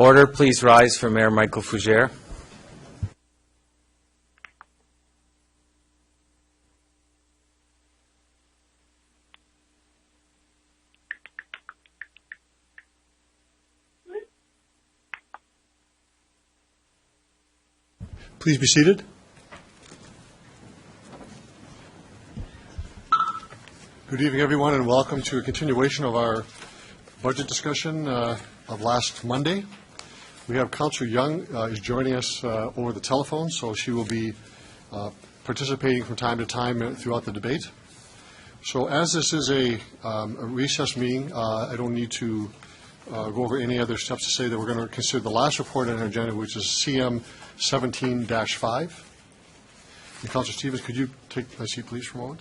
Order, please rise for Mayor Michael Fougere. Please be seated. Good evening, everyone, and welcome to a continuation of our budget discussion of last Monday. We have Councillor Young is joining us over the telephone, so she will be participating from time to time throughout the debate. So as this is a recess meeting, I don't need to go over any other steps to say that we're going to consider the last report on our agenda, which is CM 17-5. And Councillor Stevens, could you take my seat, please, for a moment?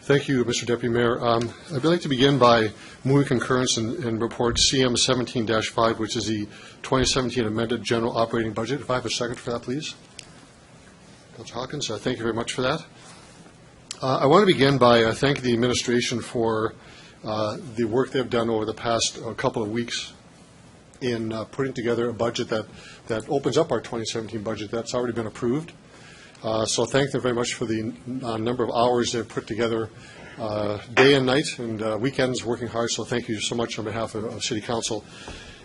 Thank you, Mr. Deputy Mayor. I'd like to begin by moving concurrence in report CM 17-5, which is the 2017 amended general operating budget. If I have a second for that, please. Councillor Hawkins, thank you very much for that. I want to begin by thanking the administration for the work they've done over the past couple of weeks in putting together a budget that opens up our 2017 budget that's already been approved. So thank them very much for the number of hours they've put together day and night and weekends working hard. So thank you so much on behalf of City Council.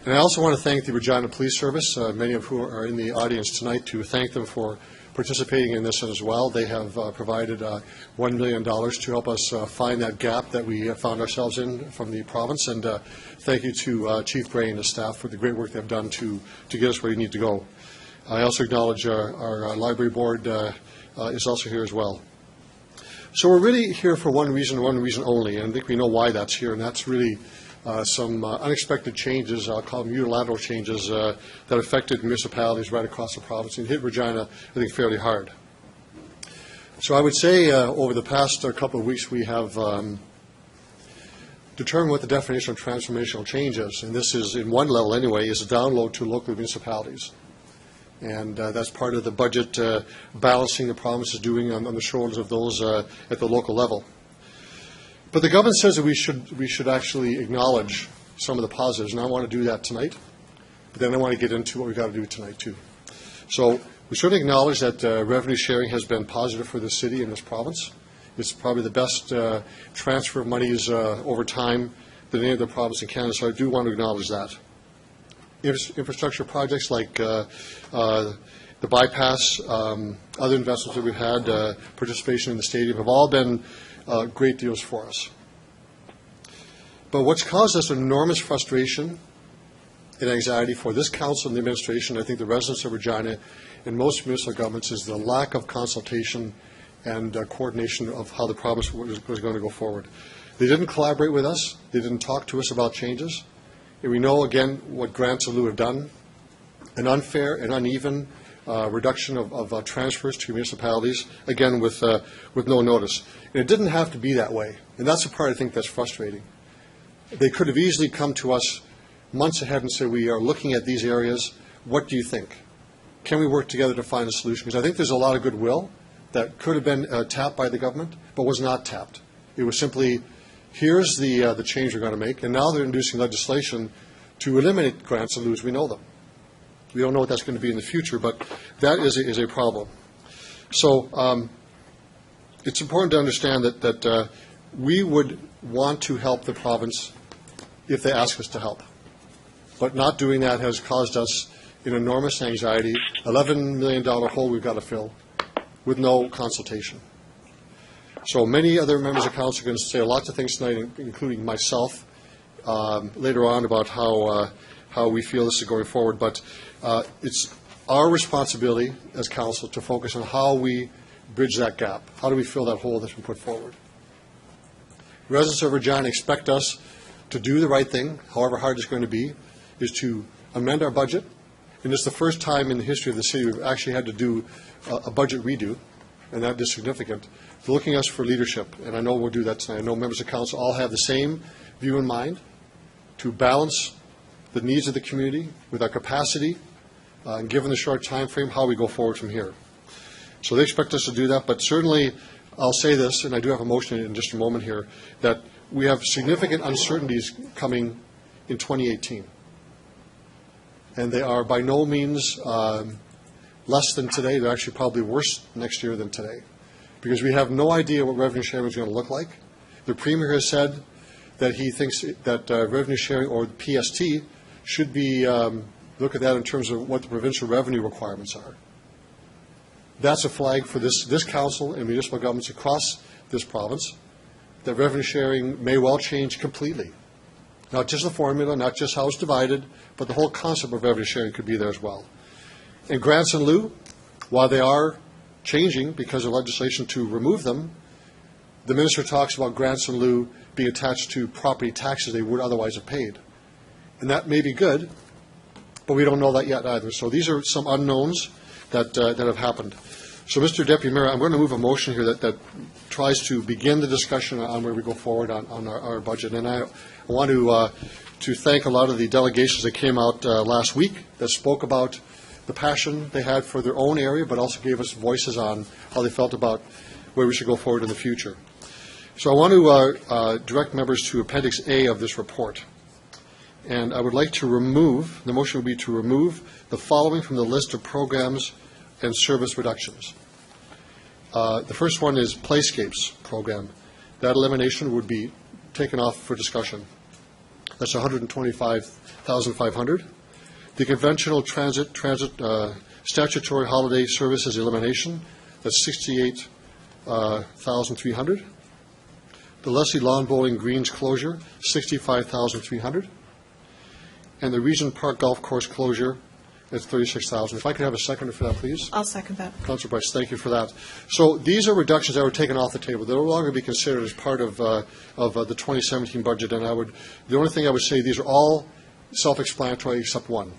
And I also want to thank the Regina Police Service, many of whom are in the audience tonight, to thank them for participating in this as well. They have provided $1 million to help us find that gap that we found ourselves in from the province. And thank you to Chief Gray and his staff for the great work they've done to get us where we need to go. I also acknowledge our library board is also here as well. So we're really here for one reason only, and I think we know why that's here, and that's really some unexpected changes, I'll call them unilateral changes, that affected municipalities right across the province and hit Regina, I think, fairly hard. So I would say over the past couple of weeks we have determined what the definition of transformational change is, and this is, in one level anyway, is a download to local municipalities. And that's part of the budget balancing the province is doing on the shoulders of those at the local level. But the government says that we should actually acknowledge some of the positives, and I want to do that tonight. But then I want to get into what we've got to do tonight too. So we should acknowledge that revenue sharing has been positive for the city and this province. It's probably the best transfer of monies over time than any other province in Canada. So I do want to acknowledge that. Infrastructure projects like the bypass, other investments that we've had, participation in the stadium, have all been great deals for us. But what's caused us enormous frustration and anxiety for this council and the administration, I think the residents of Regina and most municipal governments, is the lack of consultation and coordination of how the province was going to go forward. They didn't collaborate with us. They didn't talk to us about changes. And we know, again, what grants in lieu have done, an unfair and uneven reduction of transfers to municipalities, again, with no notice. And it didn't have to be that way. And that's the part I think that's frustrating. They could have easily come to us months ahead and said, we are looking at these areas. What do you think? Can we work together to find a solution? Because I think there's a lot of goodwill that could have been tapped by the government, but was not tapped. It was simply, here's the change we're going to make, and now they're introducing legislation to eliminate grants and lieu. We know them. We don't know what that's going to be in the future, but that is a problem. So it's important to understand that we would want to help the province if they ask us to help. But not doing that has caused us an enormous anxiety, $11 million hole we've got to fill with no consultation. So many other members of council are going to say lots of things tonight, including myself, later on about how we feel this is going forward. But it's our responsibility as council to focus on how we bridge that gap. How do we fill that hole that's been put forward? Residents of Regina expect us to do the right thing, however hard it's going to be, is to amend our budget. And it's the first time in the history of the city we've actually had to do a budget redo, and that is significant. They're looking at us for leadership, and I know we'll do that tonight. I know members of council all have the same view in mind, to balance the needs of the community with our capacity and given the short time frame, how we go forward from here. So they expect us to do that, but certainly I'll say this, and I do have a motion in just a moment here, that we have significant uncertainties coming in 2018. And they are by no means less than today. They're actually probably worse next year than today, because we have no idea what revenue sharing is going to look like. The Premier has said that he thinks that revenue sharing, or PST, should be, look at that in terms of what the provincial revenue requirements are. That's a flag for this council and municipal governments across this province, that revenue sharing may well change completely. Not just the formula, not just how it's divided, but the whole concept of revenue sharing could be there as well. And grants in lieu, while they are changing because of legislation to remove them, the minister talks about grants in lieu being attached to property taxes they would otherwise have paid. And that may be good, but we don't know that yet either. So these are some unknowns that have happened. So, Mr. Deputy Mayor, I'm going to move a motion here that tries to begin the discussion on where we go forward on our budget. And I want to thank a lot of the delegations that came out last week that spoke about the passion they had for their own area, but also gave us voices on how they felt about where we should go forward in the future. So I want to direct members to Appendix A of this report. And I would like to remove, the motion would be to remove the following from the list of programs and service reductions. The first one is Playscapes program. That elimination would be taken off for discussion. That's $125,500. The conventional transit statutory holiday services elimination, that's $68,300. The Leslie Lawn Bowling Greens closure, $65,300. And the Regent Park Golf Course closure, it's $36,000. If I could have a seconder for that, please. I'll second that. Councillor Bryce, thank you for that. So these are reductions that were taken off the table. They'll no longer be considered as part of the 2017 budget. And the only thing I would say, these are all self-explanatory except one.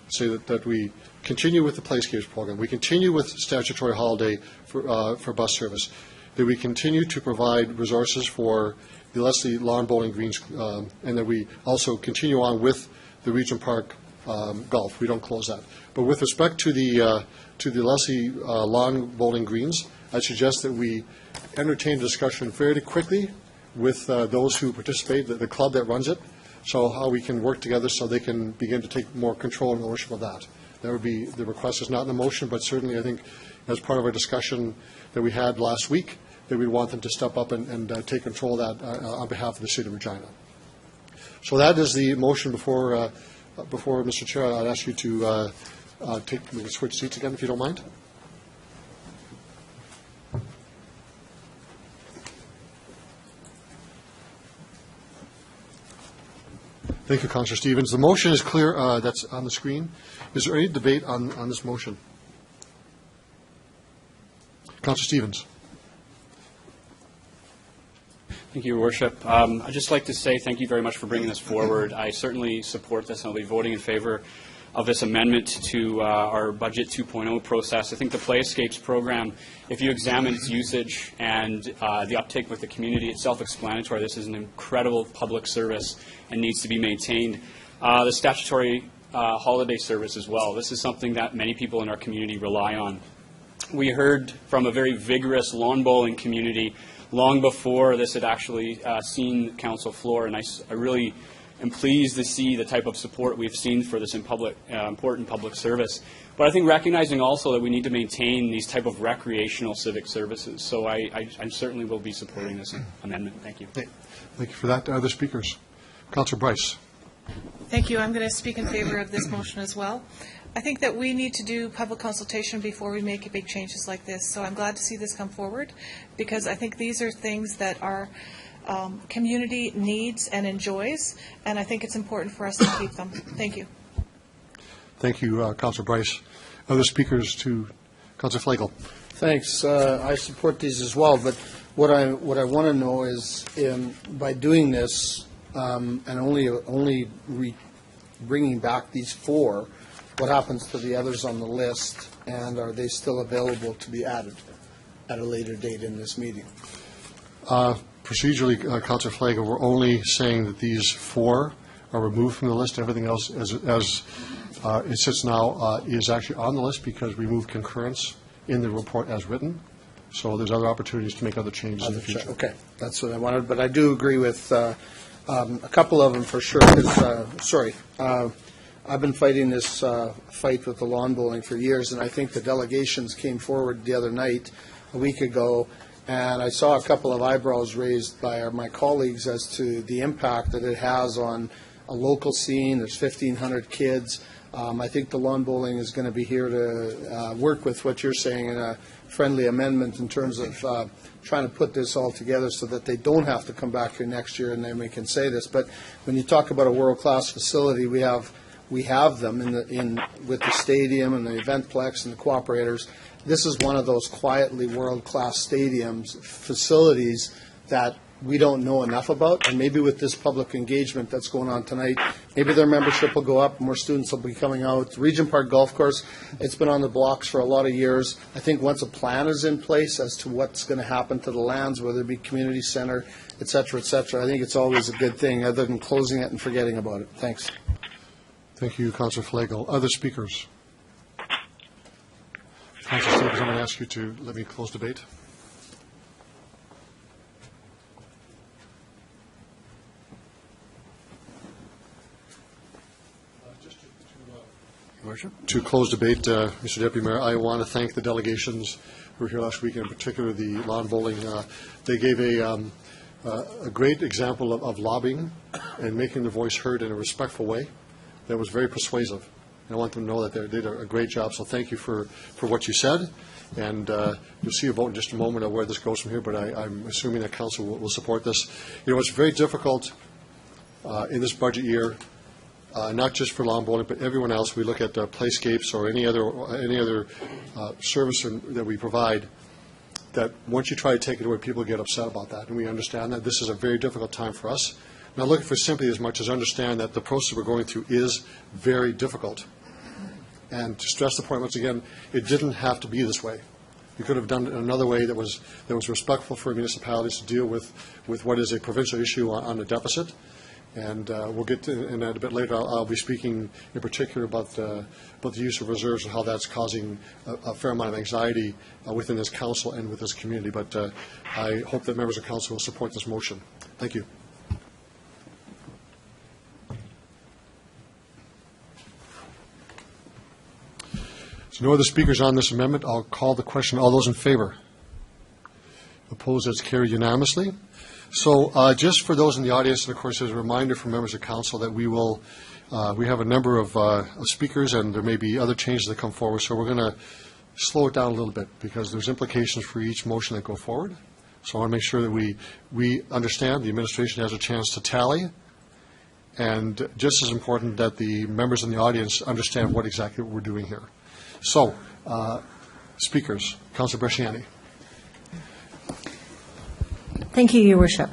Say that we continue with the Playscapes program. We continue with statutory holiday for bus service. That we continue to provide resources for the Leslie Lawn Bowling Greens, and that we also continue on with the Regent Park golf. We don't close that. But with respect to the Leslie Lawn Bowling Greens, I suggest that we entertain discussion fairly quickly with those who participate, the club that runs it, so how we can work together so they can begin to take more control and ownership of that. That would be, the request is not in the motion, but certainly I think as part of our discussion that we had last week, that we want them to step up and take control of that on behalf of the City of Regina. So that is the motion before Mr. Chair. I'd ask you to switch seats again, if you don't mind. Thank you, Councillor Stevens. The motion is clear. That's on the screen. Is there any debate on this motion? Councillor Stevens. Thank you, Your Worship. I'd just like to say thank you very much for bringing this forward. I certainly support this, and I'll be voting in favor of this amendment to our Budget 2.0 process. I think the Playscapes program, if you examine its usage and the uptake with the community, it's self-explanatory. This is an incredible public service and needs to be maintained. The statutory holiday service as well. This is something that many people in our community rely on. We heard from a very vigorous lawn bowling community long before this had actually seen council floor, and I really am pleased to see the type of support we've seen for this important public service. But I think recognizing also that we need to maintain these type of recreational civic services. So I certainly will be supporting this amendment. Thank you. Thank you for that. Other speakers? Councillor Bryce. Thank you. I'm going to speak in favor of this motion as well. I think that we need to do public consultation before we make big changes like this. So I'm glad to see this come forward, because I think these are things that our community needs and enjoys, and I think it's important for us to keep them. Thank you. Thank you, Councillor Bryce. Other speakers to Councillor Flagel. Thanks. I support these as well, but what I want to know is, by doing this and only bringing back these four, what happens to the others on the list, and are they still available to be added at a later date in this meeting? Procedurally, Councillor Flagel, we're only saying that these four are removed from the list. Everything else, as It sits now, is actually on the list because we moved concurrence in the report as written. So there's other opportunities to make other changes in the future. Okay, that's what I wanted, but I do agree with a couple of them for sure. 'Cause, I've been fighting this fight with the lawn bowling for years, and I think the delegations came forward the other night, a week ago, and I saw a couple of eyebrows raised by my colleagues as to the impact that it has on a local scene. There's 1,500 kids. I think the lawn bowling is going to be here to work with what you're saying in a friendly amendment in terms of trying to put this all together so that they don't have to come back here next year and then we can say this. But when you talk about a world-class facility, we have them with the stadium and the Eventplex and the cooperators. This is one of those quietly world-class facilities that we don't know enough about, and maybe with this public engagement that's going on tonight, maybe their membership will go up, more students will be coming out. Region Park Golf Course, it's been on the blocks for a lot of years. I think once a plan is in place as to what's going to happen to the lands, whether it be community center, et cetera, I think it's always a good thing, other than closing it and forgetting about it. Thanks. Thank you, Councillor Flagel. Other speakers? Councillor Stevens, I'm going to ask you to let me close debate. To close debate, Mr. Deputy Mayor, I want to thank the delegations who were here last week, in particular the lawn bowling. They gave a great example of lobbying and making their voice heard in a respectful way that was very persuasive. And I want them to know that they did a great job, so thank you for what you said. And you'll see a vote in just a moment of where this goes from here, but I'm assuming that Council will support this. You know, it's very difficult in this budget year, not just for lawn bowling, but everyone else. We look at playscapes or any other service that we provide, that once you try to take it away, people get upset about that, and we understand that. This is a very difficult time for us. Not looking for sympathy as much as understand that the process we're going through is very difficult. And to stress the point once again, it didn't have to be this way. We could have done it another way that was respectful for municipalities to deal with what is a provincial issue on the deficit. And we'll get to in that a bit later. I'll be speaking in particular about the use of reserves and how that's causing a fair amount of anxiety within this council and with this community. But I hope that members of council will support this motion. Thank you. So no other speakers on this amendment. I'll call the question. All those in favor? Opposed? That's carried unanimously. So just for those in the audience, and of course as a reminder for members of council that we have a number of speakers and there may be other changes that come forward, so we're going to slow it down a little bit because there's implications for each motion that go forward. So I want to make sure that we understand, the administration has a chance to tally, and just as important that the members in the audience understand what exactly we're doing here. So, speakers, Councillor Bresciani. Thank you, Your Worship.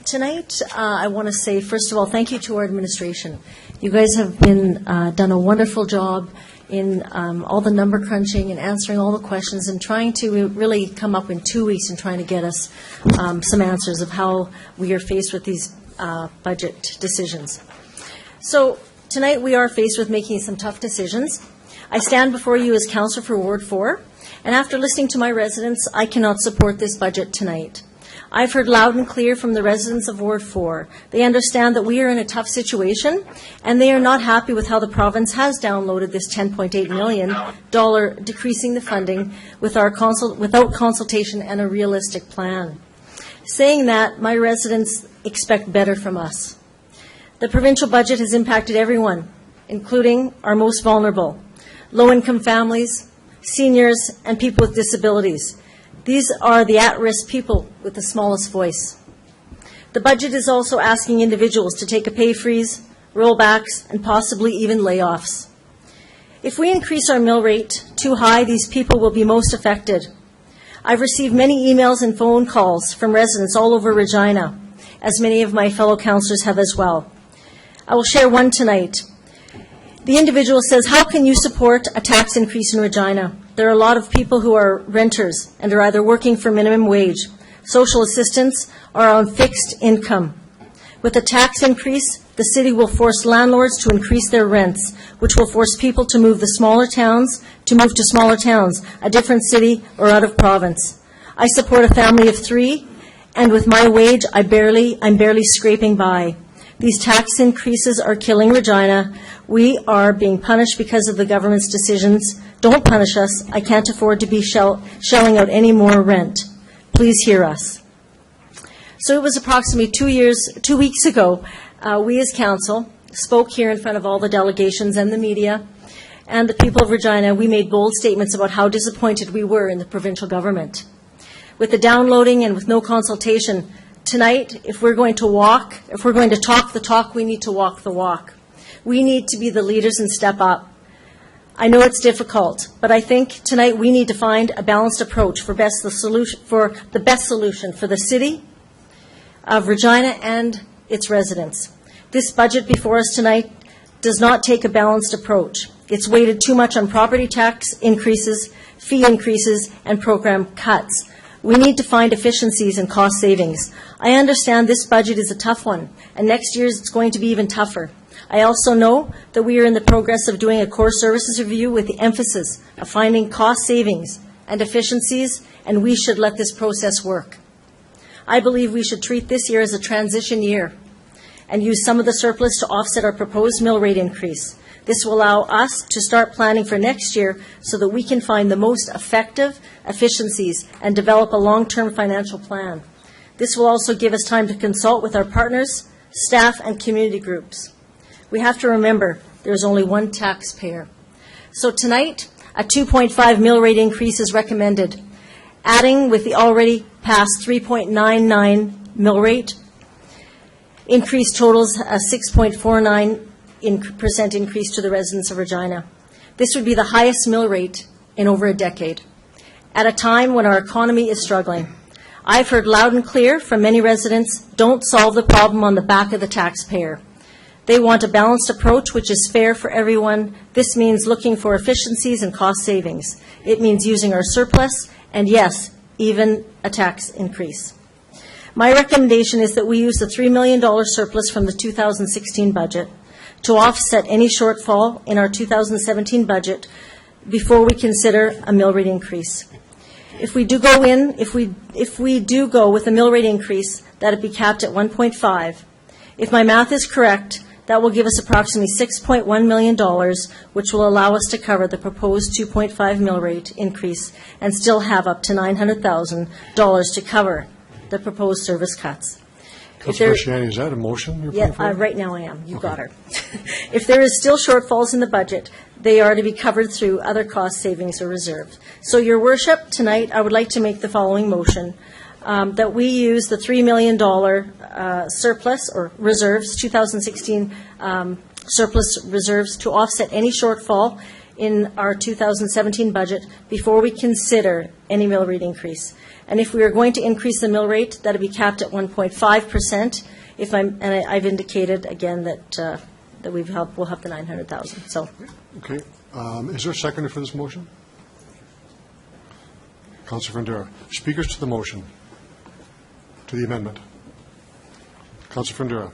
Tonight, I want to say, first of all, thank you to our administration. You guys have done a wonderful job in all the number crunching and answering all the questions and trying to really come up in 2 weeks and trying to get us some answers of how we are faced with these budget decisions. So tonight we are faced with making some tough decisions. I stand before you as Councillor for Ward 4, and after listening to my residents, I cannot support this budget tonight. I've heard loud and clear from the residents of Ward 4. They understand that we are in a tough situation, and they are not happy with how the province has downloaded this $10.8 million, decreasing the funding without consultation and a realistic plan. Saying that, my residents expect better from us. The provincial budget has impacted everyone, including our most vulnerable, low-income families, seniors, and people with disabilities. These are the at-risk people with the smallest voice. The budget is also asking individuals to take a pay freeze, rollbacks, and possibly even layoffs. If we increase our mill rate too high, these people will be most affected. I've received many emails and phone calls from residents all over Regina, as many of my fellow councillors have as well. I will share one tonight. The individual says, how can you support a tax increase in Regina? There are a lot of people who are renters and are either working for minimum wage, social assistance, or on fixed income. With a tax increase, the city will force landlords to increase their rents, which will force people to move to smaller towns, a different city, or out of province. I support a family of 3, and with my wage, I'm barely scraping by. These tax increases are killing Regina. We are being punished because of the government's decisions. Don't punish us. I can't afford to be shelling out any more rent. Please hear us. So it was approximately 2 weeks ago, we as council spoke here in front of all the delegations and the media and the people of Regina. We made bold statements about how disappointed we were in the provincial government. With the downloading and with no consultation, tonight, if we're going to talk the talk, we need to walk the walk. We need to be the leaders and step up. I know it's difficult, but I think tonight we need to find a balanced approach for the best solution for the city of Regina and its residents. This budget before us tonight does not take a balanced approach. It's weighted too much on property tax increases, fee increases, and program cuts. We need to find efficiencies and cost savings. I understand this budget is a tough one, and next year's it's going to be even tougher. I also know that we are in the progress of doing a core services review with the emphasis of finding cost savings and efficiencies, and we should let this process work. I believe we should treat this year as a transition year and use some of the surplus to offset our proposed mill rate increase. This will allow us to start planning for next year so that we can find the most effective efficiencies and develop a long-term financial plan. This will also give us time to consult with our partners, staff, and community groups. We have to remember there is only one taxpayer. So tonight, a 2.5 mill rate increase is recommended. Adding with the already passed 3.99 mill rate, increase totals a 6.49% increase to the residents of Regina. This would be the highest mill rate in over a decade, at a time when our economy is struggling. I've heard loud and clear from many residents, don't solve the problem on the back of the taxpayer. They want a balanced approach which is fair for everyone. This means looking for efficiencies and cost savings. It means using our surplus and, yes, even a tax increase. My recommendation is that we use the $3 million surplus from the 2016 budget to offset any shortfall in our 2017 budget before we consider a mill rate increase. If we do go with a mill rate increase, that it be capped at 1.5. If my math is correct, that will give us approximately $6.1 million, which will allow us to cover the proposed 2.5 mill rate increase and still have up to $900,000 to cover the proposed service cuts. Councilor Shannon, is that a motion you're putting forward? Right now I am. You got her. If there is still shortfalls in the budget, they are to be covered through other cost savings or reserves. So, Your Worship, tonight I would like to make the following motion. That we use the $3 million surplus or reserves, 2016 surplus reserves, to offset any shortfall in our 2017 budget before we consider any mill rate increase. And if we are going to increase the mill rate, that will be capped at 1.5%. I've indicated again that we'll have the $900,000. So. Okay. Is there a seconder for this motion? Councilor Fundera. Speakers to the motion. To the amendment. Councilor Fundera.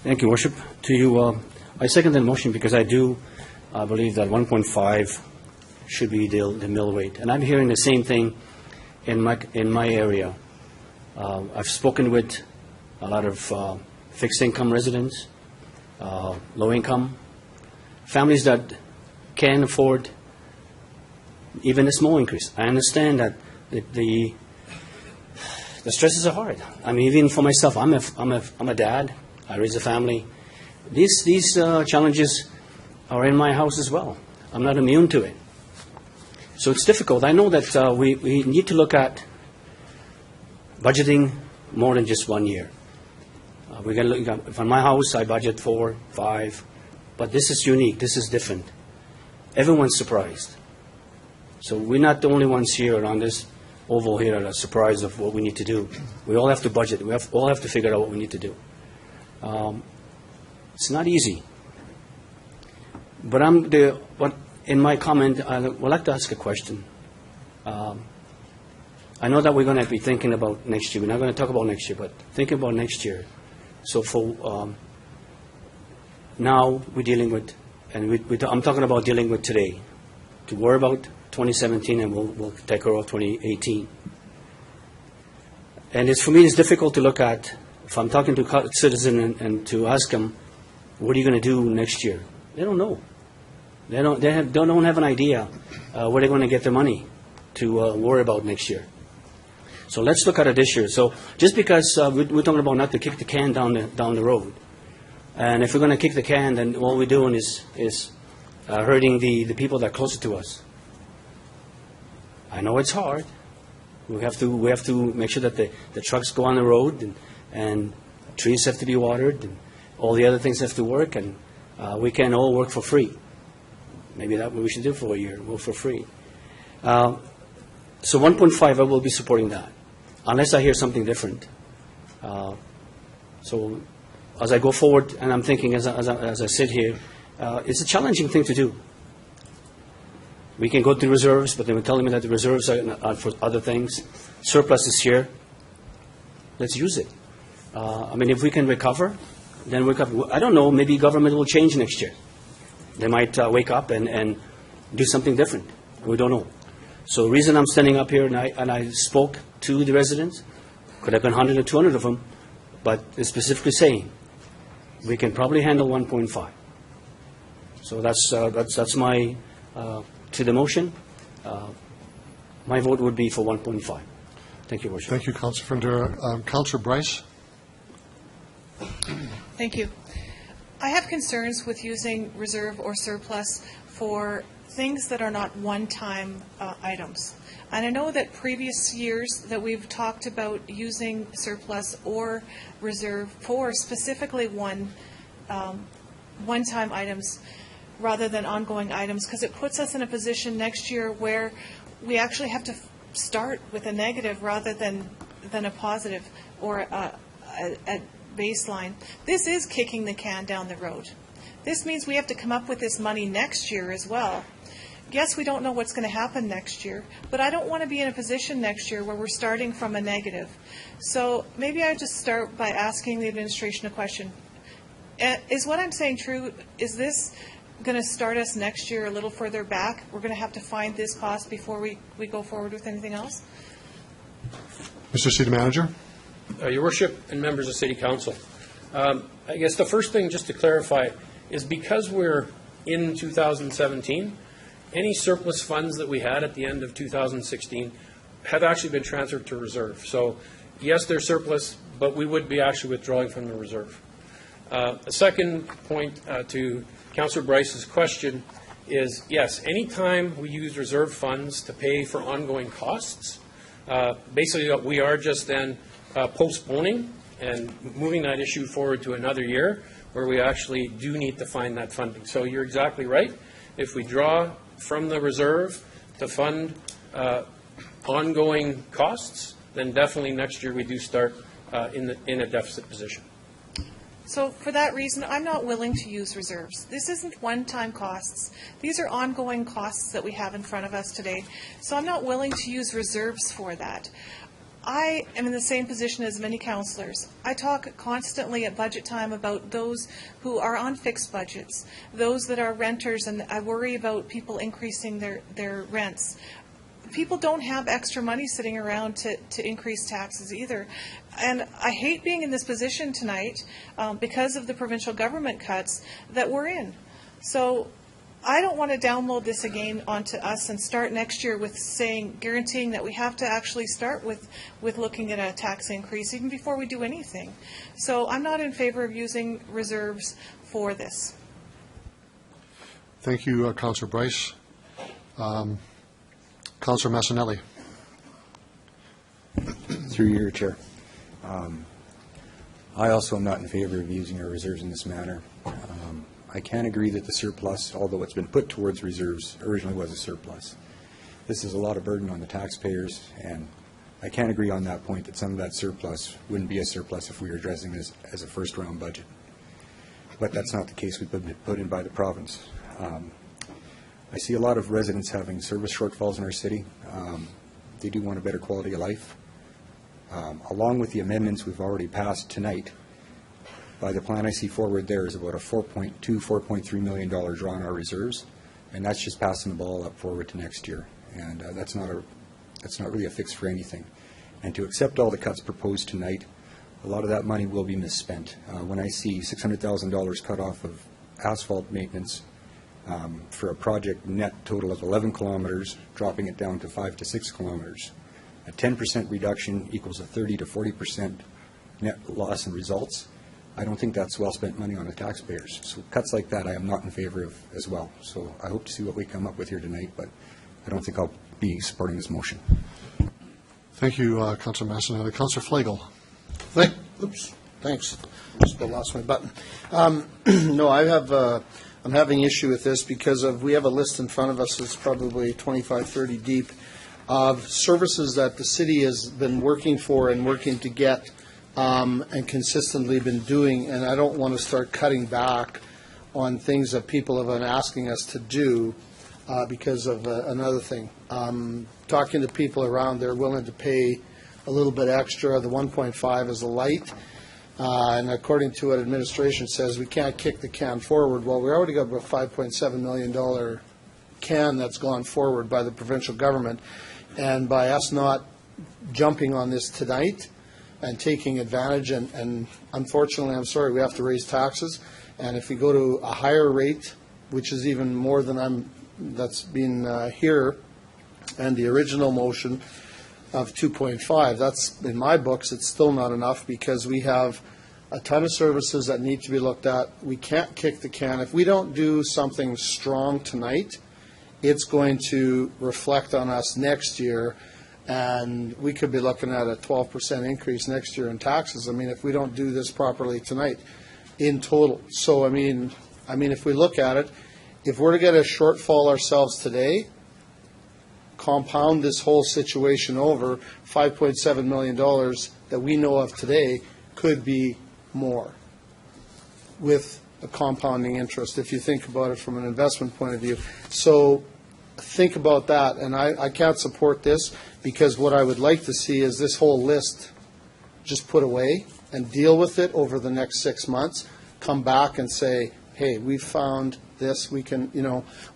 Thank you, Worship. To you, I second the motion because I do believe that 1.5 should be the mill rate. And I'm hearing the same thing in my area. I've spoken with a lot of fixed income residents, low income, families that can't afford even a small increase. I understand that the stresses are hard. I mean, even for myself, I'm a dad. I raise a family. These challenges are in my house as well. I'm not immune to it. So it's difficult. I know that we need to look at budgeting more than just 1 year. We're going to look at, for my house, I budget 4, 5, but this is unique. This is different. Everyone's surprised. So we're not the only ones here around this oval here that are surprised of what we need to do. We all have to budget. We all have to figure out what we need to do. It's not easy. But in my comment, I would like to ask a question. I know that we're going to be thinking about next year. We're not going to talk about next year, but thinking about next year. So for now, we're dealing with, and I'm talking about dealing with today, to worry about 2017, and we'll take care of 2018. And for me, it's difficult to look at, if I'm talking to a citizen and to ask them, what are you going to do next year? They don't know. They don't have an idea where they're going to get their money to worry about next year. So let's look at it this year. So just because we're talking about not to kick the can down the road, and if we're going to kick the can, then all we're doing is hurting the people that are closer to us. I know it's hard. We have to make sure that the trucks go on the road, and trees have to be watered, and all the other things have to work, and we can't all work for free. Maybe that's what we should do for a year, work for free. So 1.5, I will be supporting that, unless I hear something different. So as I go forward, and I'm thinking as I sit here, it's a challenging thing to do. We can go to reserves, but they were telling me that the reserves are for other things. Surplus is here. Let's use it. I mean, if we can recover, then recover. I don't know, maybe government will change next year. They might wake up and do something different. We don't know. So the reason I'm standing up here and I spoke to the residents, could have been 100 or 200 of them, but they're specifically saying we can probably handle 1.5. So that's my to the motion. My vote would be for 1.5. Thank you, Worship. Thank you, Councillor Fundera. Councillor Bryce? Thank you. I have concerns with using reserve or surplus for things that are not one-time items. And I know that previous years that we've talked about using surplus or reserve for specifically one-time items rather than ongoing items, because it puts us in a position next year where we actually have to start with a negative rather than a positive or a baseline. This is kicking the can down the road. This means we have to come up with this money next year as well. Yes, we don't know what's going to happen next year, but I don't want to be in a position next year where we're starting from a negative. So maybe I just start by asking the administration a question. Is what I'm saying true? Is this going to start us next year a little further back? We're going to have to find this cost before we go forward with anything else? Mr. City Manager? Your Worship and members of City Council, I guess the first thing just to clarify is because we're in 2017, any surplus funds that we had at the end of 2016 have actually been transferred to reserve. So yes, they're surplus, but we would be actually withdrawing from the reserve. The second point to Councillor Bryce's question is, yes, anytime we use reserve funds to pay for ongoing costs, basically what we are just then postponing and moving that issue forward to another year where we actually do need to find that funding. So you're exactly right. If we draw from the reserve to fund ongoing costs, then definitely next year we do start in a deficit position. So for that reason, I'm not willing to use reserves. This isn't one-time costs. These are ongoing costs that we have in front of us today. So I'm not willing to use reserves for that. I am in the same position as many councillors. I talk constantly at budget time about those who are on fixed budgets, those that are renters, and I worry about people increasing their rents. People don't have extra money sitting around to increase taxes either. And I hate being in this position tonight because of the provincial government cuts that we're in. So I don't want to download this again onto us and start next year with guaranteeing that we have to actually start with looking at a tax increase even before we do anything. So I'm not in favor of using reserves for this. Thank you, Councillor Bryce. Councillor Massanelli. Through your chair. I also am not in favor of using our reserves in this manner. I can agree that the surplus, although it's been put towards reserves, originally was a surplus. This is a lot of burden on the taxpayers, and I can agree on that point that some of that surplus wouldn't be a surplus if we were addressing this as a first-round budget. But that's not the case we've been put in by the province. I see a lot of residents having service shortfalls in our city. They do want a better quality of life. Along with the amendments we've already passed tonight, By the plan I see forward, there is about a $4.3 million draw on our reserves, and that's just passing the ball up forward to next year. And that's not really a fix for anything. And to accept all the cuts proposed tonight, a lot of that money will be misspent. When I see $600,000 cut off of asphalt maintenance for a project net total of 11 kilometers, dropping it down to 5 to 6 kilometers, a 10% reduction equals a 30 to 40% net loss in results. I don't think that's well-spent money on the taxpayers. So cuts like that I am not in favor of as well. So I hope to see what we come up with here tonight, but I don't think I'll be supporting this motion. Thank you, Councillor Masson. Councillor Flagel. Thanks. Just lost my button. No, I'm having issue with this because we have a list in front of us that's probably 25, 30 deep of services that the city has been working for and working to get and consistently been doing, and I don't want to start cutting back on things that people have been asking us to do because of another thing. Talking to people around, they're willing to pay a little bit extra. The 1.5 is a light, and according to what administration says, we can't kick the can forward. Well, we already got about $5.7 million can that's gone forward by the provincial government, and by us not jumping on this tonight and taking advantage, and unfortunately, I'm sorry, we have to raise taxes, and if we go to a higher rate, which is even more than that's been here, and the original motion of 2.5, that's, in my books, it's still not enough because we have a ton of services that need to be looked at. We can't kick the can. If we don't do something strong tonight, it's going to reflect on us next year, and we could be looking at a 12% increase next year in taxes. I mean, if we don't do this properly tonight in total. So, I mean, if we look at it, if we're to get a shortfall ourselves today, compound this whole situation over, $5.7 million that we know of today could be more with a compounding interest, if you think about it from an investment point of view. So think about that, and I can't support this because what I would like to see is this whole list just put away and deal with it over the next 6 months, come back and say, hey, we've found this, we can,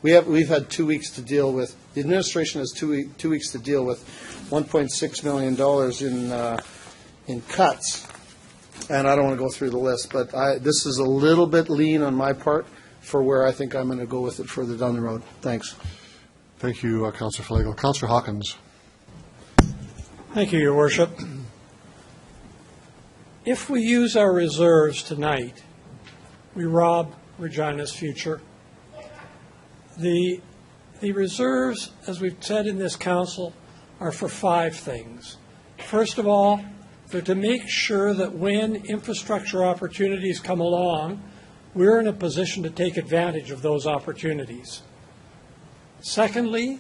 we've had 2 weeks to deal with, the administration has 2 weeks to deal with $1.6 million in cuts, and I don't want to go through the list, but this is a little bit lean on my part for where I think I'm going to go with it further down the road. Thanks. Thank you, Councillor Flagel. Councillor Hawkins. Thank you, Your Worship. If we use our reserves tonight, we rob Regina's future. The reserves, as we've said in this council, are for 5 things. First of all, they're to make sure that when infrastructure opportunities come along, we're in a position to take advantage of those opportunities. Secondly,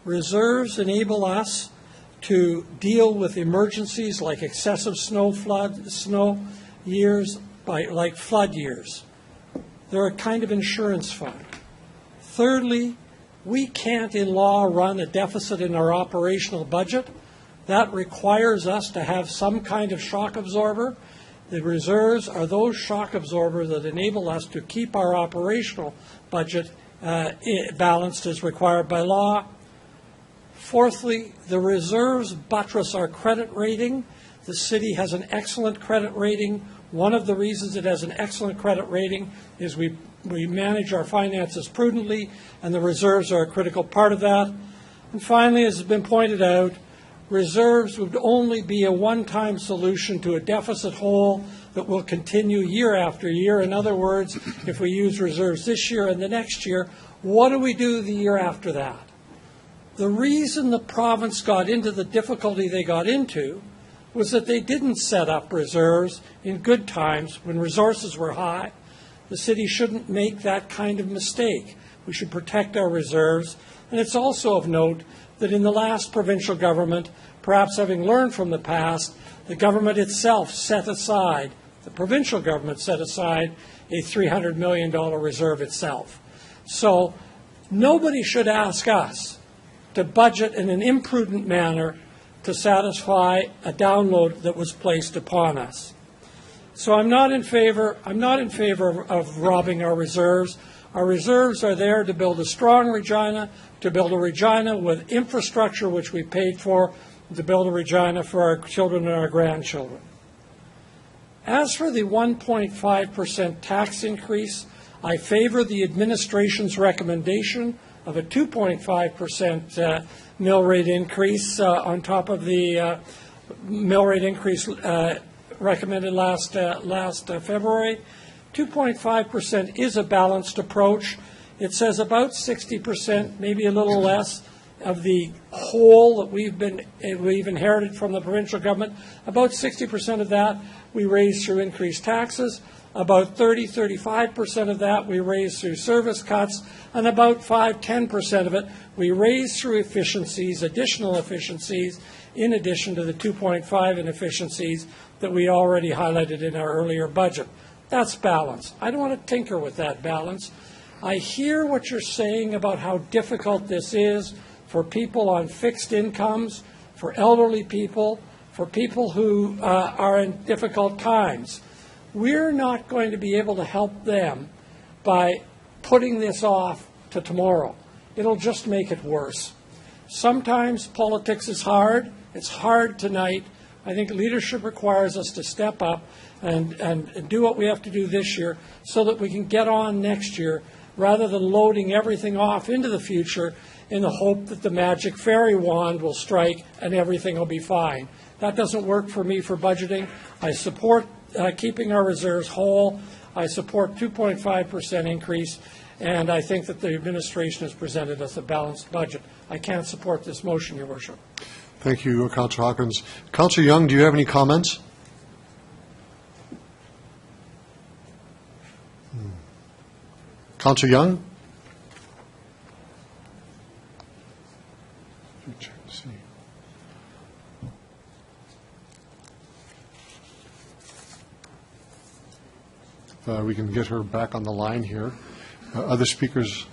reserves enable us to deal with emergencies like excessive snow years, like flood years. They're a kind of insurance fund. Thirdly, we can't in law run a deficit in our operational budget. That requires us to have some kind of shock absorber. The reserves are those shock absorbers that enable us to keep our operational budget balanced as required by law. Fourthly, the reserves buttress our credit rating. The city has an excellent credit rating. One of the reasons it has an excellent credit rating is we manage our finances prudently, and the reserves are a critical part of that. And finally, as has been pointed out, reserves would only be a one-time solution to a deficit hole that will continue year after year. In other words, if we use reserves this year and the next year, what do we do the year after that? The reason the province got into the difficulty they got into was that they didn't set up reserves in good times when resources were high. The city shouldn't make that kind of mistake. We should protect our reserves. And it's also of note that in the last provincial government, perhaps having learned from the past, the government itself set aside, the provincial government set aside a $300 million reserve itself. So nobody should ask us to budget in an imprudent manner to satisfy a download that was placed upon us. So I'm not in favor of robbing our reserves. Our reserves are there to build a strong Regina, to build a Regina with infrastructure which we paid for, to build a Regina for our children and our grandchildren. As for the 1.5% tax increase, I favor the administration's recommendation of a 2.5% mill rate increase on top of the mill rate increase recommended last February. 2.5% is a balanced approach. It says about 60%, maybe a little less, of the whole that we've inherited from the provincial government. About 60% of that we raise through increased taxes. About 35% of that we raise through service cuts, and about 10% of it we raise through efficiencies, additional efficiencies, in addition to the 2.5 inefficiencies that we already highlighted in our earlier budget. That's balance. I don't want to tinker with that balance. I hear what you're saying about how difficult this is for people on fixed incomes, for elderly people, for people who are in difficult times. We're not going to be able to help them by putting this off to tomorrow. It'll just make it worse. Sometimes politics is hard. It's hard tonight. I think leadership requires us to step up and do what we have to do this year so that we can get on next year rather than loading everything off into the future in the hope that the magic fairy wand will strike and everything will be fine. That doesn't work for me for budgeting. I support keeping our reserves whole. I support 2.5% increase, and I think that the administration has presented us a balanced budget. I can't support this motion, Your Worship. Thank you, Councillor Hawkins. Councillor Young, do you have any comments? Councillor Young? We can get her back on the line here. Other speakers?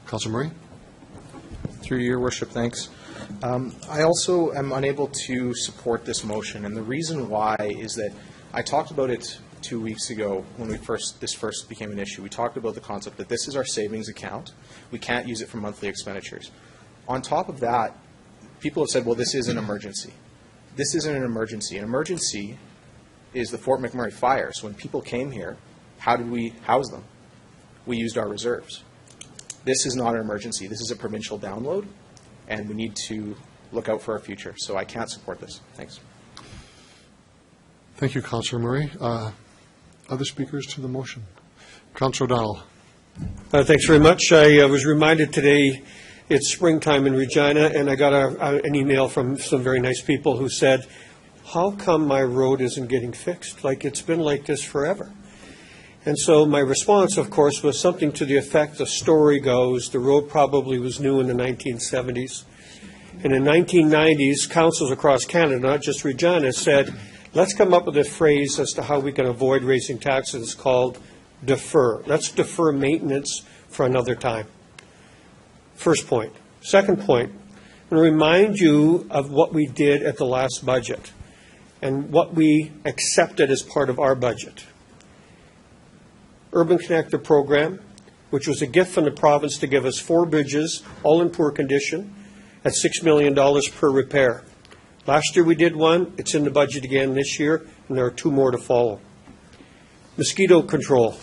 Councillor Murray? Through your worship, thanks. I also am unable to support this motion, and the reason why is that I talked about it 2 weeks ago when this first became an issue. We talked about the concept that this is our savings account. We can't use it for monthly expenditures. On top of that, people have said, well, this is an emergency. This isn't an emergency. An emergency is the Fort McMurray fires. When people came here, how did we house them? We used our reserves. This is not an emergency. This is a provincial download, and we need to look out for our future. So I can't support this. Thanks. Thank you, Councillor Murray. Other speakers to the motion? Councillor O'Donnell. Thanks very much. I was reminded today it's springtime in Regina, and I got an email from some very nice people who said, how come my road isn't getting fixed? Like, it's been like this forever. And so my response, of course, was something to the effect, the story goes, the road probably was new in the 1970s. And in the 1990s, councils across Canada, not just Regina, said, let's come up with a phrase as to how we can avoid raising taxes called defer. Let's defer maintenance for another time. First point. Second point, I'm going to remind you of what we did at the last budget and what we accepted as part of our budget. Urban Connector Program, which was a gift from the province to give us 4 bridges, all in poor condition, at $6 million per repair. Last year we did one. It's in the budget again this year, and there are 2 more to follow. Mosquito control.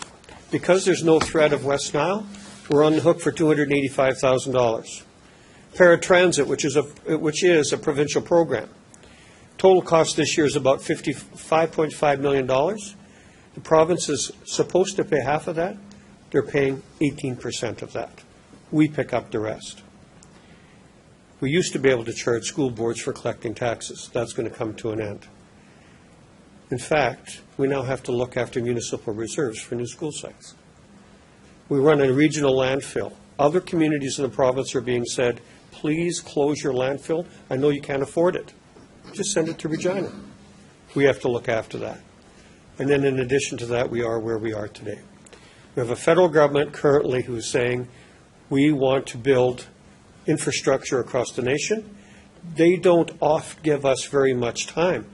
Because there's no threat of West Nile, we're on the hook for $285,000. Paratransit, which is a provincial program. Total cost this year is about $55.5 million. The province is supposed to pay half of that. They're paying 18% of that. We pick up the rest. We used to be able to charge school boards for collecting taxes. That's going to come to an end. In fact, we now have to look after municipal reserves for new school sites. We run a regional landfill. Other communities in the province are being said, please close your landfill. I know you can't afford it. Just send it to Regina. We have to look after that. And then in addition to that, we are where we are today. We have a federal government currently who is saying we want to build infrastructure across the nation. They don't often give us very much time,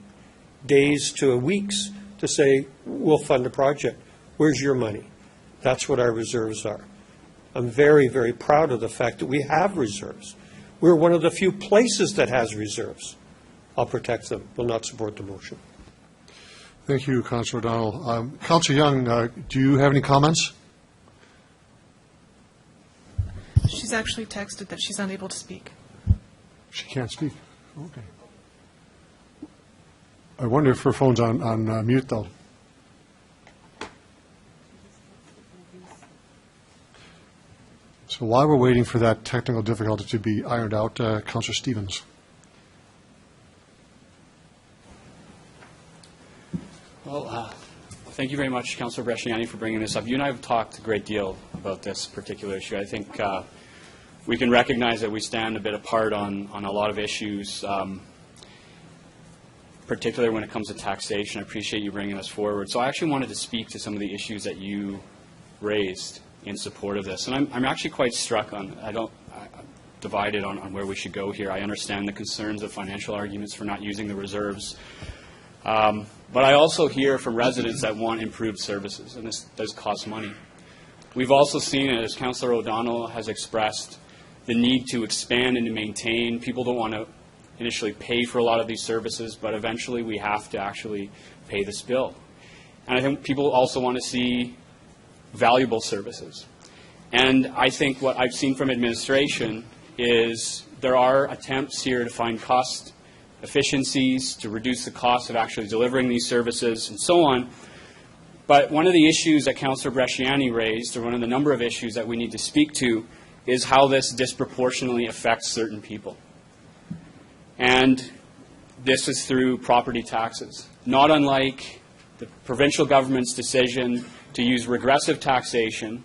days to weeks, to say, we'll fund a project. Where's your money? That's what our reserves are. I'm very, very proud of the fact that we have reserves. We're one of the few places that has reserves. I'll protect them, will not support the motion. Thank you, Councillor O'Donnell. Councillor Young, do you have any comments? She's actually texted that she's unable to speak. She can't speak. Okay. I wonder if her phone's on mute, though. So while we're waiting for that technical difficulty to be ironed out, Councillor Stevens. Well, thank you very much, Councillor Bresciani, for bringing this up. You and I have talked a great deal about this particular issue. I think we can recognize that we stand a bit apart on a lot of issues, particularly when it comes to taxation. I appreciate you bringing this forward. So I actually wanted to speak to some of the issues that you raised in support of this. And I'm actually quite struck on, I'm divided on where we should go here. I understand the concerns of financial arguments for not using the reserves. But I also hear from residents that want improved services, and this does cost money. We've also seen, as Councillor O'Donnell has expressed, the need to expand and to maintain. People don't want to initially pay for a lot of these services, but eventually we have to actually pay this bill. And I think people also want to see valuable services. And I think what I've seen from administration is there are attempts here to find cost efficiencies, to reduce the cost of actually delivering these services, and so on. But one of the issues that Councillor Bresciani raised, or one of the number of issues that we need to speak to, is how this disproportionately affects certain people. And this is through property taxes. Not unlike the provincial government's decision to use regressive taxation,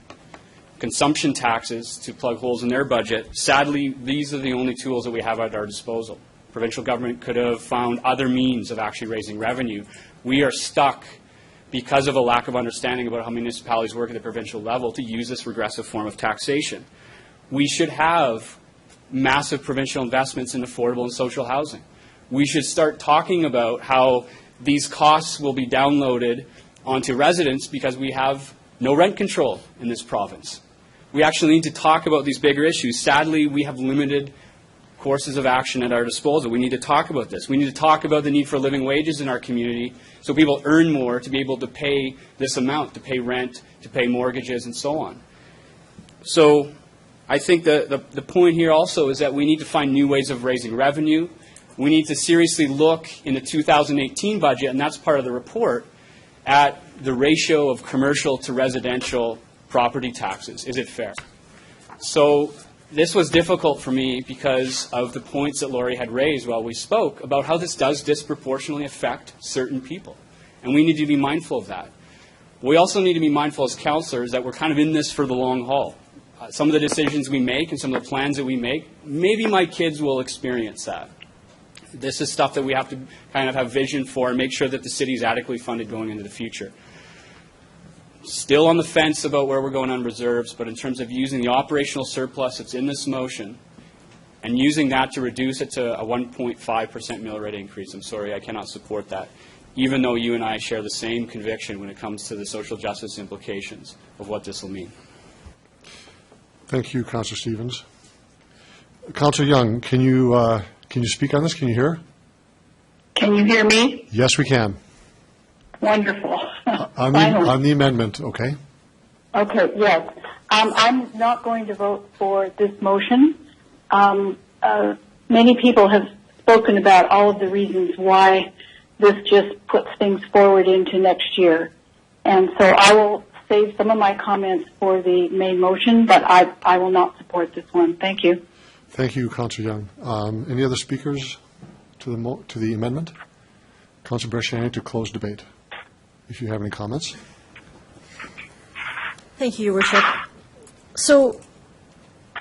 consumption taxes to plug holes in their budget, sadly, these are the only tools that we have at our disposal. Provincial government could have found other means of actually raising revenue. We are stuck, because of a lack of understanding about how municipalities work at the provincial level, to use this regressive form of taxation. We should have massive provincial investments in affordable and social housing. We should start talking about how these costs will be downloaded onto residents because we have no rent control in this province. We actually need to talk about these bigger issues. Sadly, we have limited courses of action at our disposal. We need to talk about this. We need to talk about the need for living wages in our community so people earn more to be able to pay this amount, to pay rent, to pay mortgages, and so on. So I think the point here also is that we need to find new ways of raising revenue. We need to seriously look in the 2018 budget, and that's part of the report, at the ratio of commercial to residential property taxes. Is it fair? So this was difficult for me because of the points that Laurie had raised while we spoke about how this does disproportionately affect certain people. And we need to be mindful of that. We also need to be mindful as councillors that we're kind of in this for the long haul. Some of the decisions we make and some of the plans that we make, maybe my kids will experience that. This is stuff that we have to kind of have vision for and make sure that the city is adequately funded going into the future. Still on the fence about where we're going on reserves, but in terms of using the operational surplus that's in this motion and using that to reduce it to a 1.5% mill rate increase, I'm sorry, I cannot support that, even though you and I share the same conviction when it comes to the social justice implications of what this will mean. Thank you, Councillor Stevens. Councillor Young, can you speak on this? Can you hear? Can you hear me? Yes, we can. Wonderful. On the amendment, okay. Okay, yes. I'm not going to vote for this motion. Many people have spoken about all of the reasons why this just puts things forward into next year. And so I will save some of my comments for the main motion, but I will not support this one. Thank you. Thank you, Councillor Young. Any other speakers to the amendment? Councillor Bresciani to close debate, if you have any comments. Thank you, Your Worship. So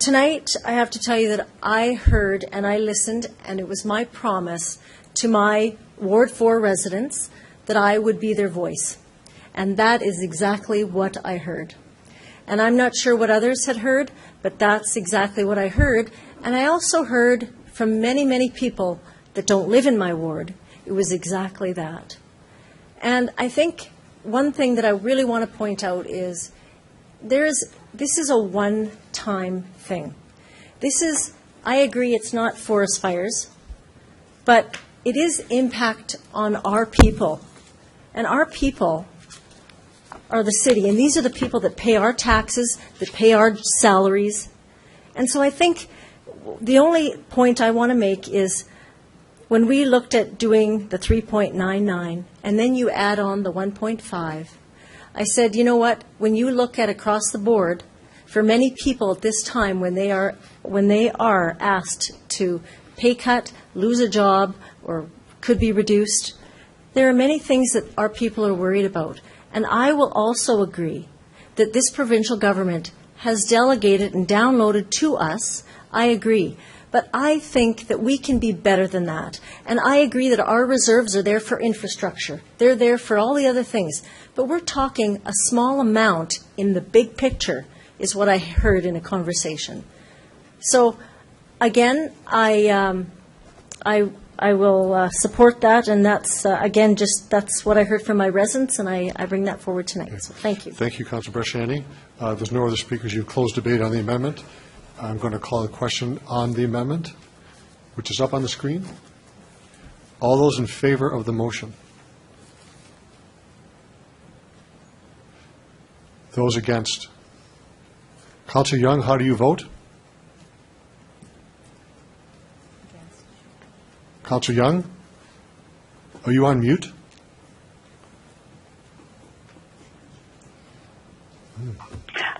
tonight, I have to tell you that I heard and I listened, and it was my promise to my Ward 4 residents that I would be their voice. And that is exactly what I heard. And I'm not sure what others had heard, but that's exactly what I heard. And I also heard from many, many people that don't live in my ward, it was exactly that. And I think one thing that I really want to point out is this is a one-time thing. I agree it's not forest fires, but it is impact on our people. And our people are the city, and these are the people that pay our taxes, that pay our salaries. And so I think the only point I want to make is when we looked at doing the 3.99 and then you add on the 1.5, I said, you know what, when you look at across the board, for many people at this time when they are asked to pay cut, lose a job, or could be reduced, there are many things that our people are worried about. And I will also agree that this provincial government has delegated and downloaded to us. I agree. But I think that we can be better than that. And I agree that our reserves are there for infrastructure. They're there for all the other things. But we're talking a small amount in the big picture, is what I heard in a conversation. So, again, I will support that, and that's, again, that's what I heard from my residents, and I bring that forward tonight. Okay. So thank you. Thank you, Councilor Brashani. There's no other speakers. You've closed debate on the amendment. I'm going to call a question on the amendment, which is up on the screen. All those in favor of the motion? Those against? Councilor Young, how do you vote? Councilor Young, are you on mute?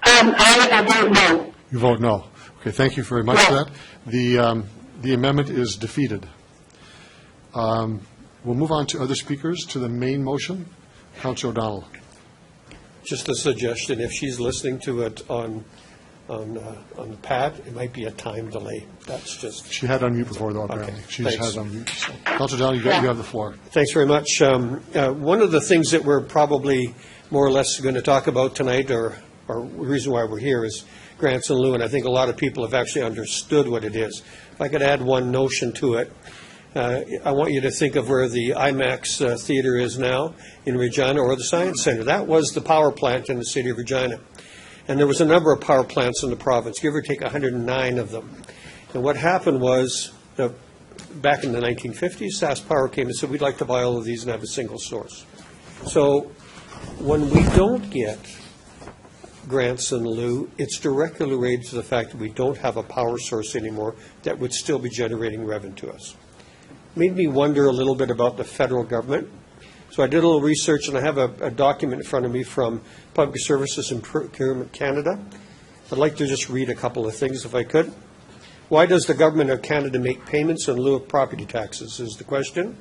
I vote no. You vote no. Okay, thank you very much for that. The amendment is defeated. We'll move on to other speakers, to the main motion. Councilor O'Donnell. Just a suggestion, if she's listening to it on the pad, it might be a time delay. That's just... She had unmute before, though, apparently. Okay, she just has unmute. So. Councilor O'Donnell, you have the floor. Thanks very much. One of the things that we're probably more or less going to talk about tonight, or the reason why we're here, is grants in lieu, and I think a lot of people have actually understood what it is. If I could add one notion to it, I want you to think of where the IMAX theater is now in Regina, or the Science Center. That was the power plant in the city of Regina. And there was a number of power plants in the province, give or take 109 of them. And what happened was, back in the 1950s, SAS Power came and said, we'd like to buy all of these and have a single source. So when we don't get grants in lieu, it's directly related to the fact that we don't have a power source anymore that would still be generating revenue to us. Made me wonder a little bit about the federal government. So I did a little research, and I have a document in front of me from Public Services and Procurement Canada. I'd like to just read a couple of things, if I could. Why does the Government of Canada make payments in lieu of property taxes, is the question.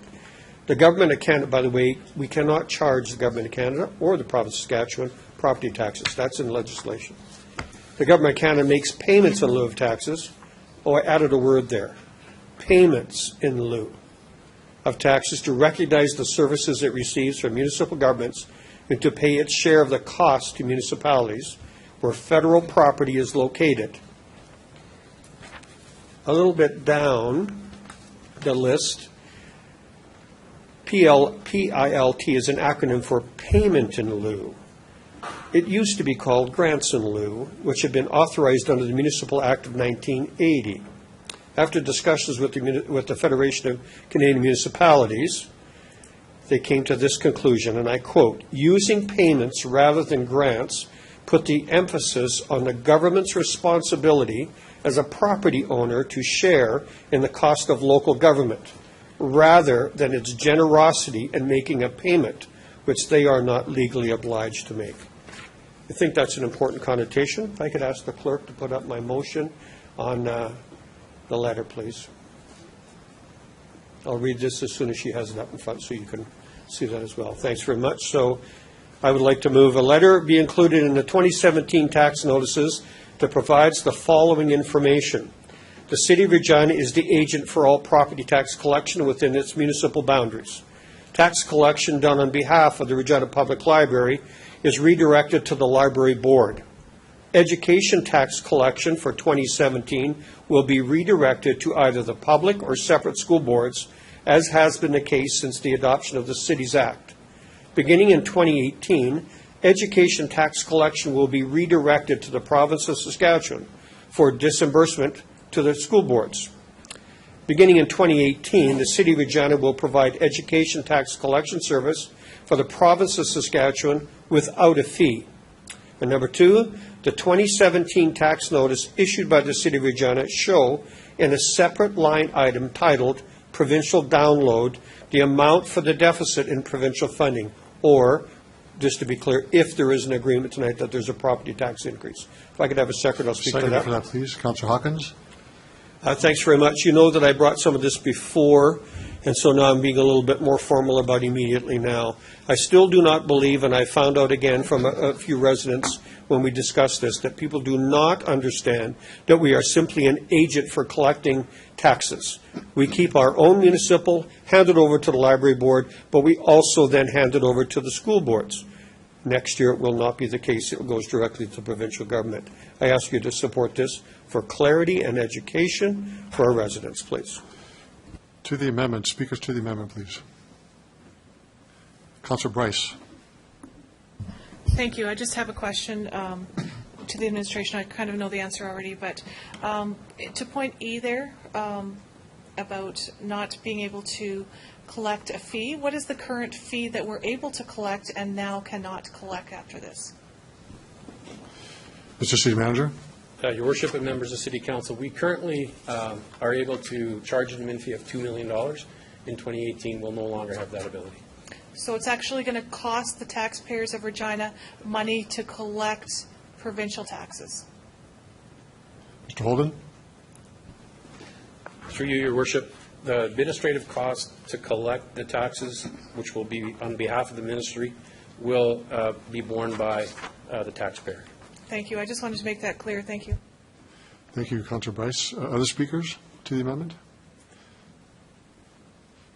The Government of Canada, by the way, we cannot charge the Government of Canada or the Province of Saskatchewan property taxes. That's in legislation. The Government of Canada makes payments in lieu of taxes. Oh, I added a word there. Payments in lieu of taxes to recognize the services it receives from municipal governments and to pay its share of the cost to municipalities where federal property is located. A little bit down the list, PILT is an acronym for Payment in Lieu. It used to be called Grants in Lieu, which had been authorized under the Municipal Act of 1980. After discussions with the Federation of Canadian Municipalities, they came to this conclusion, and I quote, using payments rather than grants put the emphasis on the government's responsibility as a property owner to share in the cost of local government, rather than its generosity in making a payment, which they are not legally obliged to make. I think that's an important connotation. If I could ask the clerk to put up my motion on the letter, please. I'll read this as soon as she has it up in front so you can see that as well. Thanks very much. So I would like to move a letter be included in the 2017 tax notices that provides the following information. The City of Regina is the agent for all property tax collection within its municipal boundaries. Tax collection done on behalf of the Regina Public Library is redirected to the Library Board. Education tax collection for 2017 will be redirected to either the public or separate school boards, as has been the case since the adoption of the Cities Act. Beginning in 2018, education tax collection will be redirected to the province of Saskatchewan for disbursement to the school boards. Beginning in 2018, the City of Regina will provide education tax collection service for the province of Saskatchewan without a fee. And number two, the 2017 tax notice issued by the City of Regina show in a separate line item titled Provincial Download the amount for the deficit in provincial funding, or, just to be clear, if there is an agreement tonight that there's a property tax increase. If I could have a second, I'll speak to that. Second for that, please. Councillor Hawkins. Thanks very much. You know that I brought some of this before, and so now I'm being a little bit more formal about immediately now. I still do not believe, and I found out again from a few residents when we discussed this, that people do not understand that we are simply an agent for collecting taxes. We keep our own municipal, hand it over to the library board, but we also then hand it over to the school boards. Next year, it will not be the case. It goes directly to provincial government. I ask you to support this for clarity and education for our residents, please. To the amendment, speakers to the amendment, please. Councillor Bryce. Thank you. I just have a question to the administration. I kind of know the answer already, but to point E there about not being able to collect a fee, what is the current fee that we're able to collect and now cannot collect after this? Mr. City Manager. Your Worship and members of City Council, we currently are able to charge an admin fee of $2 million. In 2018, we'll no longer have that ability. So it's actually going to cost the taxpayers of Regina money to collect provincial taxes. Mr. Holden. Through you, Your Worship, the administrative cost to collect the taxes, which will be on behalf of the ministry, will be borne by the taxpayer. Thank you. I just wanted to make that clear. Thank you. Thank you, Councillor Bryce. Other speakers to the amendment?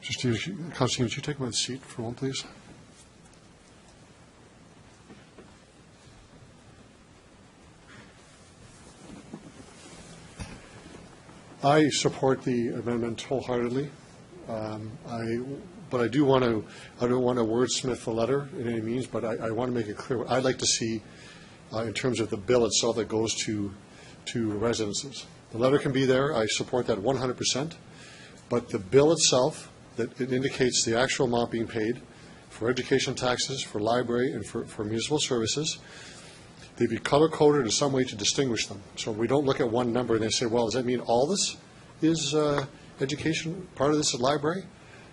Mr. Stevens, Councillor Stevens, would you take my seat for one, please? I support the amendment wholeheartedly. But I don't want to wordsmith the letter in any means, but I want to make it clear what I'd like to see in terms of the bill itself that goes to residences. The letter can be there. I support that 100%. But the bill itself, that it indicates the actual amount being paid for education taxes, for library, and for municipal services, they'd be color-coded in some way to distinguish them. So we don't look at one number and they say, well, does that mean all this is education, part of this is library?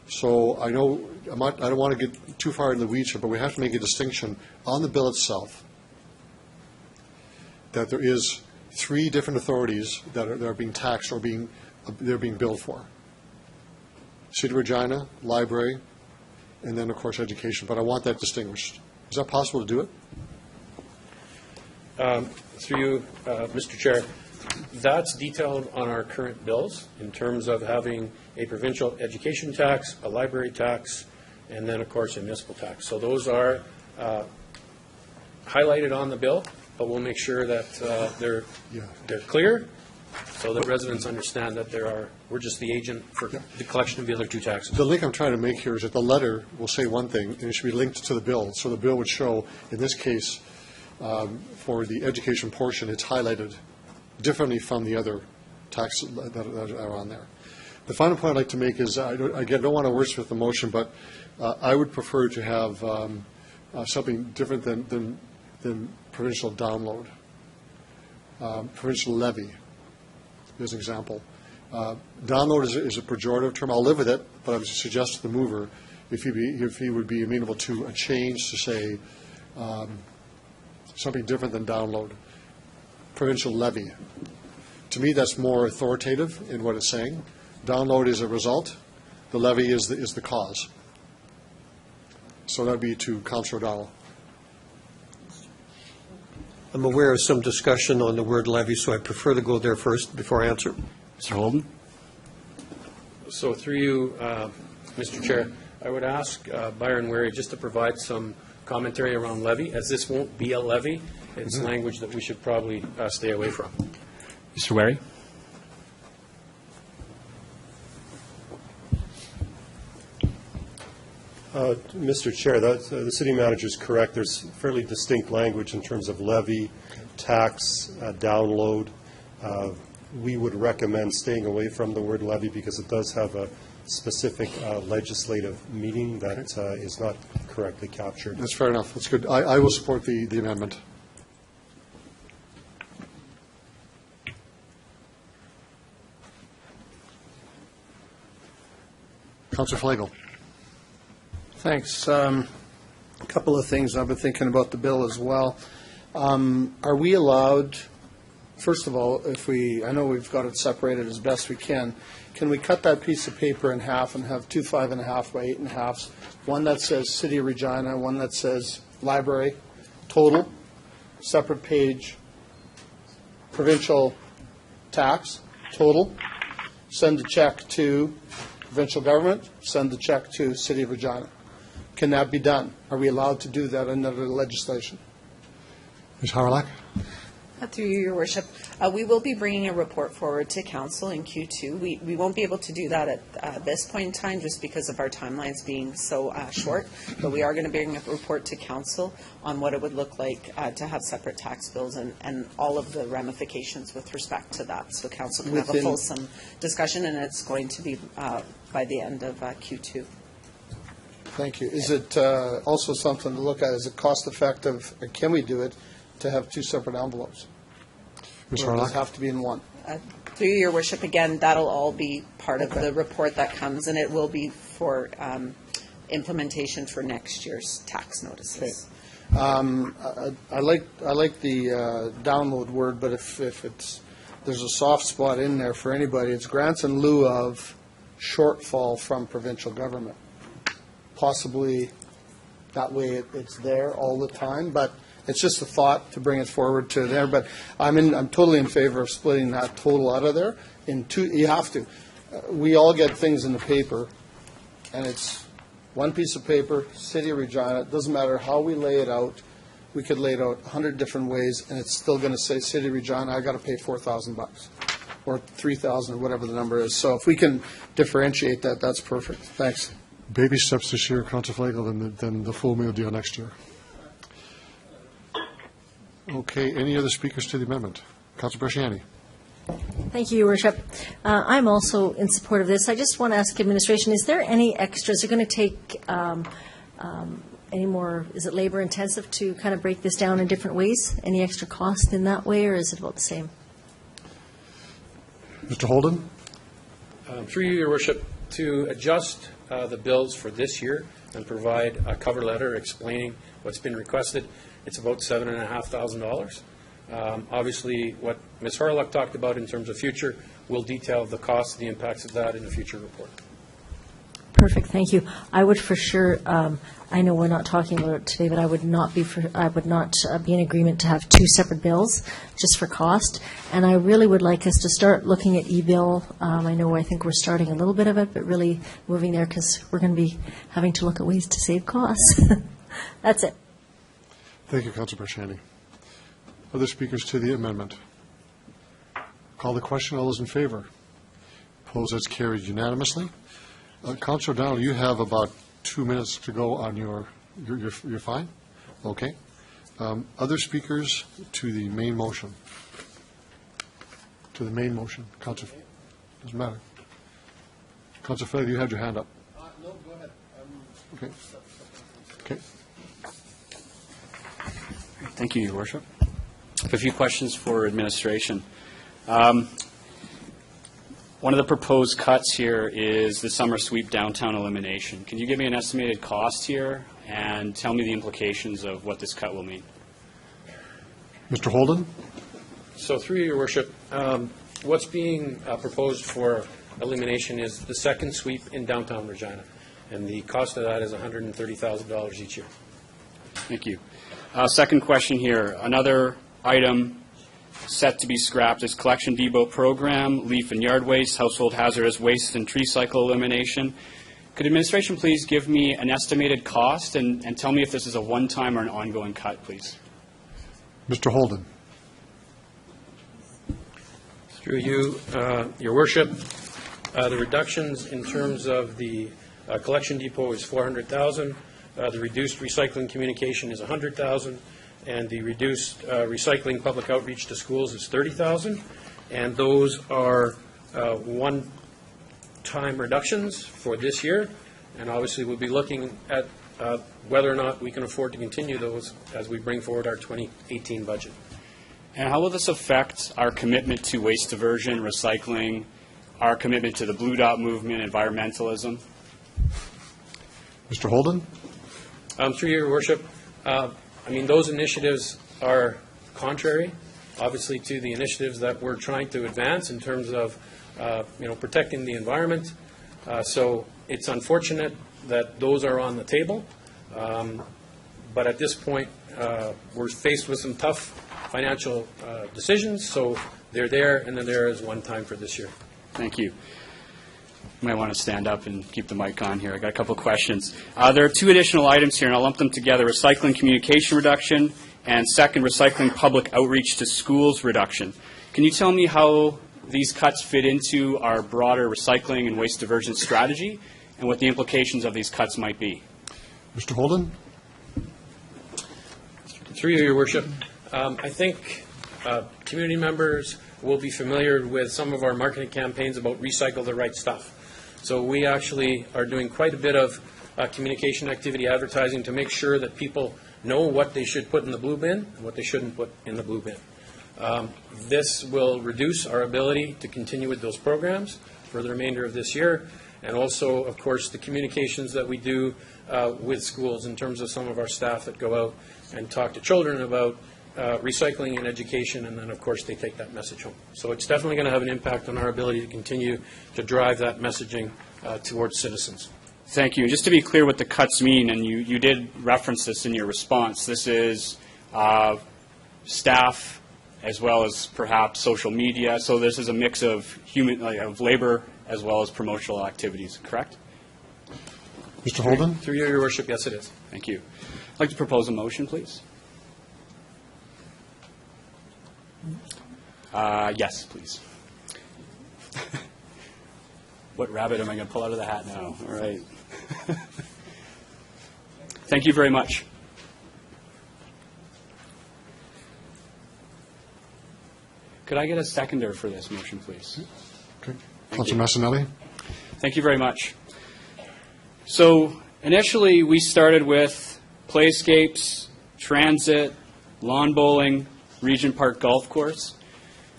So I know I don't want to get too far in the weeds here, but we have to make a distinction on the bill itself that there is 3 different authorities that are being taxed or they're being billed for. City of Regina, library, and then, of course, education. But I want that distinguished. Is that possible to do it? Through you, Mr. Chair, that's detailed on our current bills in terms of having a provincial education tax, a library tax, and then, of course, a municipal tax. So those are highlighted on the bill, but we'll make sure that they're clear so that residents understand that we're just the agent for the collection of the other 2 taxes. The link I'm trying to make here is that the letter will say one thing, and it should be linked to the bill. So the bill would show, in this case, for the education portion, it's highlighted differently from the other taxes that are on there. The final point I'd like to make is, I don't want to wordsmith the motion, but I would prefer to have something different than provincial download. Provincial levy, as an example. Download is a pejorative term. I'll live with it, but I would suggest to the mover, if he would be amenable to a change to say something different than download. Provincial levy. To me, that's more authoritative in what it's saying. Download is a result. The levy is the cause. So that would be to Councillor O'Donnell. I'm aware of some discussion on the word levy, so I prefer to go there first before I answer. Mr. Holden? So through you, Mr. Chair, I would ask Byron Wary just to provide some commentary around levy, as this won't be a levy. It's language that we should probably stay away from. Mr. Wary? Mr. Chair, the city manager is correct. There's fairly distinct language in terms of levy, tax, download. We would recommend staying away from the word levy because it does have a specific legislative meaning that is not correctly captured. That's fair enough. That's good. I will support the amendment. Councillor Flagel. Thanks. A couple of things. I've been thinking about the bill as well. Are we allowed, first of all, I know we've got it separated as best we can we cut that piece of paper in half and have 2 5.5 by 8.5s, one that says City of Regina, one that says Library, total, separate page, provincial tax, total, send the check to provincial government, send the check to City of Regina. Can that be done? Are we allowed to do that under the legislation? Ms. Harlack? Through you, Your Worship, we will be bringing a report forward to Council in Q2. We won't be able to do that at this point in time just because of our timelines being so short, but we are going to bring a report to Council on what it would look like to have separate tax bills and all of the ramifications with respect to that. So Council can have a fulsome discussion, and it's going to be by the end of Q2. Thank you. Is it also something to look at? Is it cost effective, or can we do it to have 2 separate envelopes? Ms. Or does Harlack? it have to be in one? Through Your Worship, again, that'll all be part of the report that comes, and it will be for implementation for next year's tax notices. Okay. I like the download word, but if there's a soft spot in there for anybody, it's grants in lieu of shortfall from provincial government. Possibly that way it's there all the time, but it's just a thought to bring it forward to there. But I'm totally in favor of splitting that total out of there in two. You have to. We all get things in the paper, and it's one piece of paper, City of Regina. It doesn't matter how we lay it out. We could lay it out 100 different ways, and it's still going to say City of Regina. I got to pay $4,000 or $3,000 or whatever the number is. So if we can differentiate that, that's perfect. Thanks. Baby steps this year, Councillor Flagel, then the full meal deal next year. Okay, any other speakers to the amendment? Councillor Bresciani. Thank you, Your Worship. I'm also in support of this. I just want to ask administration, is there any extras? Are going to take any more, is it labor intensive to kind of break this down in different ways? Any extra cost in that way, or is it about the same? Mr. Holden? Through you, Your Worship, to adjust the bills for this year and provide a cover letter explaining what's been requested, it's about $7,500. Obviously, what Ms. Harlock talked about in terms of future, we'll detail the costs and the impacts of that in a future report. Perfect, thank you. I would for sure, I know we're not talking about it today, but I would not be in agreement to have 2 separate bills just for cost. And I really would like us to start looking at e-bill. I think we're starting a little bit of it, but really moving there because we're going to be having to look at ways to save costs. That's it. Thank you, Councillor Bresciani. Other speakers to the amendment? Call the question. All those in favor? Opposed? That's carried unanimously. Councillor O'Donnell, you have about 2 minutes to go on you're fine? Okay. Other speakers to the main motion? To the main motion. Councillor, doesn't matter. Councillor Flagg, you had your hand up. No, go ahead. Okay. Okay. Thank you, Your Worship. I have a few questions for administration. One of the proposed cuts here is the summer sweep downtown elimination. Can you give me an estimated cost here and tell me the implications of what this cut will mean? Mr. Holden? So through Your Worship, what's being proposed for elimination is the second sweep in downtown Regina, and the cost of that is $130,000 each year. Thank you. Second question here. Another item set to be scrapped is collection depot program, leaf and yard waste, household hazardous waste, and tree cycle elimination. Could administration please give me an estimated cost and tell me if this is a one-time or an ongoing cut, please? Mr. Holden. Through you, Your Worship, the reductions in terms of the Collection depot is $400,000. The reduced recycling communication is $100,000. And the reduced recycling public outreach to schools is $30,000. And those are one-time reductions for this year. And obviously, we'll be looking at whether or not we can afford to continue those as we bring forward our 2018 budget. And how will this affect our commitment to waste diversion, recycling, our commitment to the Blue Dot movement, environmentalism? Mr. Holden? Through your worship, those initiatives are contrary, obviously, to the initiatives that we're trying to advance in terms of, protecting the environment. So it's unfortunate that those are on the table. But at this point, we're faced with some tough financial decisions, so they're there, and they're there as one time for this year. Thank you. You might want to stand up and keep the mic on here. I got a couple of questions. There are two additional items here, and I'll lump them together: recycling communication reduction, and second, recycling public outreach to schools reduction. Can you tell me how these cuts fit into our broader recycling and waste diversion strategy, and what the implications of these cuts might be? Mr. Holden? Through you, Your Worship, I think community members will be familiar with some of our marketing campaigns about recycle the right stuff. So we actually are doing quite a bit of communication activity, advertising, to make sure that people know what they should put in the blue bin and what they shouldn't put in the blue bin. This will reduce our ability to continue with those programs for the remainder of this year, and also, of course, the communications that we do with schools in terms of some of our staff that go out and talk to children about recycling and education, and then, of course, they take that message home. So it's definitely going to have an impact on our ability to continue to drive that messaging towards citizens. Thank you. And just to be clear what the cuts mean, and you did reference this in your response, this is staff as well as perhaps social media. So this is a mix of of labor as well as promotional activities, correct? Mr. Holden? Through you, Your Worship, yes, it is. Thank you. I'd like to propose a motion, please. Yes, please. What rabbit am I going to pull out of the hat now? All right. Thank you very much. Could I get a seconder for this motion, please? Okay. Councilor Massanelli? Thank you very much. So initially, we started with playscapes, transit, lawn bowling, Regent Park Golf Course.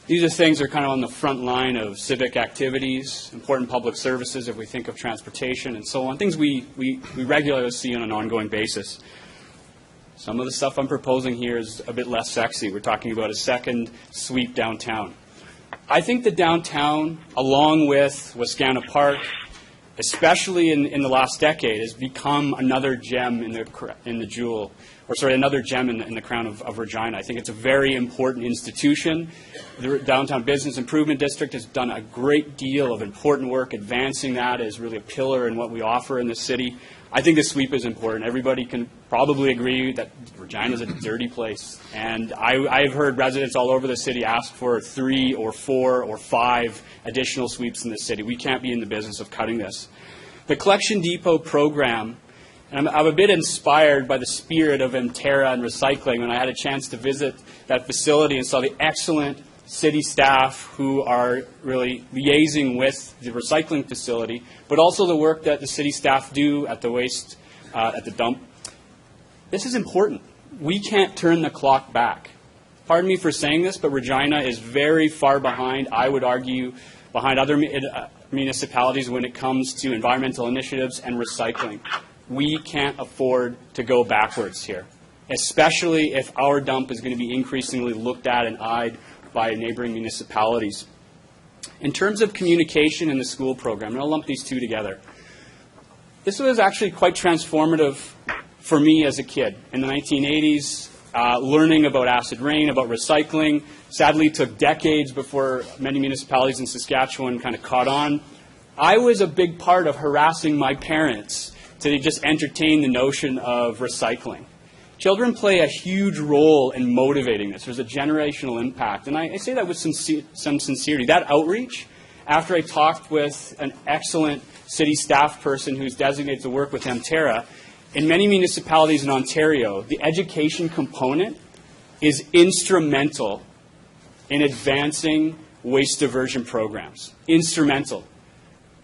These are things that are kind of on the front line of civic activities, important public services if we think of transportation and so on, things we regularly see on an ongoing basis. Some of the stuff I'm proposing here is a bit less sexy. We're talking about a second sweep downtown. I think the downtown, along with Wascana Park, especially in the last decade, has become another gem in the jewel, or sorry, another gem in the crown of Regina. I think it's a very important institution. The Downtown Business Improvement District has done a great deal of important work advancing that as really a pillar in what we offer in the city. I think the sweep is important. Everybody can probably agree that Regina is a dirty place. And I've heard residents all over the city ask for 3 or 4 or 5 additional sweeps in the city. We can't be in the business of cutting this. The Collection Depot program, and I'm a bit inspired by the spirit of Mterra and recycling when I had a chance to visit that facility and saw the excellent city staff who are really liaising with the recycling facility, but also the work that the city staff do at the waste, at the dump. This is important. We can't turn the clock back. Pardon me for saying this, but Regina is very far behind, I would argue, behind other municipalities when it comes to environmental initiatives and recycling. We can't afford to go backwards here, especially if our dump is going to be increasingly looked at and eyed by neighboring municipalities. In terms of communication in the school program, and I'll lump these two together, this was actually quite transformative for me as a kid. In the 1980s, learning about acid rain, about recycling, sadly took decades before many municipalities in Saskatchewan kind of caught on. I was a big part of harassing my parents to just entertain the notion of recycling. Children play a huge role in motivating this. There's a generational impact. And I say that with some sincerity. That outreach, after I talked with an excellent city staff person who's designated to work with Mterra, in many municipalities in Ontario, the education component is instrumental in advancing waste diversion programs. Instrumental.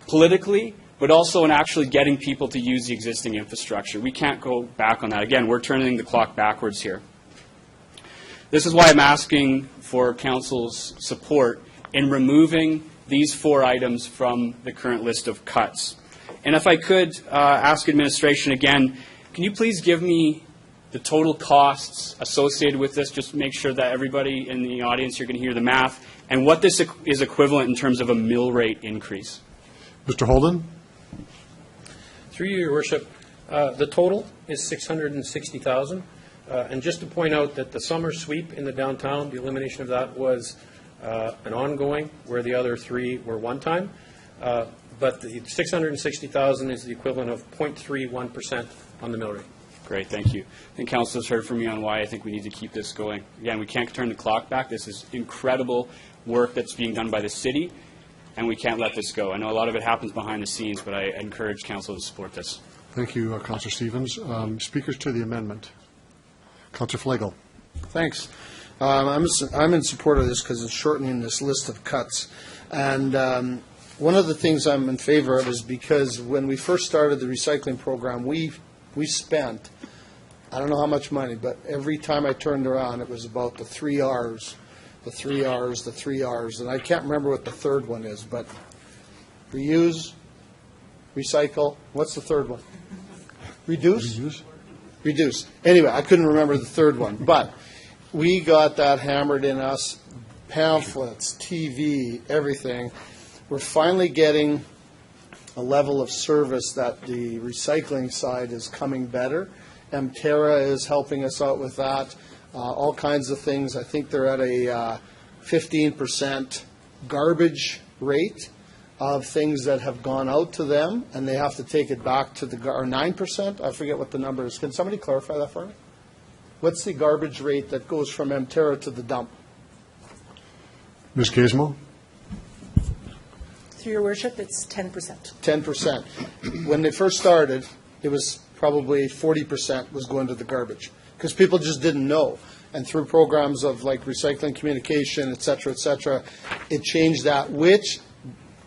Politically, but also in actually getting people to use the existing infrastructure. We can't go back on that. Again, we're turning the clock backwards here. This is why I'm asking for Council's support in removing these 4 items from the current list of cuts. And if I could ask administration again, can you please give me the total costs associated with this, just to make sure that everybody in the audience here can hear the math, and what this is equivalent in terms of a mill rate increase? Mr. Holden? Through you, Your Worship, the total is $660,000. And just to point out that the summer sweep in the downtown, the elimination of that was an ongoing, where the other 3 were one-time. But the $660,000 is the equivalent of 0.31% on the mill rate. Great, thank you. I think Council has heard from me on why I think we need to keep this going. Again, we can't turn the clock back. This is incredible work that's being done by the city, and we can't let this go. I know a lot of it happens behind the scenes, but I encourage Council to support this. Thank you, Councillor Stevens. Speakers to the amendment. Councillor Flagel. Thanks. I'm in support of this because it's shortening this list of cuts. And one of the things I'm in favor of is because when we first started the recycling program, we spent, I don't know how much money, but every time I turned around, it was about the 3 R's, the 3 R's, the 3 R's. And I can't remember what the third one is, but reuse, recycle, what's the third one? Reduce? Reduce. Anyway, I couldn't remember the third one, but we got that hammered in us, pamphlets, TV, everything. We're finally getting a level of service that the recycling side is coming better. Mterra is helping us out with that, all kinds of things. I think they're at a 15% garbage rate of things that have gone out to them, and they have to take it back to or 9%? I forget what the number is. Can somebody clarify that for me? What's the garbage rate that goes from Mterra to the dump? Ms. Gizmo? Through your worship, it's 10%. 10%. When they first started, it was probably 40% was going to the garbage because people just didn't know. And through programs of like recycling communication, et cetera, it changed that, which,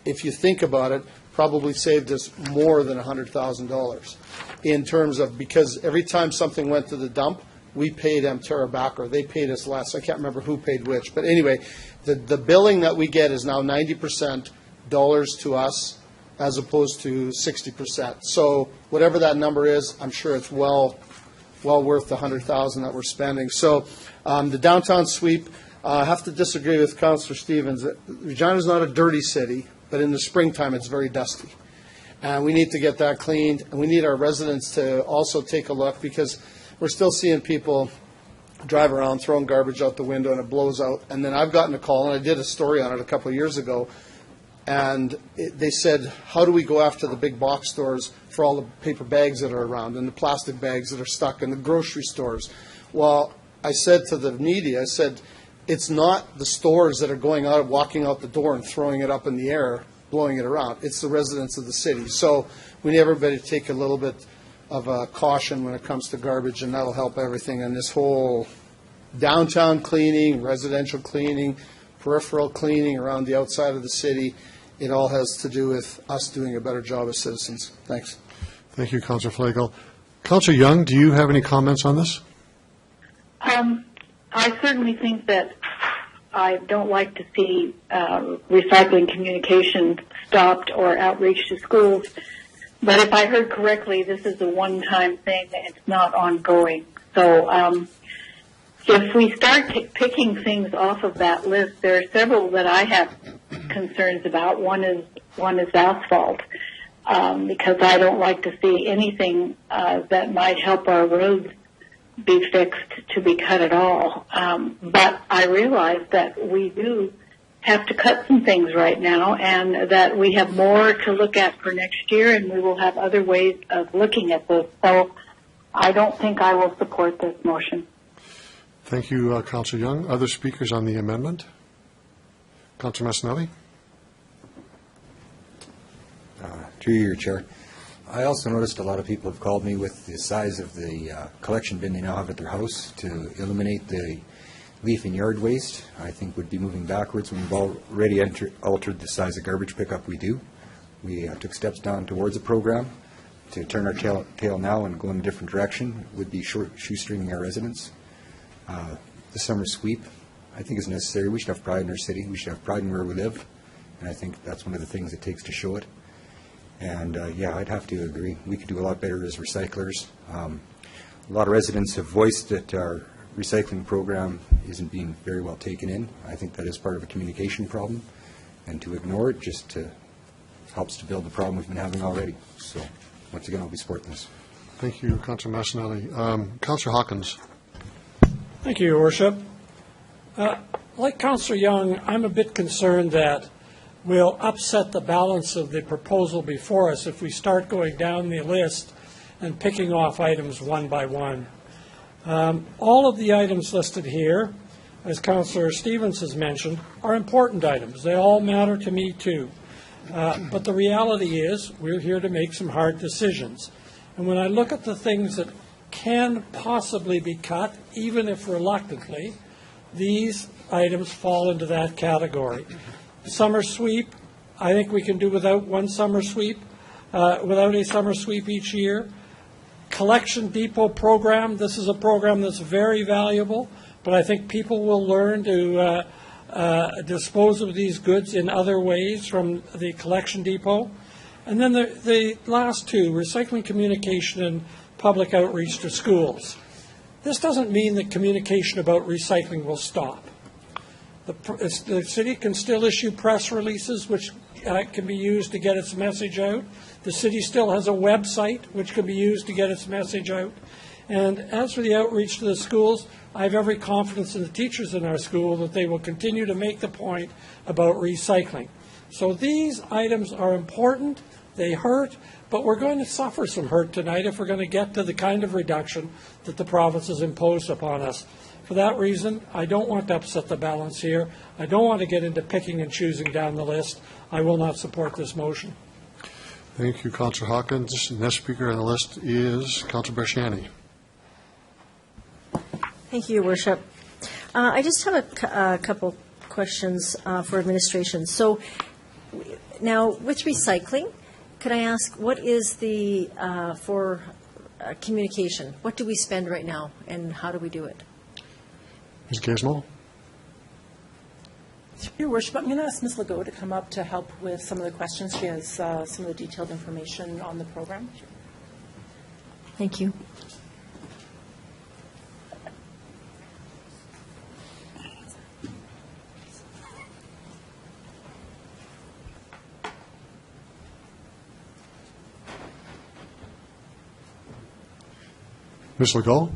if you think about it, probably saved us more than $100,000 in terms of, because every time something went to the dump, we paid Mterra back, or they paid us less. I can't remember who paid which. But anyway, the billing that we get is now 90% dollars to us as opposed to 60%. So whatever that number is, I'm sure it's well worth the $100,000 that we're spending. So the downtown sweep, I have to disagree with Councillor Stevens. Regina's not a dirty city, but in the springtime it's very dusty. And we need to get that cleaned, and we need our residents to also take a look, because we're still seeing people drive around throwing garbage out the window and it blows out. And then I've gotten a call, and I did a story on it a couple of years ago, and they said, how do we go after the big box stores for all the paper bags that are around and the plastic bags that are stuck in the grocery stores? Well, I said to the media, I said, it's not the stores that are going out, walking out the door and throwing it up in the air, blowing it around. It's the residents of the city. So we need everybody to take a little bit of a caution when it comes to garbage, and that'll help everything. And this whole downtown cleaning, residential cleaning, peripheral cleaning around the outside of the city, it all has to do with us doing a better job as citizens. Thanks. Thank you, Councillor Flagel. Councillor Young, do you have any comments on this? I certainly think that I don't like to see recycling communication stopped or outreach to schools. But if I heard correctly, this is a one-time thing. It's not ongoing. So if we start picking things off of that list, there are several that I have concerns about. One is asphalt, because I don't like to see anything that might help our roads be fixed to be cut at all. But I realize that we do have to cut some things right now, and that we have more to look at for next year, and we will have other ways of looking at this. So I don't think I will support this motion. Thank you, Councillor Young. Other speakers on the amendment? Councillor Massanelli? Through your chair. I also noticed a lot of people have called me with the size of the collection bin they now have at their house to eliminate the leaf and yard waste. I think would be moving backwards when we've already altered the size of garbage pickup we do. We took steps down towards a program. To turn our tail now and go in a different direction would be shoestringing our residents. The summer sweep, I think, is necessary. We should have pride in our city. We should have pride in where we live. And I think that's one of the things it takes to show it. And, yeah, I'd have to agree. We could do a lot better as recyclers. A lot of residents have voiced that our recycling program isn't being very well taken in. I think that is part of a communication problem. And to ignore it just helps to build the problem we've been having already. So, once again, I'll be supporting this. Thank you, Councillor Massanelli. Councillor Hawkins. Thank you, Your Worship. Like Councillor Young, I'm a bit concerned that we'll upset the balance of the proposal before us if we start going down the list and picking off items one by one. All of the items listed here, as Councillor Stevens has mentioned, are important items. They all matter to me too. But the reality is we're here to make some hard decisions. And when I look at the things that can possibly be cut, even if reluctantly, these items fall into that category. Summer sweep, I think we can do without one summer sweep, without a summer sweep each year. Collection depot program, this is a program that's very valuable, but I think people will learn to dispose of these goods in other ways from the collection depot. And then the last two, recycling communication and public outreach to schools. This doesn't mean that communication about recycling will stop. The city can still issue press releases, which can be used to get its message out. The city still has a website, which can be used to get its message out. And as for the outreach to the schools, I have every confidence in the teachers in our school that they will continue to make the point about recycling. So these items are important, they hurt, but we're going to suffer some hurt tonight if we're going to get to the kind of reduction that the province has imposed upon us. For that reason, I don't want to upset the balance here. I don't want to get into picking and choosing down the list. I will not support this motion. Thank you, Councillor Hawkins. The next speaker on the list is Councillor Bershani. Thank you, Your Worship. I just have a couple questions for administration. So now, with recycling, could I ask, what is the, for communication, what do we spend right now, and how do we do it? Ms. Gizmo. Your Worship, I'm going to ask Ms. Legault to come up to help with some of the questions. She has some of the detailed information on the program. Thank you. Ms. Legault.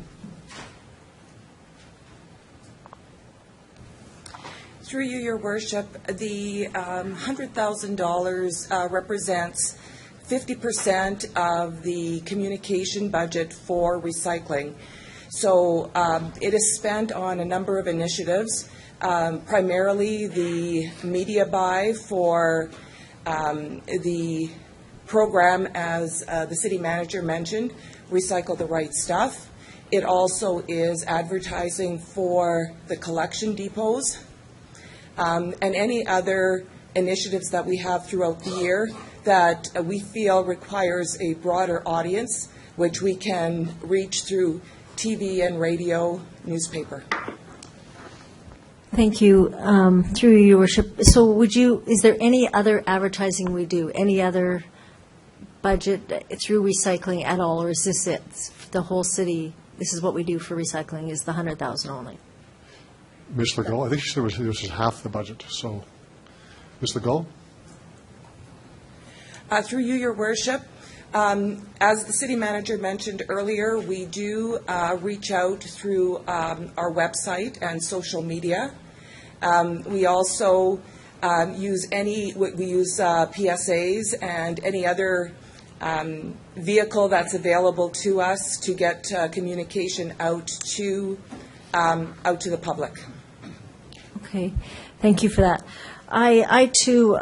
Through you, Your Worship, the $100,000 represents 50% of the communication budget for recycling. So it is spent on a number of initiatives, primarily the media buy for the program, as the city manager mentioned, Recycle the Right Stuff. It also is advertising for the collection depots. And any other initiatives that we have throughout the year that we feel requires a broader audience, which we can reach through TV and radio, newspaper. Thank you. Through you, Your Worship. So is there any other advertising we do, any other budget through recycling at all, or is this it? The whole city, this is what we do for recycling, is the $100,000 only? Ms. Legault, I think she said this was half the budget. So, Ms. Legault? Through you, Your Worship, as the city manager mentioned earlier, we do reach out through our website and social media. We also use PSAs and any other vehicle that's available to us to get communication out to the public. Okay, thank you for that. I too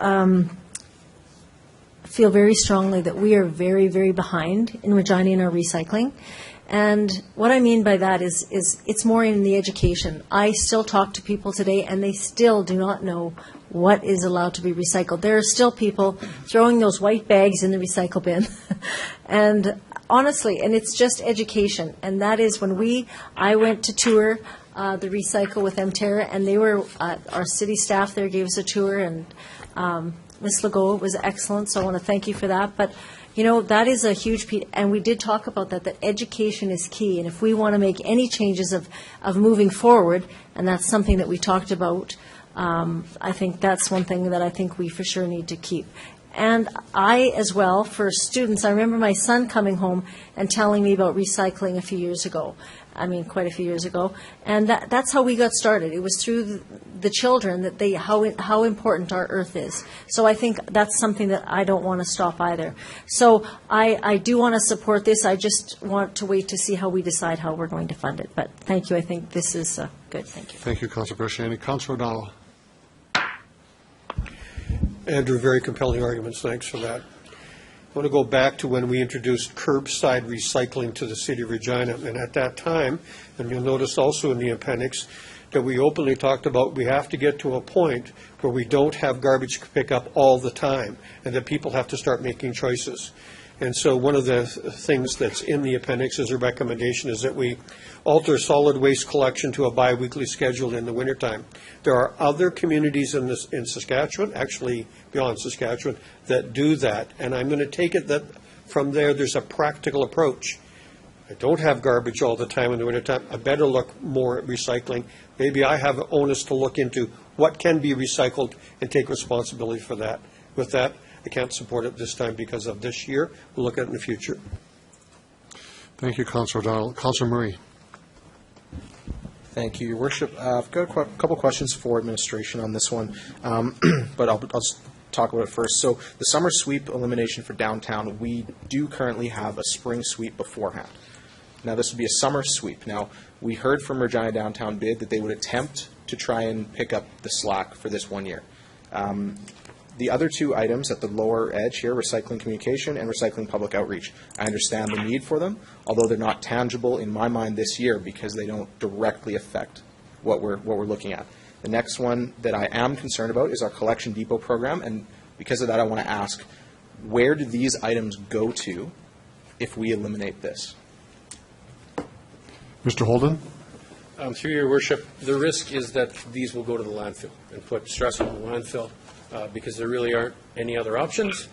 feel very strongly that we are very, very behind in Regina in our recycling. And what I mean by that is it's more in the education. I still talk to people today, and they still do not know what is allowed to be recycled. There are still people throwing those white bags in the recycle bin. And honestly, and it's just education. And that is when I went to tour the recycle with Mterra, and they were, our city staff there gave us a tour, and Ms. Legault was excellent, so I want to thank you for that. But you know, that is a huge piece, and we did talk about that education is key. And if we want to make any changes of moving forward, and that's something that we talked about, I think that's one thing that I think we for sure need to keep. And I, as well, for students, I remember my son coming home and telling me about recycling a few years ago. I mean, quite a few years ago. And that's how we got started. It was through the children that how important our earth is. So I think that's something that I don't want to stop either. So I do want to support this. I just want to wait to see how we decide how we're going to fund it. But thank you. I think this is good. Thank you. Thank you, Councillor Bershani. Councillor O'Donnell. Andrew, very compelling arguments. Thanks for that. I want to go back to when we introduced curbside recycling to the City of Regina. And at that time, and you'll notice also in the appendix, that we openly talked about we have to get to a point where we don't have garbage pickup all the time, and that people have to start making choices. And so one of the things that's in the appendix as a recommendation is that we alter solid waste collection to a biweekly schedule in the wintertime. There are other communities in Saskatchewan, actually beyond Saskatchewan, that do that. And I'm going to take it that from there's a practical approach. I don't have garbage all the time in the wintertime. I better look more at recycling. Maybe I have an onus to look into what can be recycled and take responsibility for that. With that, I can't support it this time because of this year. We'll look at it in the future. Thank you, Councillor O'Donnell. Councillor Murray. Thank you, Your Worship. I've got a couple questions for administration on this one, but I'll just talk about it first. So the summer sweep elimination for downtown, we do currently have a spring sweep beforehand. Now, this would be a summer sweep. Now, we heard from Regina Downtown Bid that they would attempt to try and pick up the slack for this 1 year. The other two items at the lower edge here, recycling communication and recycling public outreach, I understand the need for them, although they're not tangible in my mind this year because they don't directly affect what we're looking at. The next one that I am concerned about is our collection depot program, and because of that I want to ask, where do these items go to if we eliminate this? Mr. Holden. Through your worship, the risk is that these will go to the landfill and put stress on the landfill because there really aren't any other options.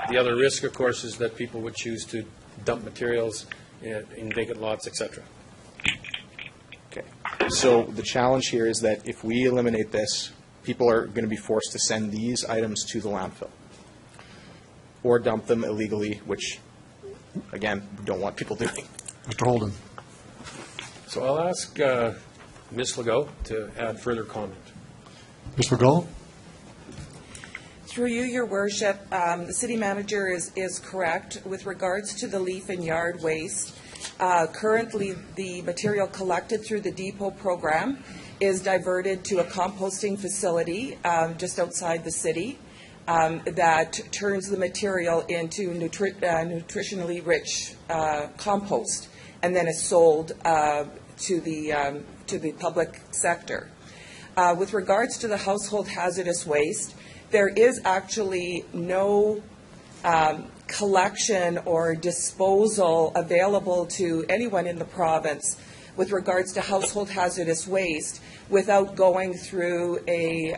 The other risk, of course, is that people would choose to dump materials in vacant lots, etc. Okay. So the challenge here is that if we eliminate this, people are going to be forced to send these items to the landfill or dump them illegally, which, again, we don't want people doing. Mr. Holden. So I'll ask Ms. Legault to add further comment. Ms. Legault. Through you, Your Worship, the city manager is correct with regards to the leaf and yard waste. Currently, the material collected through the depot program is diverted to a composting facility just outside the city that turns the material into nutritionally rich compost, and then is sold to the public sector. With regards to the household hazardous waste, there is actually no collection or disposal available to anyone in the province with regards to household hazardous waste without going through a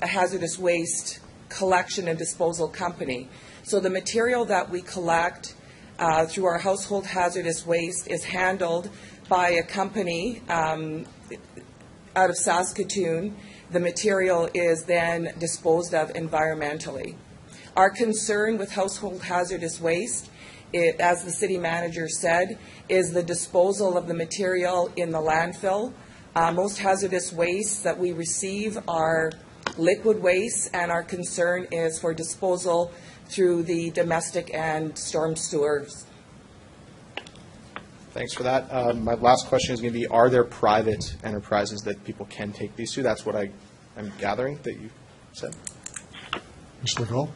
hazardous waste collection and disposal company. So the material that we collect through our household hazardous waste is handled by a company out of Saskatoon. The material is then disposed of environmentally. Our concern with household hazardous waste, as the city manager said, is the disposal of the material in the landfill. Most hazardous wastes that we receive are liquid waste, and our concern is for disposal through the domestic and storm sewers. Thanks for that. My last question is going to be, are there private enterprises that people can take these to? That's what I'm gathering that you said. Ms. Legault.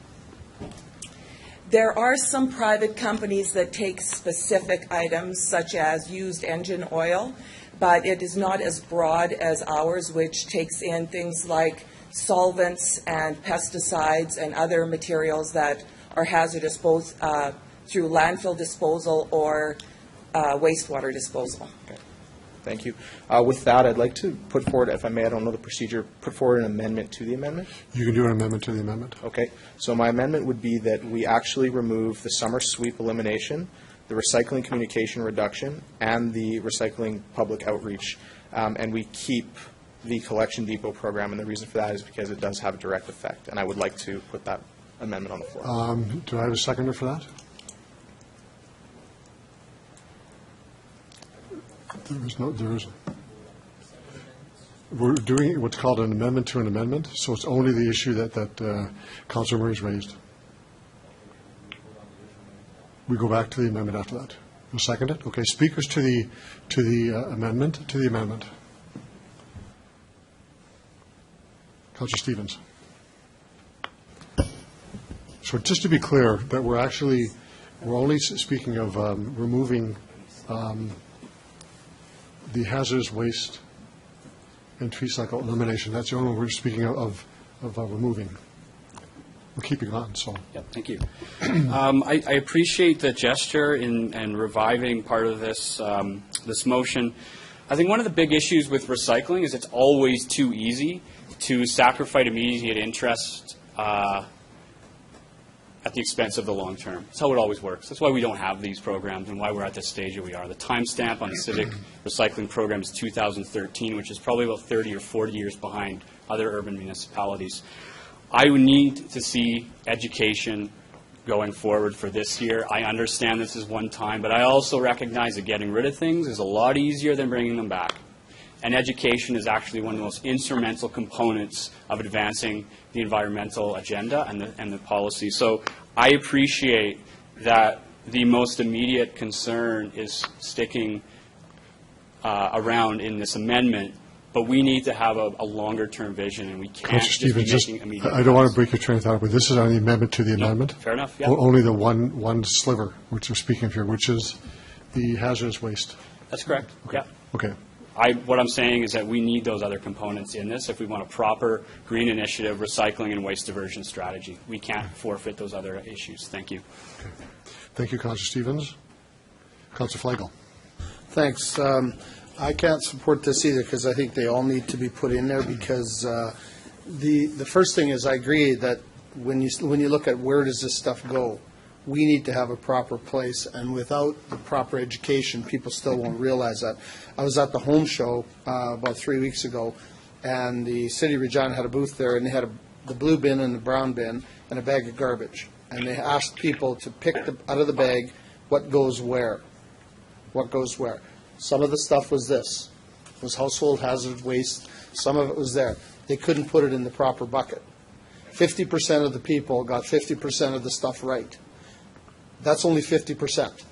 There are some private companies that take specific items, such as used engine oil, but it is not as broad as ours, which takes in things like solvents and pesticides and other materials that are hazardous both through landfill disposal or wastewater disposal. Okay. Thank you. With that, I'd like to put forward, if I may, I don't know the procedure, put forward an amendment to the amendment. You can do an amendment to the amendment. Okay. So my amendment would be that we actually remove the summer sweep elimination, the recycling communication reduction, and the recycling public outreach, and we keep the collection depot program. And the reason for that is because it does have a direct effect, and I would like to put that amendment on the floor. Do I have a seconder for that? There isn't. We're doing what's called an amendment to an amendment, so it's only the issue that Councilor Murray's raised. We go back to the amendment after that. You'll second it? Okay. Speakers to the amendment. To the amendment. Councilor Stevens. So just to be clear, that we're only speaking of removing the hazardous waste and tree cycle elimination. That's the only one we're speaking of removing. We're keeping on, so. Yep, thank you. I appreciate the gesture in reviving part of this, this motion. I think one of the big issues with recycling is it's always too easy to sacrifice immediate interest at the expense of the long term. That's how it always works. That's why we don't have these programs and why we're at the stage that we are. The timestamp on the civic recycling program is 2013, which is probably about 30 or 40 years behind other urban municipalities. I would need to see education going forward for this year. I understand this is one time, but I also recognize that getting rid of things is a lot easier than bringing them back. And education is actually one of the most instrumental components of advancing the environmental agenda and the policy. So I appreciate that the most immediate concern is sticking around in this amendment, but we need to have a longer-term vision, and we can't just be making immediate I don't want to break your train of thought, but this is on the amendment to the amendment. Fair enough, yeah. Only the one sliver, which we're speaking of here, which is the hazardous waste. That's correct, yeah. Okay. What I'm saying is that we need those other components in this if we want a proper green initiative, recycling, and waste diversion strategy. We can't forfeit those other issues. Thank you. Okay. Thank you, Councilor Stevens. Councilor Flagel. Thanks. I can't support this either because I think they all need to be put in there because the first thing is I agree that when you look at where does this stuff go, we need to have a proper place, and without the proper education, people still won't realize that. I was at the home show about 3 weeks ago, and the City of Regina had a booth there, and they had the blue bin and the brown bin and a bag of garbage. And they asked people to pick out of the bag what goes where. What goes where. Some of the stuff was this. It was household hazard waste. Some of it was there. They couldn't put it in the proper bucket. 50% of the people got 50% of the stuff right. That's only 50%.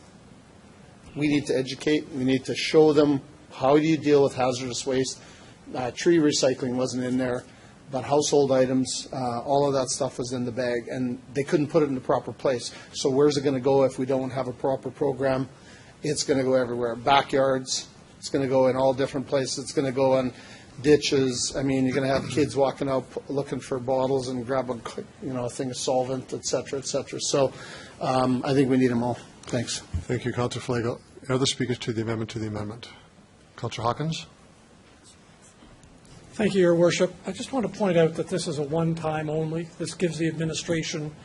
We need to educate. We need to show them how do you deal with hazardous waste. Tree recycling wasn't in there, but household items, all of that stuff was in the bag, and they couldn't put it in the proper place. So where's it going to go if we don't have a proper program? It's going to go everywhere. Backyards. It's going to go in all different places. It's going to go in ditches. I mean, you're going to have kids walking out looking for bottles and grab a thing of solvent, et cetera, et cetera. So I think we need them all. Thanks. Thank you, Councilor Flagel. Other speakers to the amendment to the amendment. Councilor Hawkins. Thank you, Your Worship. I just want to point out that this is a one-time only. This gives the administration,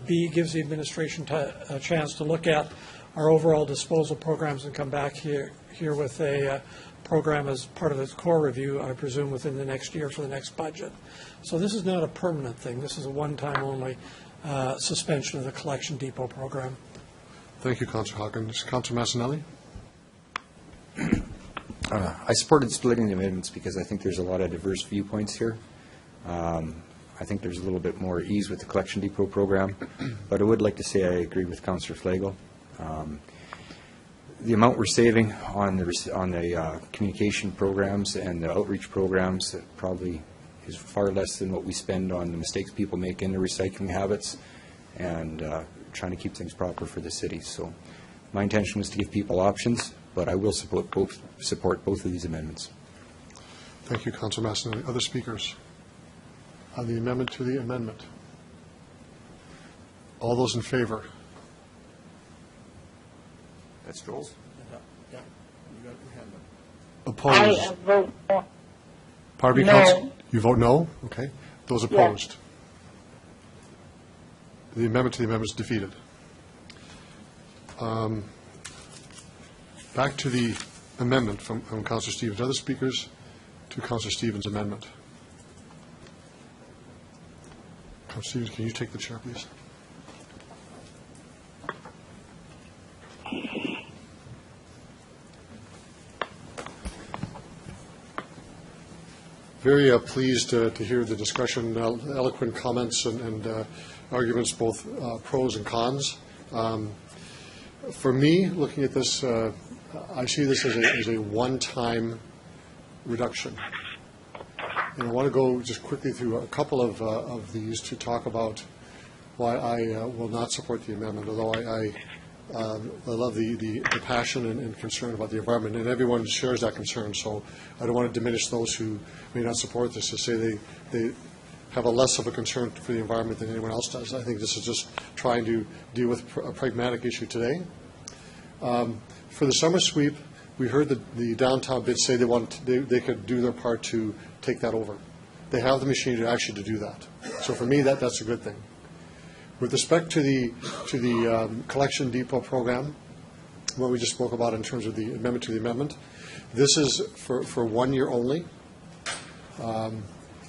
gives the administration a chance to look at our overall disposal programs and come back here with a program as part of its core review, I presume, within the next year for the next budget. So this is not a permanent thing. This is a one-time only suspension of the collection depot program. Thank you, Councilor Hawkins. Councilor Massanelli. I supported splitting the amendments because I think there's a lot of diverse viewpoints here. I think there's a little bit more ease with the collection depot program, but I would like to say I agree with Councillor Flagel. The amount we're saving on the communication programs and the outreach programs probably is far less than what we spend on the mistakes people make in their recycling habits. And trying to keep things proper for the city. So my intention was to give people options, but I will support both of these amendments. Thank you, Councillor Masson. Other speakers on the amendment to the amendment? All those in favor? That's Joel's. Opposed? I vote no. Pardon me, No. Council? You vote no? Okay. Those opposed? The amendment to the amendment is defeated. Back to the amendment from Councillor Stevens. Other speakers to Councillor Stevens' amendment? Councillor Stevens, can you take the chair, please? Very pleased to hear the discussion, eloquent comments and arguments, both pros and cons. For me, looking at this, I see this as a one-time reduction. And I want to go just quickly through a couple of these to talk about why I will not support the amendment, although I love the passion and concern about the environment, and everyone shares that concern, so I don't want to diminish those who may not support this to say they have a less of a concern for the environment than anyone else does. I think this is just trying to deal with a pragmatic issue today. For the summer sweep, we heard the downtown bid say they could do their part to take that over. They have the machine to do that. So for me, that's a good thing. With respect to the collection depot program, what we just spoke about in terms of the amendment to the amendment, this is for 1 year only.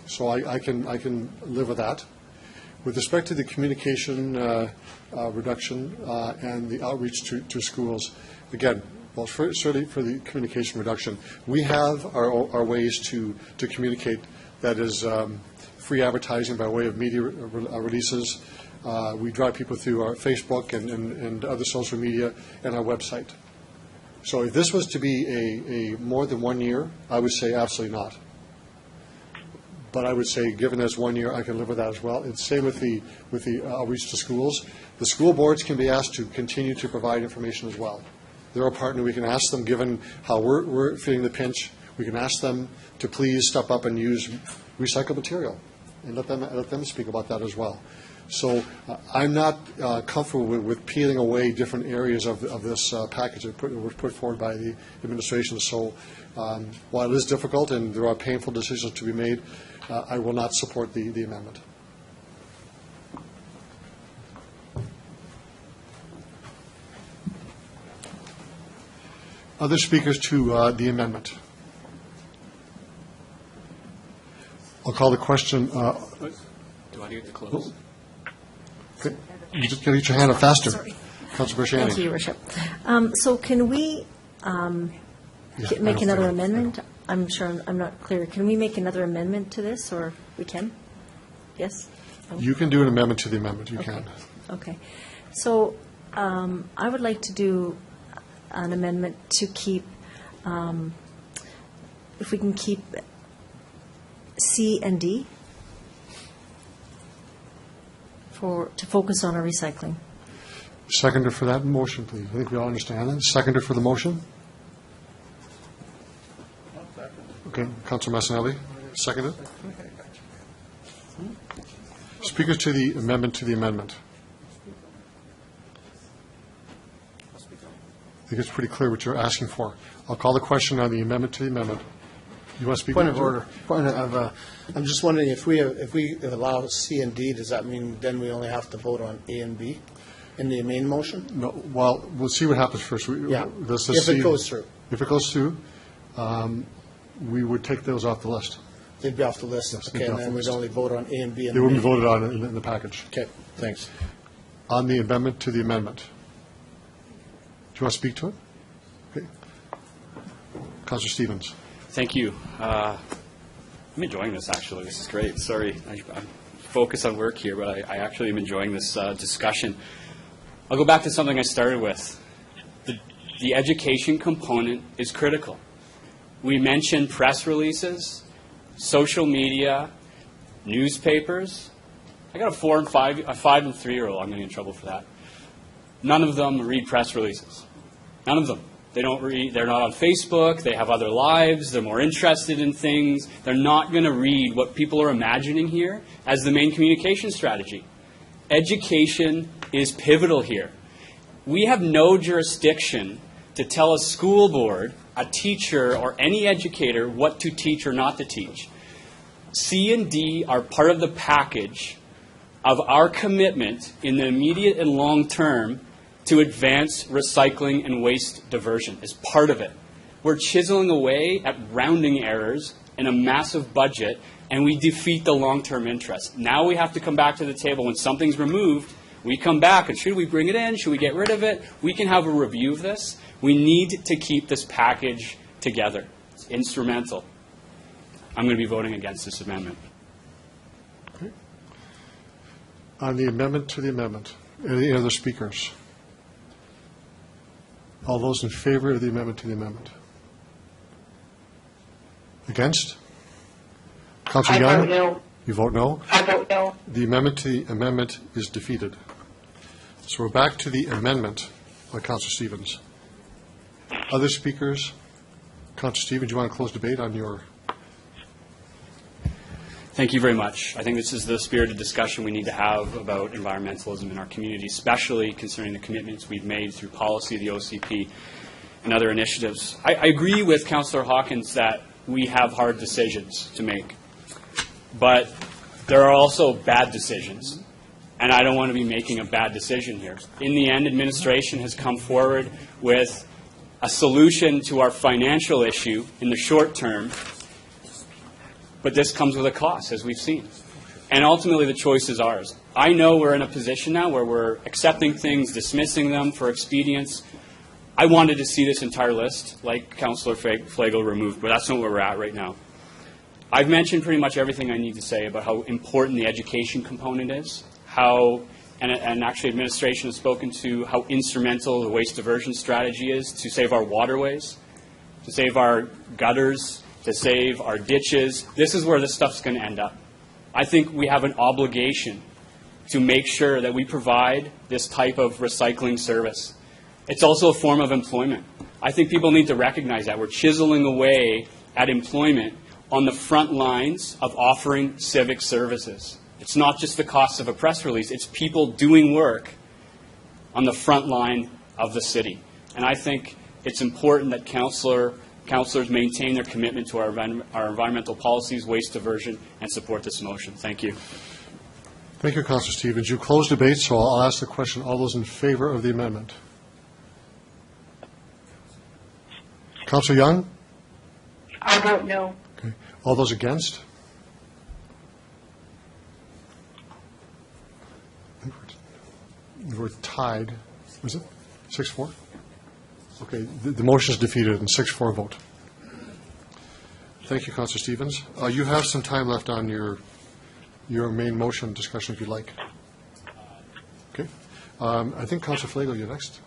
So I can live with that. With respect to the communication reduction and the outreach to schools, again, well, certainly for the communication reduction, we have our ways to communicate. That is free advertising by way of media releases. We drive people through our Facebook and other social media and our website. So if this was to be a more than 1 year, I would say absolutely not. But I would say, given as 1 year, I can live with that as well. It's same with the outreach to schools. The school boards can be asked to continue to provide information as well. They're a partner. We can ask them, given how we're feeling the pinch, we can ask them to please step up and use recycled material, and let them speak about that as well. So I'm not comfortable with peeling away different areas of this package that was put forward by the administration. So while it is difficult and there are painful decisions to be made, I will not support the amendment. Other speakers to the amendment? I'll call the question. Do I need to close? Okay. You just got to get your hand up faster. Sorry. Councilor Brasciani. Thank you, Your Worship. So can we make another amendment? I'm sure I'm not clear. Can we make another amendment to this, or we can? Yes? No? You can do an amendment to the amendment. You can. Okay. So I would like to do an amendment to keep, if we can keep C and D to focus on our recycling. Seconder for that motion, please. I think we all understand that. Seconder for the motion? Okay. Councilor Massanelli, seconded. Speakers to the amendment to the amendment. I think it's pretty clear what you're asking for. I'll call the question on the amendment to the amendment. You want to speak? Point of order. I'm just wondering if we allow C and D, does that mean then we only have to vote on A and B in the main motion? No. Well, we'll see what happens first. Yeah. If it goes through. If it goes through, we would take those off the list. They'd be off the list. Yes, Okay, and then we'd only vote on A and B. They wouldn't be voted on in the package. Okay, thanks. On the amendment to the amendment. Do you want to speak to it? Okay. Councilor Stevens. Thank you. I'm enjoying this, actually. This is great. Sorry, I'm focused on work here, but I actually am enjoying this discussion. I'll go back to something I started with. The education component is critical. We mentioned press releases, social media, newspapers. I got a 5 and 3-year-old. I'm going to get in trouble for that. None of them read press releases. None of them. They don't read, they're not on Facebook, they have other lives, they're more interested in things. They're not going to read what people are imagining here as the main communication strategy. Education is pivotal here. We have no jurisdiction to tell a school board, a teacher, or any educator what to teach or not to teach. C and D are part of the package of our commitment in the immediate and long term to advance recycling and waste diversion as part of it. We're chiseling away at rounding errors in a massive budget, and we defeat the long-term interest. Now we have to come back to the table. When something's removed, we come back, and should we bring it in? Should we get rid of it? We can have a review of this. We need to keep this package together. It's instrumental. I'm going to be voting against this amendment. Okay. On the amendment to the amendment, any other speakers? All those in favor of the amendment to the amendment? Against? Councillor Young? I vote no. You vote no? I vote no. The amendment to the amendment is defeated. So we're back to the amendment by Councillor Stevens. Other speakers? Councillor Stevens, do you want to close debate on your... Thank you very much. I think this is the spirited discussion we need to have about environmentalism in our community, especially concerning the commitments we've made through policy, the OCP, and other initiatives. I agree with Councillor Hawkins that we have hard decisions to make, but there are also bad decisions, and I don't want to be making a bad decision here. In the end, administration has come forward with a solution to our financial issue in the short term, but this comes with a cost, as we've seen. And ultimately, the choice is ours. I know we're in a position now where we're accepting things, dismissing them for expedience. I wanted to see this entire list, like Councillor Flagle, removed, but that's not where we're at right now. I've mentioned pretty much everything I need to say about how important the education component is, and actually administration has spoken to how instrumental the waste diversion strategy is to save our waterways, to save our gutters, to save our ditches. This is where this stuff's going to end up. I think we have an obligation to make sure that we provide this type of recycling service. It's also a form of employment. I think people need to recognize that. We're chiseling away at employment on the front lines of offering civic services. It's not just the cost of a press release. It's people doing work on the front line of the city. And I think it's important that councillors maintain their commitment to our environmental policies, waste diversion, and support this motion. Thank you. Thank you, Councillor Stevens. You closed debate, so I'll ask the question. All those in favor of the amendment? Councillor Young? I vote no. Okay. All those against? We're tied. Was it 6-4? Okay. The motion is defeated in 6-4 vote. Thank you, Councillor Stevens. You have some time left on your main motion discussion if you'd like. Okay. I think Councillor Flagle, you're next.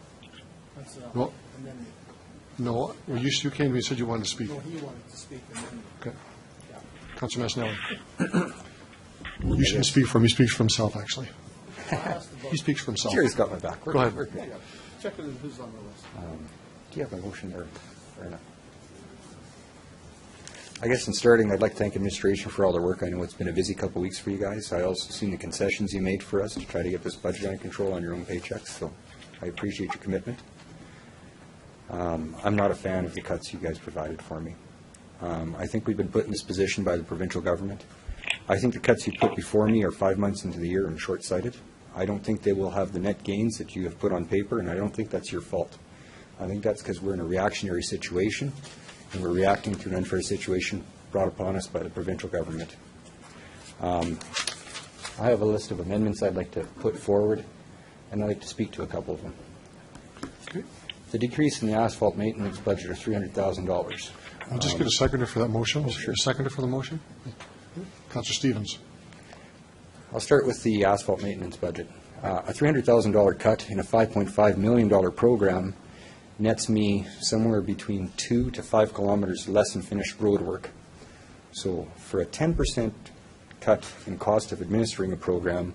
Well, no, well, you came to me and said you wanted to speak. No, he wanted to speak. Okay. Councillor Masnelli. You shouldn't speak for him. He speaks for himself, actually. He speaks for himself. Jerry's got my back. Go ahead. Check who's on the list. Do you have a motion there? Fair enough. I guess in starting, I'd like to thank administration for all their work. I know it's been a busy couple of weeks for you guys. I also seen the concessions you made for us to try to get this budget under control on your own paychecks, so I appreciate your commitment. I'm not a fan of the cuts you guys provided for me. I think we've been put in this position by the provincial government. I think the cuts you put before me are 5 months into the year and short-sighted. I don't think they will have the net gains that you have put on paper, and I don't think that's your fault. I think that's because we're in a reactionary situation, and we're reacting to an unfair situation brought upon us by the provincial government. I have a list of amendments I'd like to put forward, and I'd like to speak to a couple of them. Okay. The decrease in the asphalt maintenance budget of $300,000. I'll just get a seconder for that motion. Sure. A seconder for the motion? Councillor Stevens. I'll start with the asphalt maintenance budget. A $300,000 cut in a $5.5 million program nets me somewhere between 2 to 5 kilometers less in finished road work. So for a 10% cut in cost of administering a program,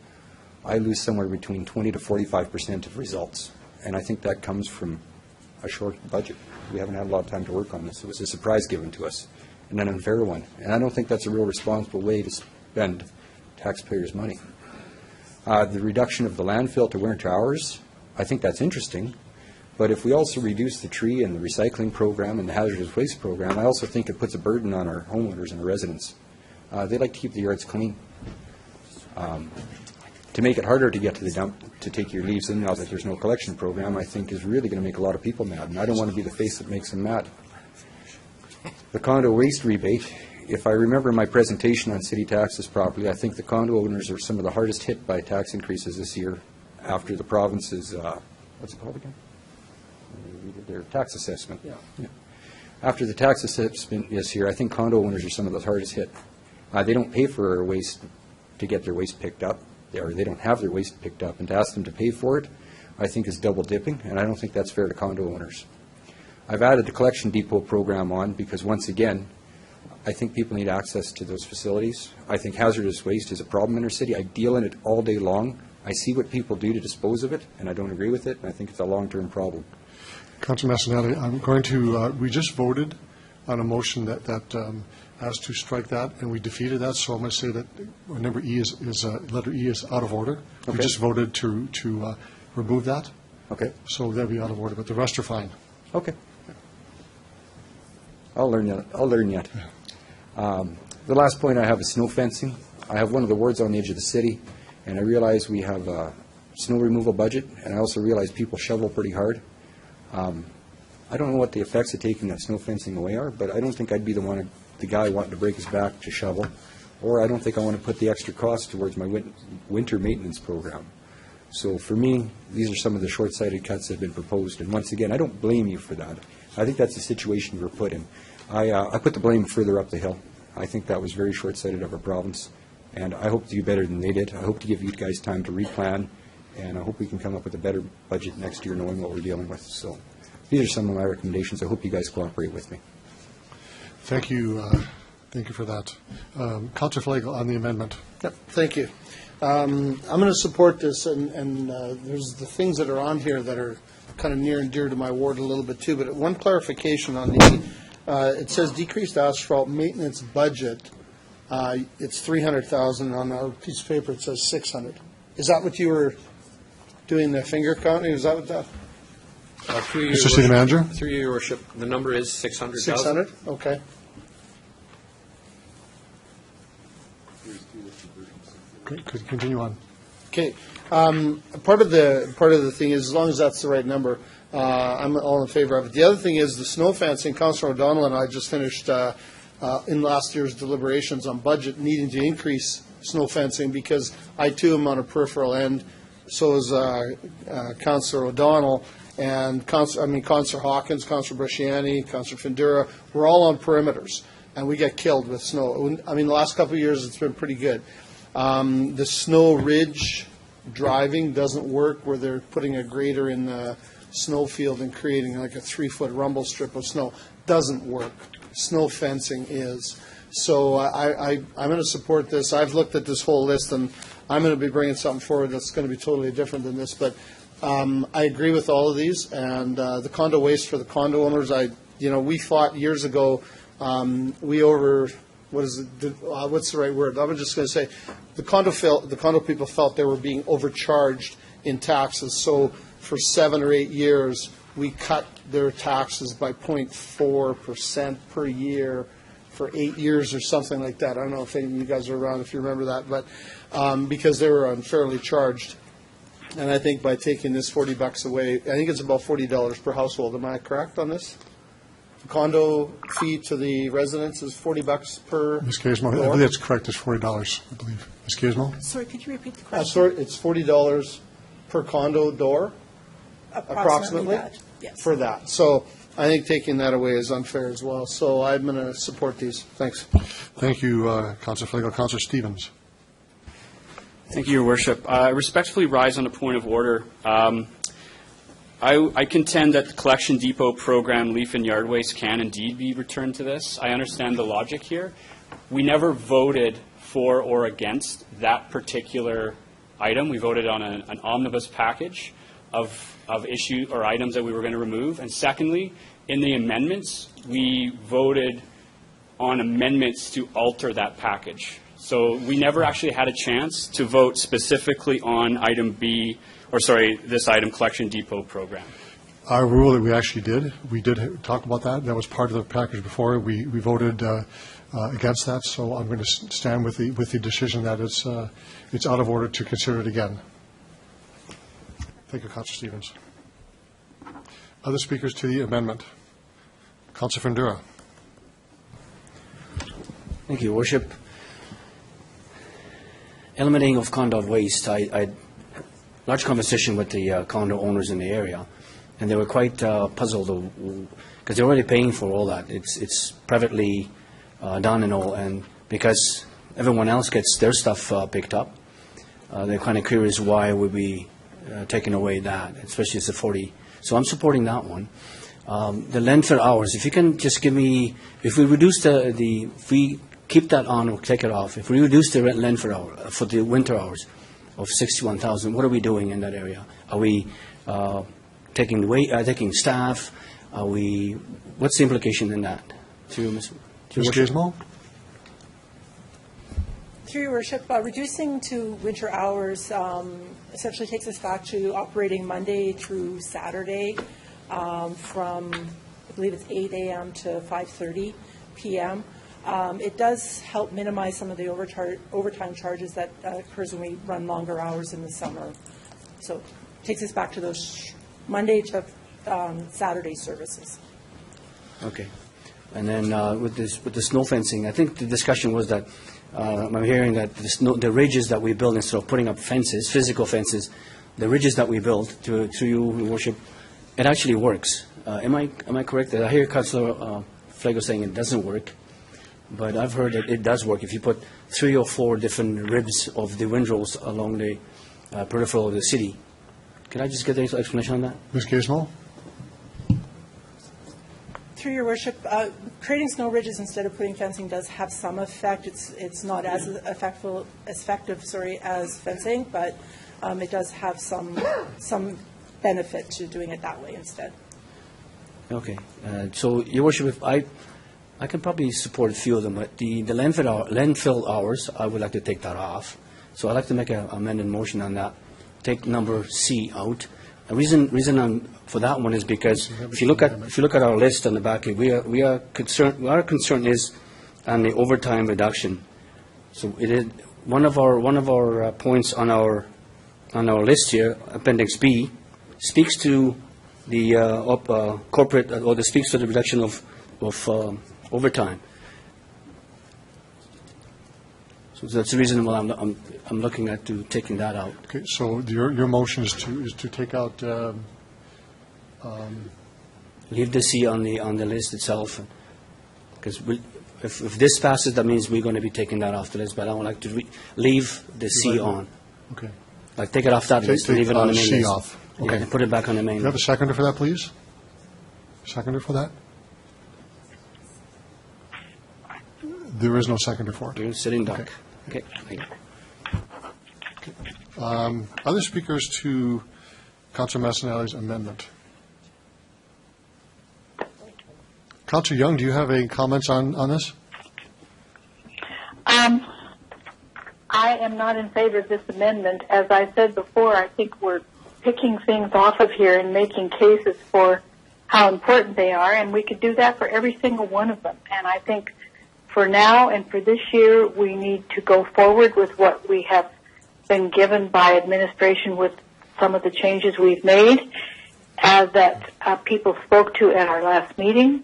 I lose somewhere between 20 to 45% of results. and I think that comes from a short budget. We haven't had a lot of time to work on this. It was a surprise given to us, and an unfair one. And I don't think that's a real responsible way to spend taxpayers' money. The reduction of the landfill to winter hours, I think that's interesting. But if we also reduce the tree and the recycling program and the hazardous waste program, I also think it puts a burden on our homeowners and our residents. They like to keep the yards clean. To make it harder to get to the dump, to take your leaves in now that there's no collection program, I think is really going to make a lot of people mad, and I don't want to be the face that makes them mad. The condo waste rebate, if I remember my presentation on city taxes properly, I think the condo owners are some of the hardest hit by tax increases this year after the province's, what's it called again? Their tax assessment. Yeah. After the tax assessment this year, I think condo owners are some of the hardest hit. They don't pay for waste to get their waste picked up, or they don't have their waste picked up, and to ask them to pay for it, I think is double dipping, and I don't think that's fair to condo owners. I've added the collection depot program on because, once again, I think people need access to those facilities. I think hazardous waste is a problem in our city. I deal in it all day long. I see what people do to dispose of it, and I don't agree with it, and I think it's a long-term problem. Councilor Massanelli, I'm going to, we just voted on a motion that asked to strike that, and we defeated that, so I'm going to say that number E is letter E is out of order. Okay. We just voted to remove that. Okay. So that'll be out of order, but the rest are fine. Okay. I'll learn yet. The last point I have is snow fencing. I have one of the wards on the edge of the city, and I realize we have a snow removal budget, and I also realize people shovel pretty hard. I don't know what the effects of taking that snow fencing away are, but I don't think I'd be the guy wanting to break his back to shovel, or I don't think I want to put the extra cost towards my winter maintenance program. So for me, these are some of the short-sighted cuts that have been proposed, and once again, I don't blame you for that. I think that's the situation you were put in. I put the blame further up the hill. I think that was very short-sighted of our province, and I hope to do better than they did. I hope to give you guys time to replan, and I hope we can come up with a better budget next year knowing what we're dealing with. So these are some of my recommendations. I hope you guys cooperate with me. Thank you. Thank you for that. Councilor Flagel on the amendment. Yep, thank you. I'm going to support this, and there's the things that are on here that are kind of near and dear to my ward a little bit too, but one clarification on the, it says decreased asphalt maintenance budget. It's $300,000. On our piece of paper it says $600,000. Is that what you were doing the finger counting? Is that what that? Through you, Mr. City Manager? Through you, Your Worship, the number is 600,000. 600? Okay. Could continue on. Okay. Part of the thing is, as long as that's the right number, I'm all in favor of it. The other thing is the snow fencing. Councilor O'Donnell and I just finished in last year's deliberations on budget needing to increase snow fencing because I too am on a peripheral end. So is Councilor O'Donnell and Councilor Hawkins, Councilor Brasciani, Councilor Findura. We're all on perimeters, and we get killed with snow. I mean, the last couple of years it's been pretty good. The snow ridge driving doesn't work where they're putting a grader in the snow field and creating like a 3-foot rumble strip of snow. Doesn't work. Snow fencing is. So I'm going to support this. I've looked at this whole list, and I'm going to be bringing something forward that's going to be totally different than this. But I agree with all of these. And the condo waste for the condo owners, we fought years ago. What's the right word? I'm just going to say the condo people felt they were being overcharged in taxes. So for 7 or 8 years, we cut their taxes by 0.4% per year for 8 years or something like that. I don't know if any of you guys are around, if you remember that, but because they were unfairly charged. And I think by taking this $40 away, I think it's about $40 per household. Am I correct on this? The condo fee to the residents is $40 per Ms. Gizmo, I believe that's correct. It's $40, I believe. Ms. Gizmo? Sorry, could you repeat the question? Sorry, it's $40 per condo door, approximately that, yes. for that. So I think taking that away is unfair as well. So I'm going to support these. Thanks. Thank you, Councilor Flagel. Councilor Stevens. Thank you, Your Worship. I respectfully rise on a point of order. I contend that the collection depot program, leaf and yard waste, can indeed be returned to this. I understand the logic here. We never voted for or against that particular item. We voted on an omnibus package. of issue or items that we were going to remove. And secondly, in the amendments, we voted on amendments to alter that package. So we never actually had a chance to vote specifically on item B, or sorry, this item, collection depot program. Our rule that we actually did, we did talk about that. That was part of the package before. We voted against that, so I'm going to stand with the decision that it's out of order to consider it again. Thank you, Councillor Stevens. Other speakers to the amendment? Councillor Fundura. Thank you, Worship. Eliminating of condo waste, I had large conversation with the condo owners in the area, and they were quite puzzled because they're already paying for all that. It's privately done and all, and because everyone else gets their stuff picked up, they're kind of curious why would we taking away that, especially as a 40. So I'm supporting that one. The landfill hours, if you can just give me, if we reduce if we keep that on or take it off, if we reduce the landfill hour for the winter hours of 61,000, what are we doing in that area? Are we taking staff? What's the implication in that? Ms. Gizmo? Through your worship, reducing to winter hours essentially takes us back to operating Monday through Saturday from, I believe it's 8 a.m. to 5:30 p.m. It does help minimize some of the overtime charges that occurs when we run longer hours in the summer. So it takes us back to those Monday to Saturday services. Okay. And then with the snow fencing, I think the discussion was that I'm hearing that the ridges that we build, instead of putting up fences, physical fences, the ridges that we build to you, Worship, it actually works. Am I correct? I hear Councillor Flego saying it doesn't work, but I've heard that it does work. If you put 3 or 4 different ribs of the windrows along the peripheral of the city. Can I just get an explanation on that? Ms. Gizmo? Through your worship, creating snow ridges instead of putting fencing does have some effect. It's not as effective as fencing, but it does have some benefit to doing it that way instead. Okay. So, Your Worship, I can probably support a few of them, but the landfill hours, I would like to take that off. So I'd like to make an amended motion on that. Take number C out. The reason for that one is because if you look at our list on the back, our concern is on the overtime reduction. So it is one of our points on our list here, Appendix B, speaks to the corporate, or speaks to the reduction of overtime. So that's the reason why I'm looking at taking that out. Okay, so your motion is to take out. Leave the C on the list itself, because if this passes, that means we're going to be taking that off the list. But I would like to leave the C on. Okay. Like take it off that list and leave it on the main C list. off. Okay. Yeah, put it back on the main Do you have a list. seconder for that, please? Seconder for that? There is no seconder for it. You're sitting duck. Okay. Thank you. Other speakers to Councillor Massanelli's amendment? Councillor Young, do you have any comments on this? I am not in favor of this amendment. As I said before, I think we're picking things off of here and making cases for how important they are, and we could do that for every single one of them. And I think for now and for this year, we need to go forward with what we have been given by administration with some of the changes we've made that people spoke to at our last meeting.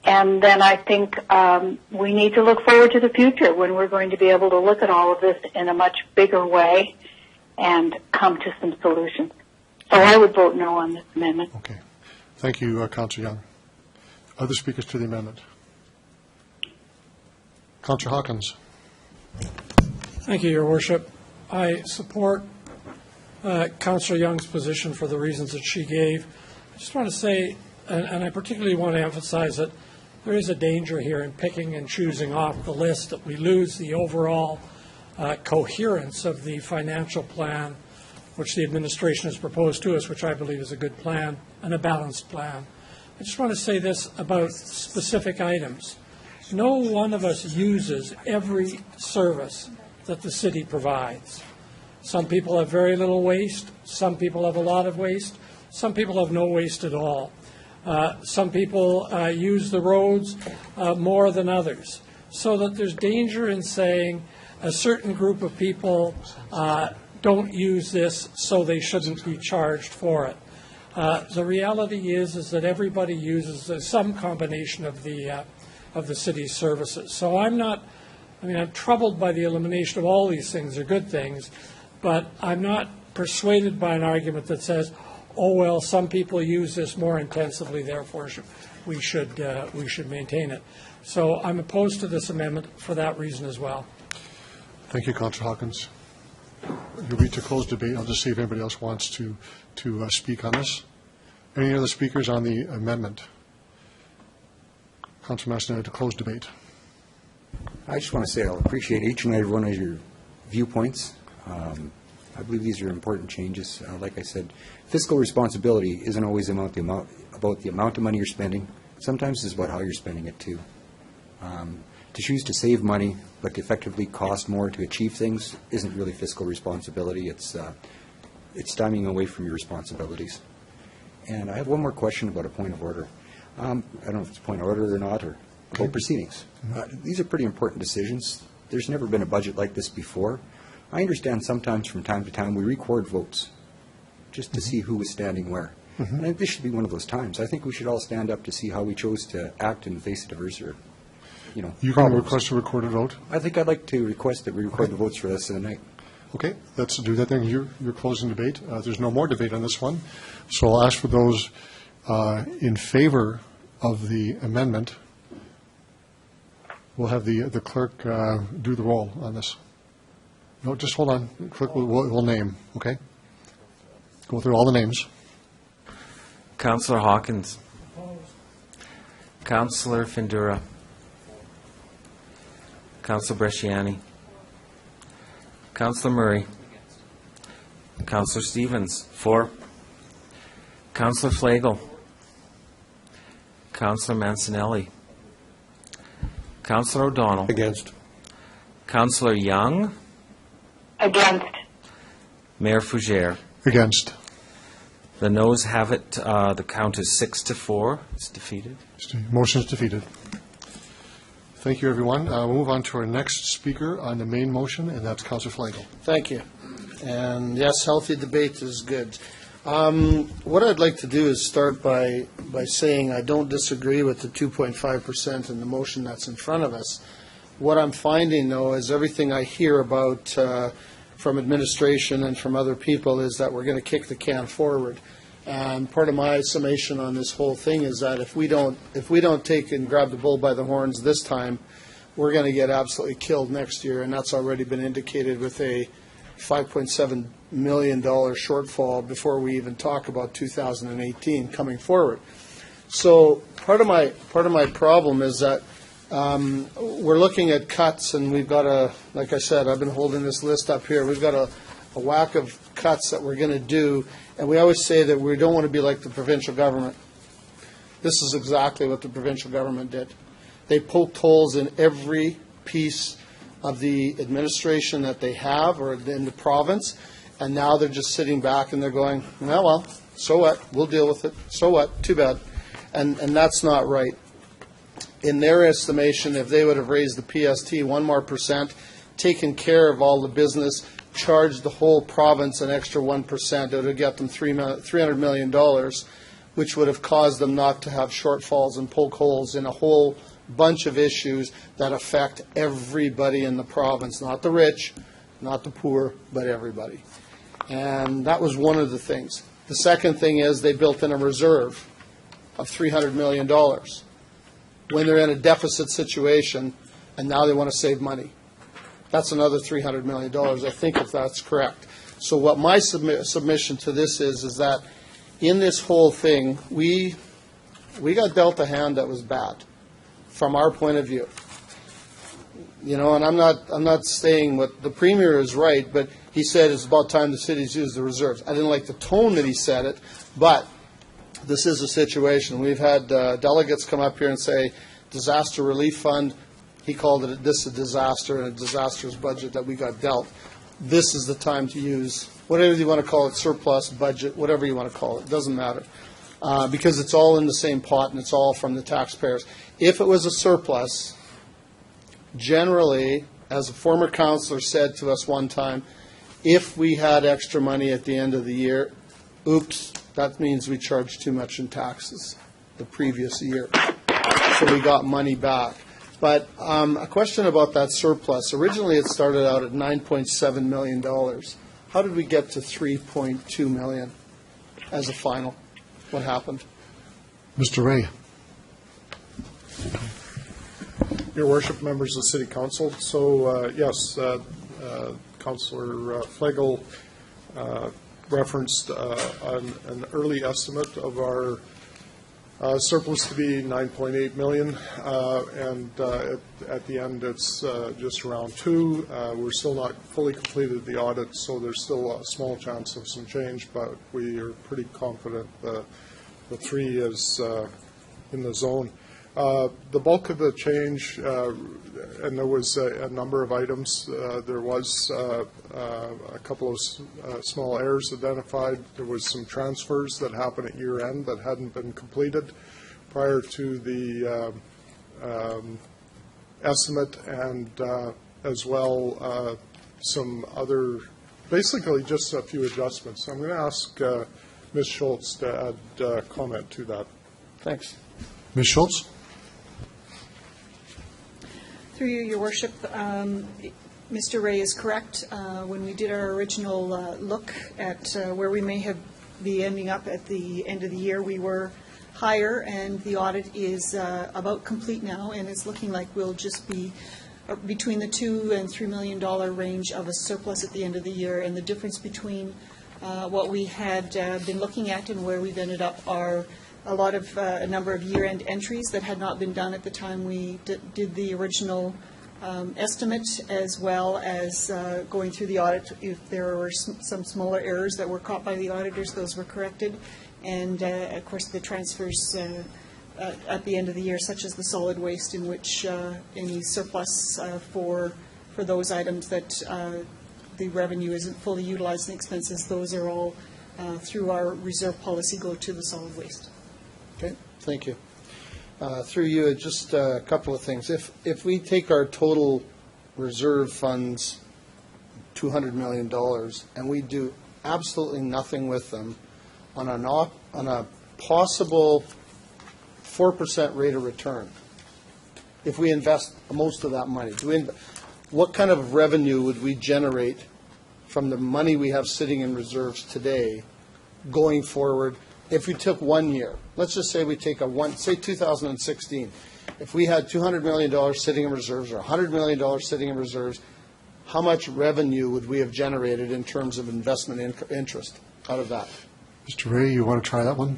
And then I think we need to look forward to the future when we're going to be able to look at all of this in a much bigger way and come to some solutions. So I would vote no on this amendment. Okay. Thank you, Councillor Young. Other speakers to the amendment? Councillor Hawkins. Thank you, Your Worship. I support Councillor Young's position for the reasons that she gave. I just want to say, and I particularly want to emphasize that there is a danger here in picking and choosing off the list, that we lose the overall coherence of the financial plan which the administration has proposed to us, which I believe is a good plan and a balanced plan. I just want to say this about specific items. No one of us uses every service that the city provides. Some people have very little waste. Some people have a lot of waste. Some people have no waste at all. Some people use the roads more than others. So that there's danger in saying a certain group of people don't use this, so they shouldn't be charged for it. The reality is that everybody uses some combination of the city's services. So I'm troubled by the elimination of all these things. They're good things, but I'm not persuaded by an argument that says, oh, well, some people use this more intensively, therefore we should maintain it. So I'm opposed to this amendment for that reason as well. Thank you, Councillor Hawkins. You'll be to close debate. I'll just see if anybody else wants to speak on this. Any other speakers on the amendment? Councillor Mastinelli, to close debate. I just want to say I'll appreciate each and every one of your viewpoints. I believe these are important changes. Like I said, fiscal responsibility isn't always about the amount of money you're spending. Sometimes it's about how you're spending it too. To choose to save money but to effectively cost more to achieve things isn't really fiscal responsibility. It's stymieing away from your responsibilities. And I have one more question about a point of order. I don't know if it's a point of order or not, or about proceedings. These are pretty important decisions. There's never been a budget like this before. I understand sometimes from time to time we record votes just to see who was standing where. And I think this should be one of those times. I think we should all stand up to see how we chose to act in the face of diverse or, You can request a recorded vote? I think I'd like to request that we record the votes for the rest of the night. Okay, let's do that then. You're closing debate. There's no more debate on this one. So I'll ask for those in favor of the amendment. We'll have the clerk do the roll on this. No, just hold on. Clerk will name, okay? Go through all the names. Councillor Hawkins. Councillor Findura. Councillor Bresciani. Councillor Murray. Councillor Stevens. 4. Councillor Flagel. Councillor Mancinelli. Councillor O'Donnell. Against. Councillor Young. Against. Mayor Fougere. Against. The noes have it. The count is 6-4. It's defeated. Motion is defeated. Thank you, everyone. We'll move on to our next speaker on the main motion, and that's Councillor Flagel. Thank you. And yes, healthy debate is good. What I'd like to do is start by saying I don't disagree with the 2.5% in the motion that's in front of us. What I'm finding, though, is everything I hear about from administration and from other people is that we're going to kick the can forward. And part of my summation on this whole thing is that if we don't take and grab the bull by the horns this time, we're going to get absolutely killed next year, and that's already been indicated with a $5.7 million shortfall before we even talk about 2018 coming forward. So part of my problem is that we're looking at cuts, and we've got like I said, I've been holding this list up here. We've got a whack of cuts that we're going to do, and we always say that we don't want to be like the provincial government. This is exactly what the provincial government did. They poked holes in every piece of the administration that they have or in the province, and now they're just sitting back and they're going, well, so what? We'll deal with it. So what? Too bad. And that's not right. In their estimation, if they would have raised the PST 1% more, taken care of all the business, charged the whole province an extra 1%, it would have got them $300 million, which would have caused them not to have shortfalls and poke holes in a whole bunch of issues that affect everybody in the province, not the rich, not the poor, but everybody. And that was one of the things. The second thing is they built in a reserve of $300 million when they're in a deficit situation, and now they want to save money. That's another $300 million, I think, if that's correct. So what my submission to this is that in this whole thing, we got dealt a hand that was bad from our point of view. and I'm not saying what the Premier is right, but he said it's about time the cities use the reserves. I didn't like the tone that he said it, but this is a situation. We've had delegates come up here and say, disaster relief fund, he called it a disaster and a disastrous budget that we got dealt. This is the time to use, whatever you want to call it, surplus, budget, whatever you want to call it, doesn't matter. Because it's all in the same pot and it's all from the taxpayers. If it was a surplus, generally, as a former councillor said to us one time, if we had extra money at the end of the year, oops, that means we charged too much in taxes the previous year. So we got money back. But a question about that surplus. Originally, it started out at $9.7 million. How did we get to $3.2 million as a final? What happened? Mr. Ray. Your Worship, members of the City Council. So, yes, Councillor Flegel referenced an early estimate of our surplus to be $9.8 million, and at the end it's just around $2 million. We're still not fully completed the audit, so there's still a small chance of some change, but we are pretty confident the $3 million is in the zone. The bulk of the change, and there was a number of items. There was a couple of small errors identified. There was some transfers that happened at year end that hadn't been completed prior to the estimate, and as well some other, basically just a few adjustments. I'm going to ask Ms. Schultz to add comment to that. Thanks. Ms. Schultz? Through you, Your Worship, Mr. Ray is correct. When we did our original look at where we may have be ending up at the end of the year, we were higher, and the audit is about complete now, and it's looking like we'll just be between the $2 and $3 million range of a surplus at the end of the year. And the difference between what we had been looking at and where we've ended up are a number of year-end entries that had not been done at the time we did the original estimate, as well as going through the audit. If there were some smaller errors that were caught by the auditors, those were corrected. And, of course, the transfers at the end of the year, such as the solid waste, in which any surplus for those items that the revenue isn't fully utilized in expenses, those are all through our reserve policy go to the solid waste. Okay, thank you. Through you, just a couple of things. If we take our total reserve funds, $200 million, and we do absolutely nothing with them on a possible 4% rate of return, if we invest most of that money, what kind of revenue would we generate from the money we have sitting in reserves today going forward? If we took 1 year, let's just say we take say 2016, if we had $200 million sitting in reserves or $100 million sitting in reserves, how much revenue would we have generated in terms of investment interest out of that? Mr. Ray, you want to try that one?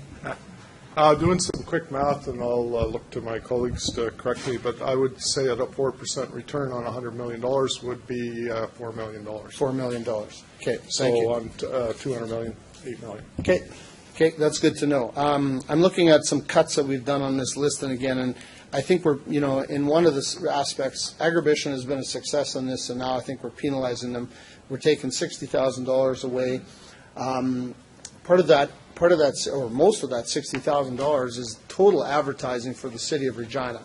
Doing some quick math, and I'll look to my colleagues to correct me, but I would say at a 4% return on $100 million would be $4 million. $4 million. Okay, thank you. So on $200 million, $8 million. Okay. Okay, that's good to know. I'm looking at some cuts that we've done on this list, and I think we're, in one of the aspects, Agribition has been a success on this, and now I think we're penalizing them. We're taking $60,000 away. Part of that, or most of that $60,000 is total advertising for the city of Regina,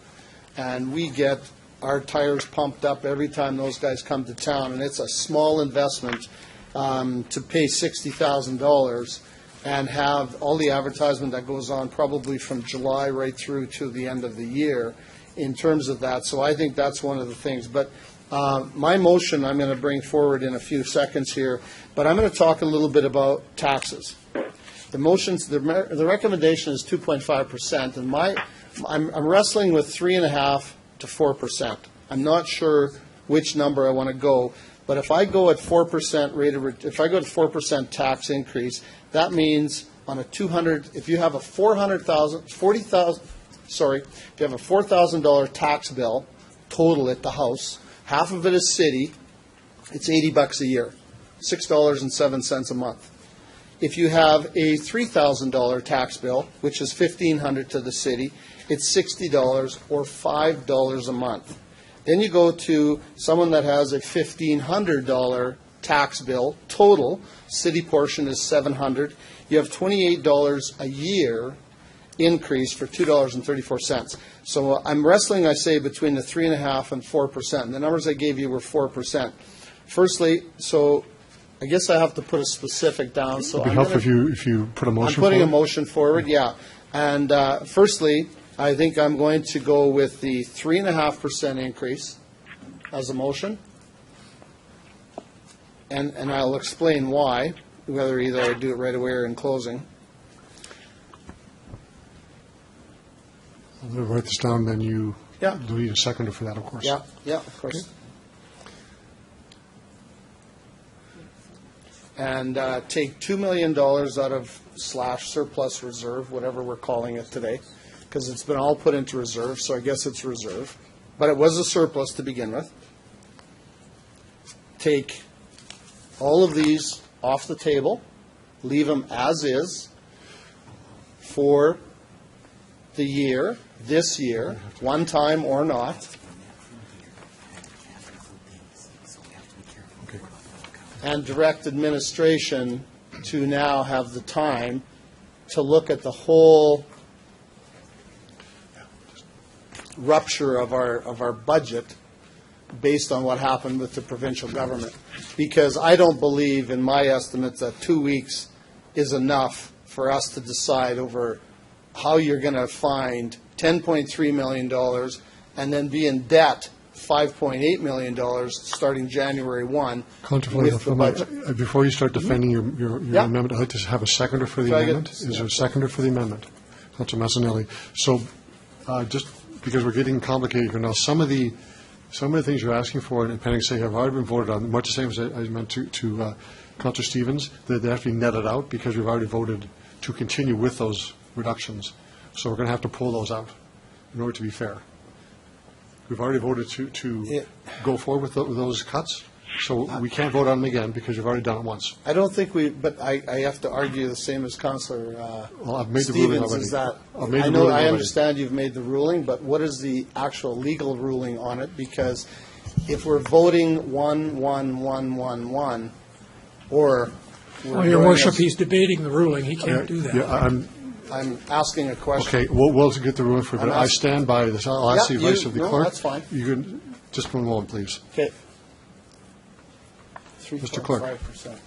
and we get our tires pumped up every time those guys come to town, and it's a small investment to pay $60,000. And have all the advertisement that goes on probably from July right through to the end of the year in terms of that. So I think that's one of the things. But my motion I'm going to bring forward in a few seconds here, but I'm going to talk a little bit about taxes. The motions, the recommendation is 2.5%, and I'm wrestling with 3.5% to 4%. I'm not sure which number I want to go. But if I go at 4% if I go to 4% tax increase, that means on a if you have a $4,000 tax bill total at the house, half of it is city, it's $80 a year, $6.07 a month. If you have a $3,000 tax bill, which is $1,500 to the city, it's $60 or $5 a month. Then you go to someone that has a $1,500 tax bill total, city portion is $700. You have $28 a year increase for $2.34. So I'm wrestling, I say, between the 3.5% and 4%. And the numbers I gave you were 4%. Firstly, so I guess I have to put a specific down. So It'd be helpful if you put a motion I'm putting forward. a motion forward, yeah. And firstly, I think I'm going to go with the 3.5% increase as a motion. And I'll explain why, whether either I do it right away or in closing. I'm going to write this down, then you Yeah. need a seconder for that, of course. Yeah, of course. And take $2 million out of /surplus reserve, whatever we're calling it today, because it's been all put into reserve, so I guess it's reserve. But it was a surplus to begin with. Take all of these off the table, leave them as is for the year, this year, one time or not. And direct administration to now have the time to look at the whole rupture of our budget based on what happened with the provincial government. Because I don't believe, in my estimates, that 2 weeks is enough for us to decide over how you're going to find $10.3 million and then be in debt $5.8 million starting January 1 with the budget. Before you start defending your amendment, I'd like to have a seconder for the So amendment. Is there a seconder for the amendment? Councilor Massanelli. So just because we're getting complicated here now, some of the things you're asking for and pending say have already been voted on, much the same as I meant to Councilor Stevens, that they have to be netted out because we've already voted to continue with those reductions. So we're going to have to pull those out in order to be fair. We've already voted to go forward with those cuts, so we can't vote on them again because you've already done it once. I don't think but I have to argue the same as Councillor Well, I've made the ruling Stevens, already. is that, I've made the I know, ruling I already. understand you've made the ruling, but what is the actual legal ruling on it? Because if we're voting 1, 1, 1, 1, 1, or we're Well, Your going Worship, as- he's debating the ruling. He can't do that. Yeah, I'm asking a question. okay, we'll get the ruling for it, but I stand by this. I'll ask the Yeah, advice of the no, clerk. that's fine. You can, just one moment, please. Okay. Mr. Clerk. 3.5%.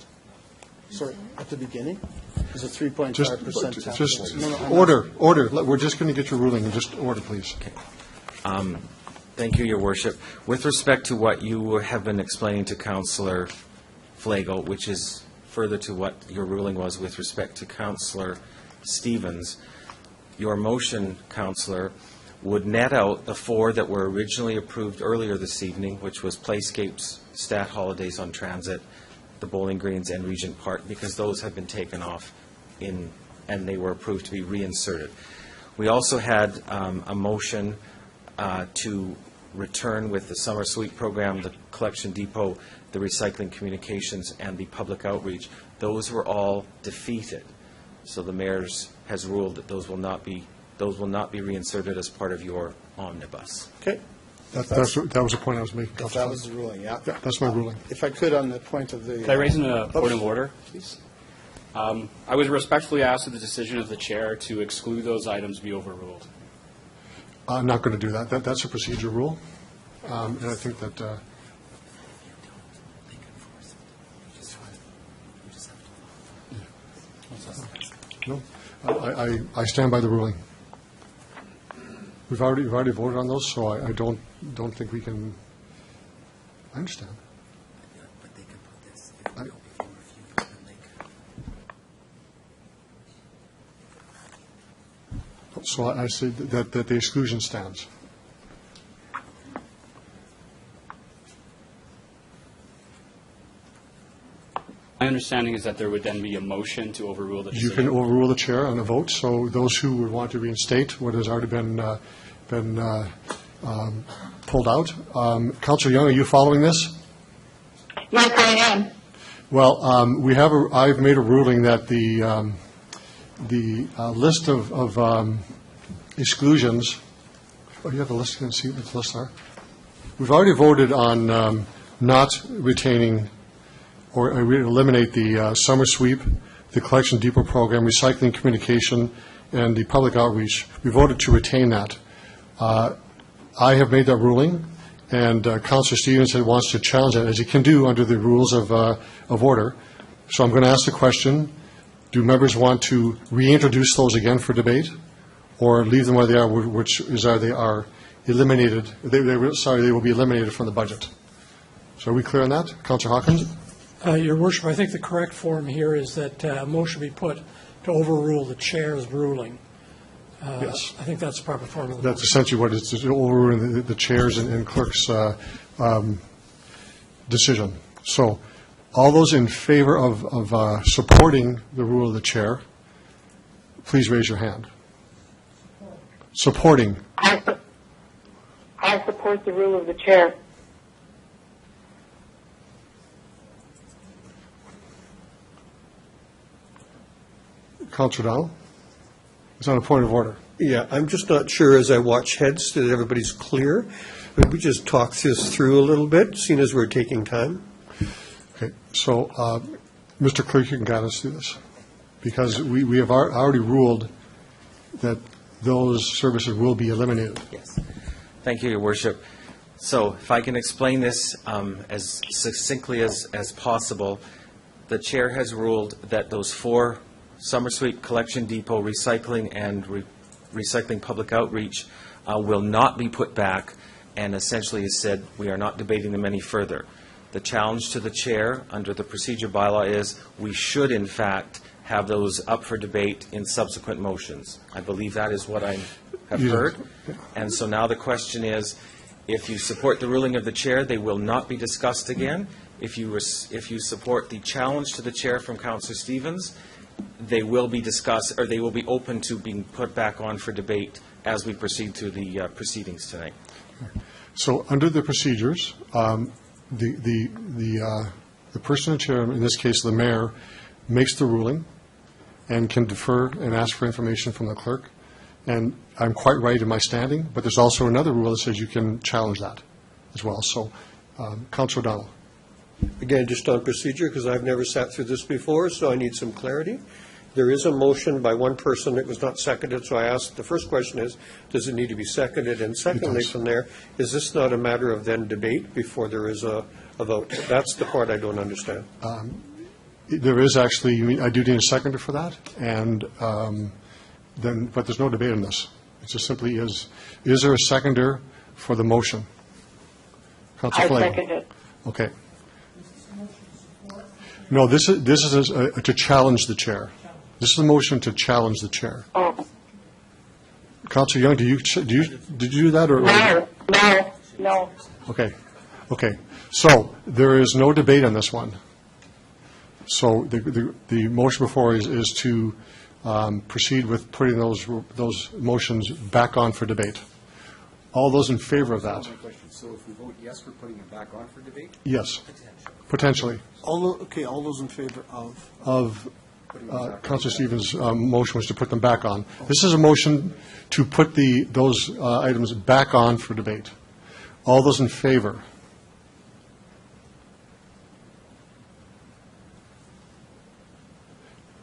Sorry, at the beginning? Is it 3.5% tax? Just No, I'm order. We're just going to get your ruling, and just order, please. Thank you, Your Worship. With respect to what you have been explaining to Councillor Flagle, which is further to what your ruling was with respect to Councillor Stevens, your motion, Councillor, would net out the 4 that were originally approved earlier this evening, which was Playscapes, Stat Holidays on Transit, the Bowling Greens, and Regent Park, because those have been taken off and they were approved to be reinserted. We also had a motion to return with the Summer Suite Program, the Collection Depot, the Recycling Communications, and the Public Outreach. Those were all defeated. So the mayor's has ruled that those will not be reinserted as part of your omnibus. Okay. That was the point I was making. If that was the ruling, yeah. That's my ruling. If I could, on the point of the... Can I raise a point of order? Please. I was respectfully asked that the decision of the chair to exclude those items be overruled. I'm not going to do that. That's a procedure rule, and I think that... No, I stand by the ruling. We've already voted on those, so I don't think we can. I understand. So I say that the exclusion stands. My understanding is that there would then be a motion to overrule the You decision. can overrule the chair on a vote, so those who would want to reinstate what has already been pulled out. Councillor Young, are you following this? Yes, I am. Well, I've made a ruling that the list of exclusions, oh, you have the list, can you see what the lists are? We've already voted on not retaining or eliminate the summer sweep, the collection depot program, recycling communication, and the public outreach. We voted to retain that. I have made that ruling, and Councillor Stevens wants to challenge that, as he can do under the rules of order. So I'm going to ask the question, do members want to reintroduce those again for debate, or leave them where they are, which is they are eliminated, they will be eliminated from the budget. So are we clear on that? Councillor Hawkins? Your Worship, I think the correct form here is that a motion be put to overrule the chair's ruling. Yes. I think that's the proper form of the That's motion. essentially what it's overruling the chairs and clerk's decision. So all those in favor of supporting the rule of the chair, please raise your hand. Supporting. I support the rule of the chair. Councillor Dowell? It's on a point of order. Yeah, I'm just not sure as I watch heads that everybody's clear. Maybe we just talk this through a little bit, seeing as we're taking time. Okay, so, Mr. Clerk, you can guide us through this, because we have already ruled that those services will be eliminated. Yes. Thank you, Your Worship. So if I can explain this as succinctly as possible, the chair has ruled that those 4 summer sweep, collection depot, recycling, and recycling public outreach will not be put back, and essentially has said we are not debating them any further. The challenge to the chair under the procedure bylaw is we should, in fact, have those up for debate in subsequent motions. I believe that is what I have heard. And so now the question is, if you support the ruling of the chair, they will not be discussed again. If you support the challenge to the chair from Councillor Stevens, they will be discussed, or they will be open to being put back on for debate as we proceed through the proceedings tonight. So under the procedures, the person in chair, in this case the mayor, makes the ruling and can defer and ask for information from the clerk. And I'm quite right in my standing, but there's also another rule that says you can challenge that as well. So, Councillor O'Donnell. Again, just on procedure, because I've never sat through this before, so I need some clarity. There is a motion by one person that was not seconded, so I asked, the first question is, does it need to be seconded? And secondly, from there, is this not a matter of then debate before there is a vote? That's the part I don't understand. There is actually, I do need a seconder for that, and but there's no debate on this. It just simply is there a seconder for the motion? Councillor Flake. I second it. Okay. No, this is to challenge the chair. This is a motion to challenge the chair. Oh. Councillor Young, did you do that or? No. Okay. So there is no debate on this one. So the motion before is to proceed with putting those motions back on for debate. All those in favor of that? So if we vote yes, we're putting it back on for debate? Yes, potentially. All those in favor of? Of Councillor Stevens' motion was to put them back on. This is a motion to put those items back on for debate. All those in favor?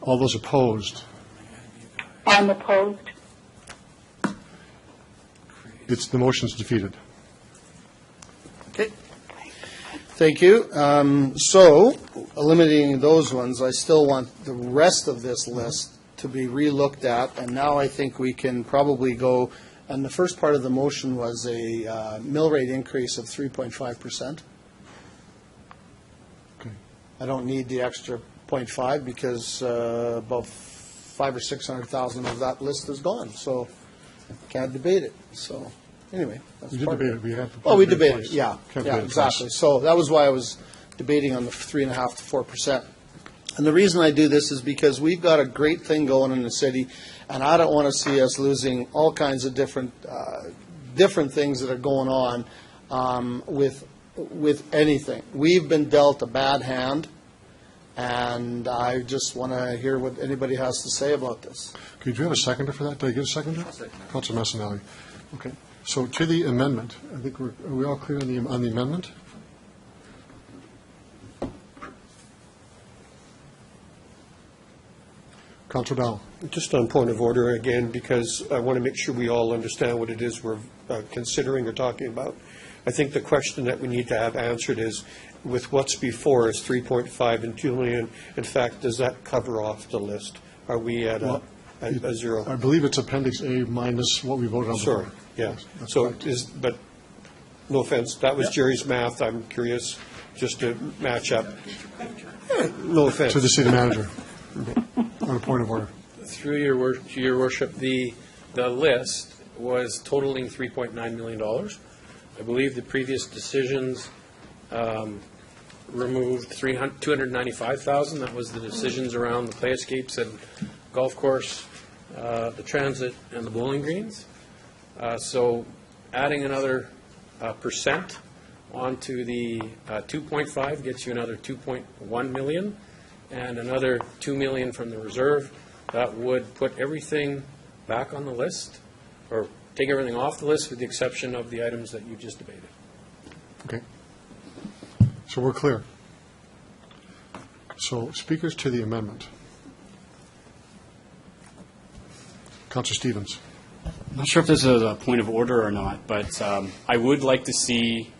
All those opposed? I'm opposed. The motion's defeated. Okay. Thank you. So, eliminating those ones, I still want the rest of this list to be relooked at, and now I think we can probably go, and the first part of the motion was a mill rate increase of 3.5%. Okay. I don't need the extra 0.5 because about 500,000 or 600,000 of that list is gone, so can't debate it. So anyway, that's We did part debate of it. We have to. Oh, we debated it. Can't debate it exactly. twice. So that was why I was debating on the 3.5 to 4%. And the reason I do this is because we've got a great thing going in the city, and I don't want to see us losing all kinds of different things that are going on with anything. We've been dealt a bad hand, and I just want to hear what anybody has to say about this. Okay, do you have a seconder for that? Did I get a seconder? Councilor Massanelli. Okay. So to the amendment, I think are we all clear on the amendment? Councilor Dowell. Just on point of order again, because I want to make sure we all understand what it is we're considering or talking about. I think the question that we need to have answered is, with what's before us, 3.5 and 2 million, in fact, does that cover off the list? Are we at a zero? I believe it's Appendix A minus what we voted on before. Sorry, yeah. So but no offense, that was Jerry's math. I'm curious just to match up. No offense. To the city manager. On a point of order. Through your worship, the list was totaling $3.9 million. I believe the previous decisions removed $295,000. That was the decisions around the play escapes and golf course, the transit, and the bowling greens. So adding another percent onto the 2.5 gets you another 2.1 million, and another 2 million from the reserve. That would put everything back on the list, or take everything off the list with the exception of the items that you just debated. Okay. So we're clear. So speakers to the amendment. Councilor Stevens. I'm not sure if this is a point of order or not, but I would like to see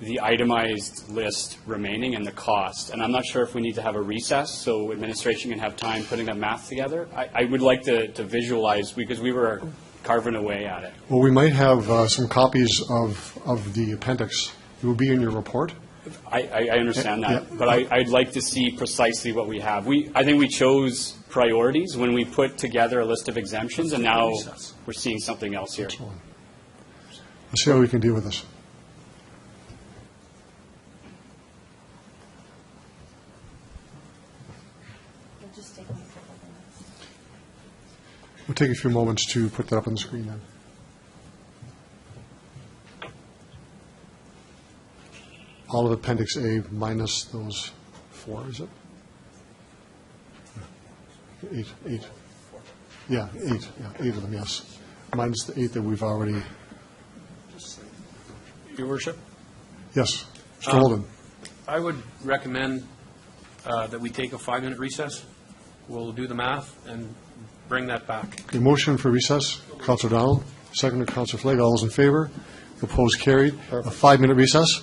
the itemized list remaining and the cost. And I'm not sure if we need to have a recess so administration can have time putting that math together. I would like to visualize, because we were carving away at it. Well, we might have some copies of the appendix. It will be in your report. I understand that, but I'd like to see precisely what we have. I think we chose priorities when we put together a list of exemptions, and now we're seeing something else here. Let's see how we can deal with this. We'll take a few moments to put that up on the screen then. All of Appendix A minus those 4, is it? 8. Yeah, 8. Yeah, 8 of them, yes. Minus the 8 that we've already. Your worship? Yes. Mr. Holden. I would recommend that we take a 5-minute recess. We'll do the math and bring that back. Okay, motion for recess. Councilor Donald. Second, Councilor Flake. All those in favor? Opposed? Carried. A 5-minute recess.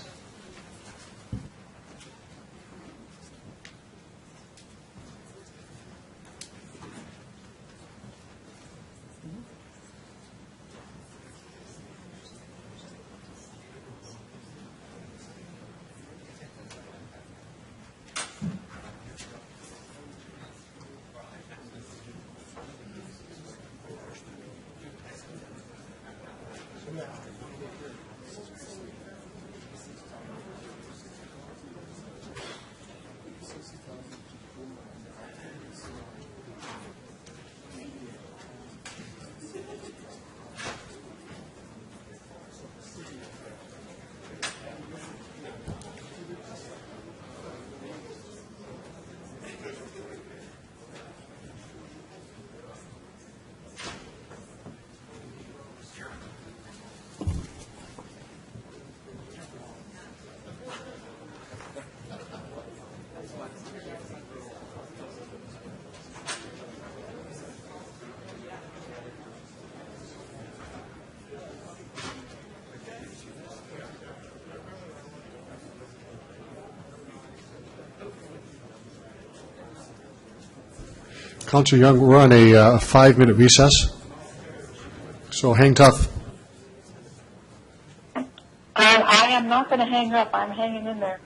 Councilor Young, we're on a 5-minute recess, so hang tough. I am not going to hang up. I'm hanging in there.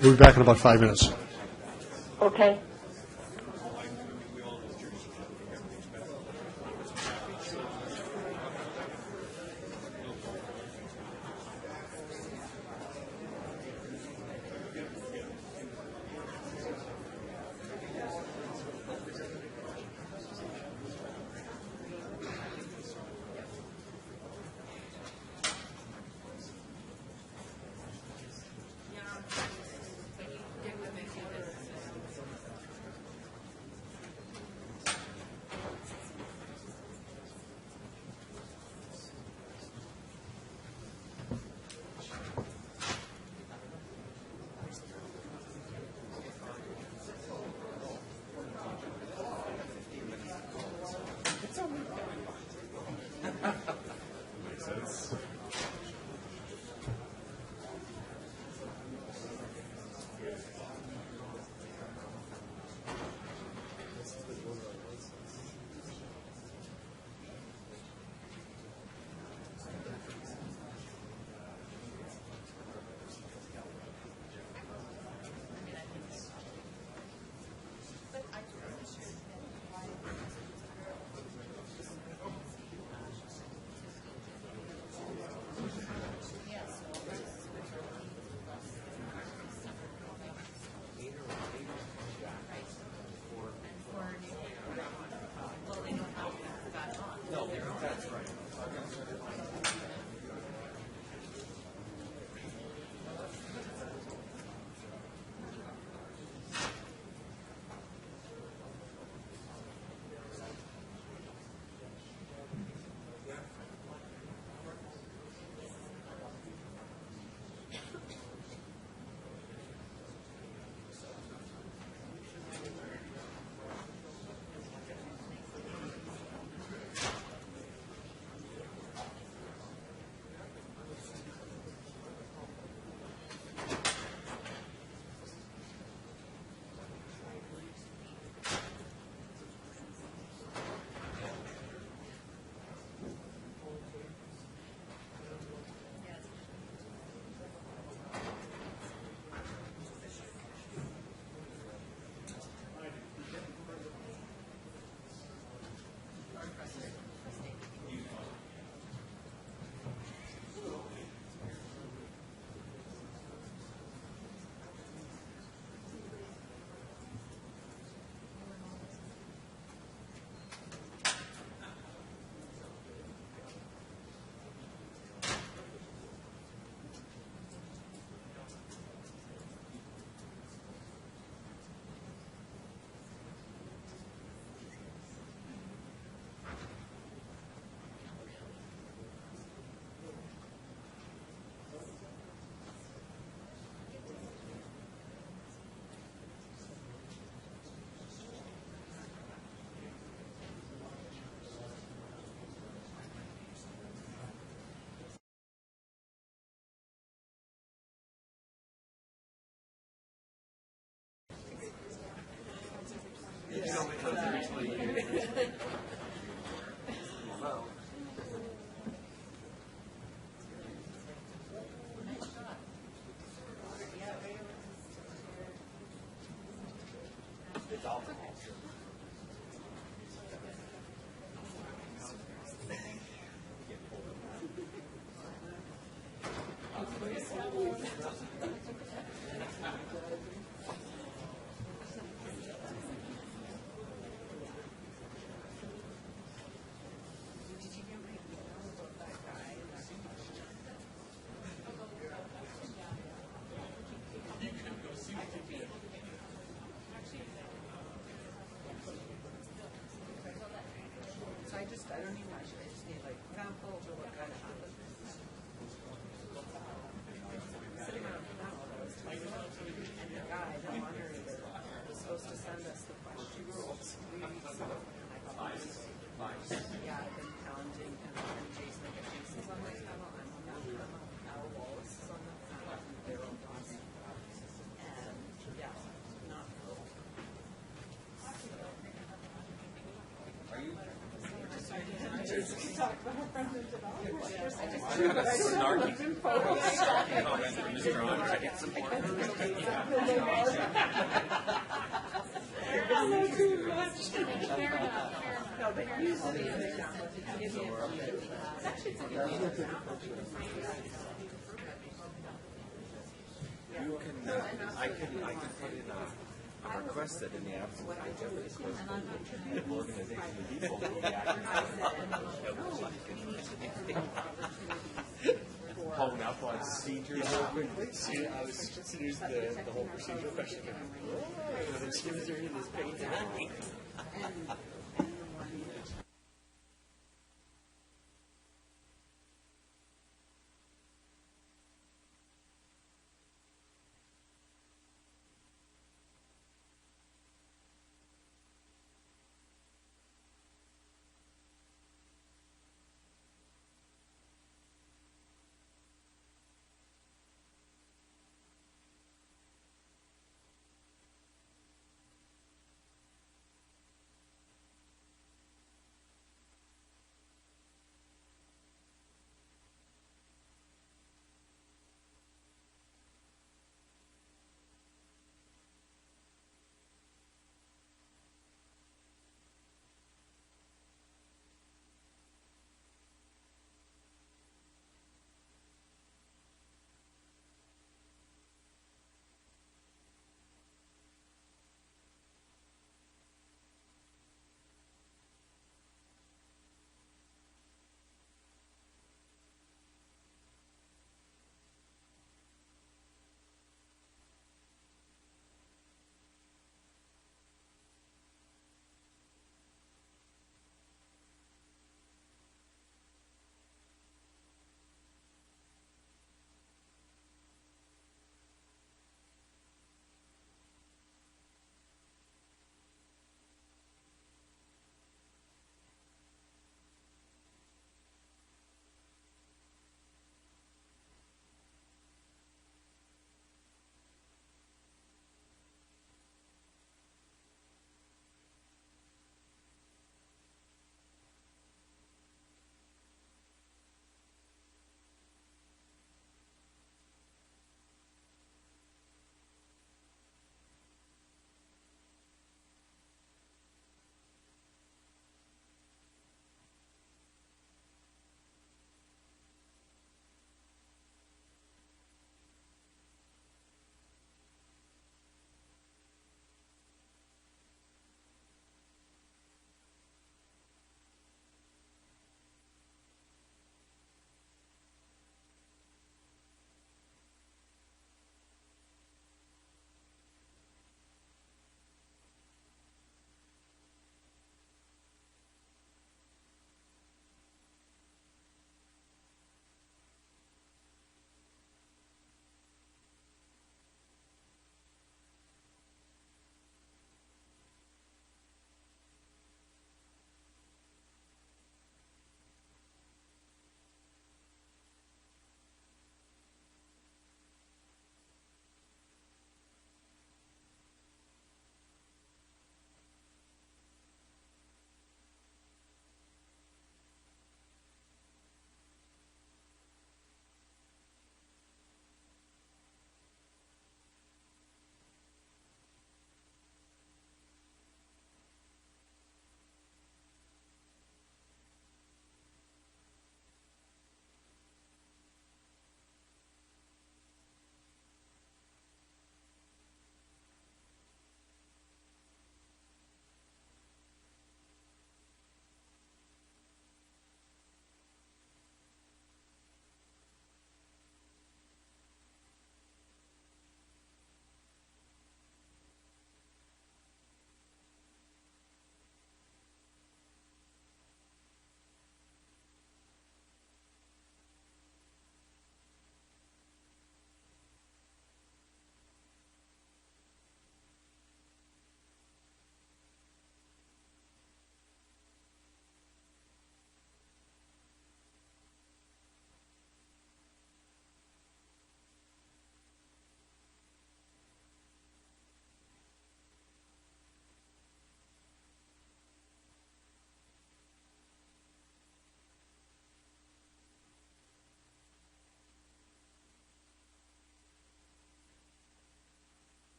We'll be back in about 5 minutes. Okay. So I don't even watch it. I just need like examples or what kind of happens. Sitting around now, I was talking about, and the guy, the moderator, was supposed to send us the question rules 3 weeks ago. And I thought, yeah, I've been challenging him and Jason, like, Jason's on my panel, I'm on that panel, Al Wallace is on that panel, and Daryl Dawson. And, yeah, not cool. I can put in a request that in the absence of the organization of people will be pulling up on procedures real quickly. See, I was just using the whole procedural question. Because she was doing this painting.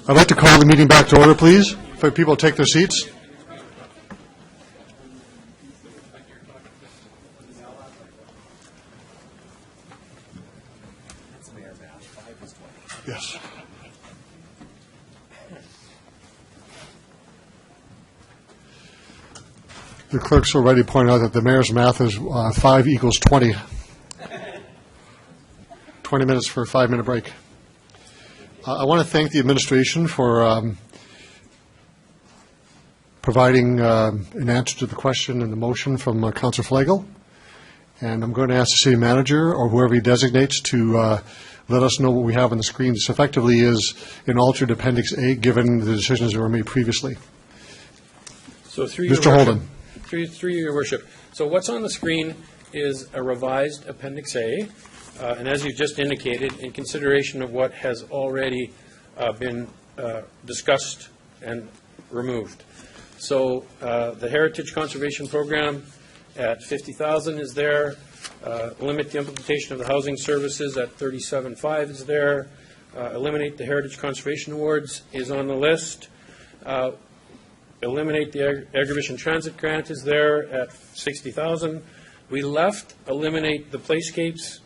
I'd like to call the meeting back to order, please, for people to take their seats. Yes. The clerk's already pointed out that the mayor's math is 5 equals 20. 20 minutes for a 5-minute break. I want to thank the administration for providing an answer to the question and the motion from Councillor Flagel. And I'm going to ask the city manager or whoever he designates to let us know what we have on the screen. This effectively is an altered Appendix A, given the decisions that were made previously. So through Mr. your Holden. Worship, through your worship. So what's on the screen is a revised Appendix A, and as you just indicated, in consideration of what has already been discussed and removed. So the Heritage Conservation Program at 50,000 is there. Limit the implementation of the housing services at 37.5 is there. Eliminate the Heritage Conservation Awards is on the list. Eliminate the Agribition Transit Grant is there at 60,000. We left eliminate the playscapes,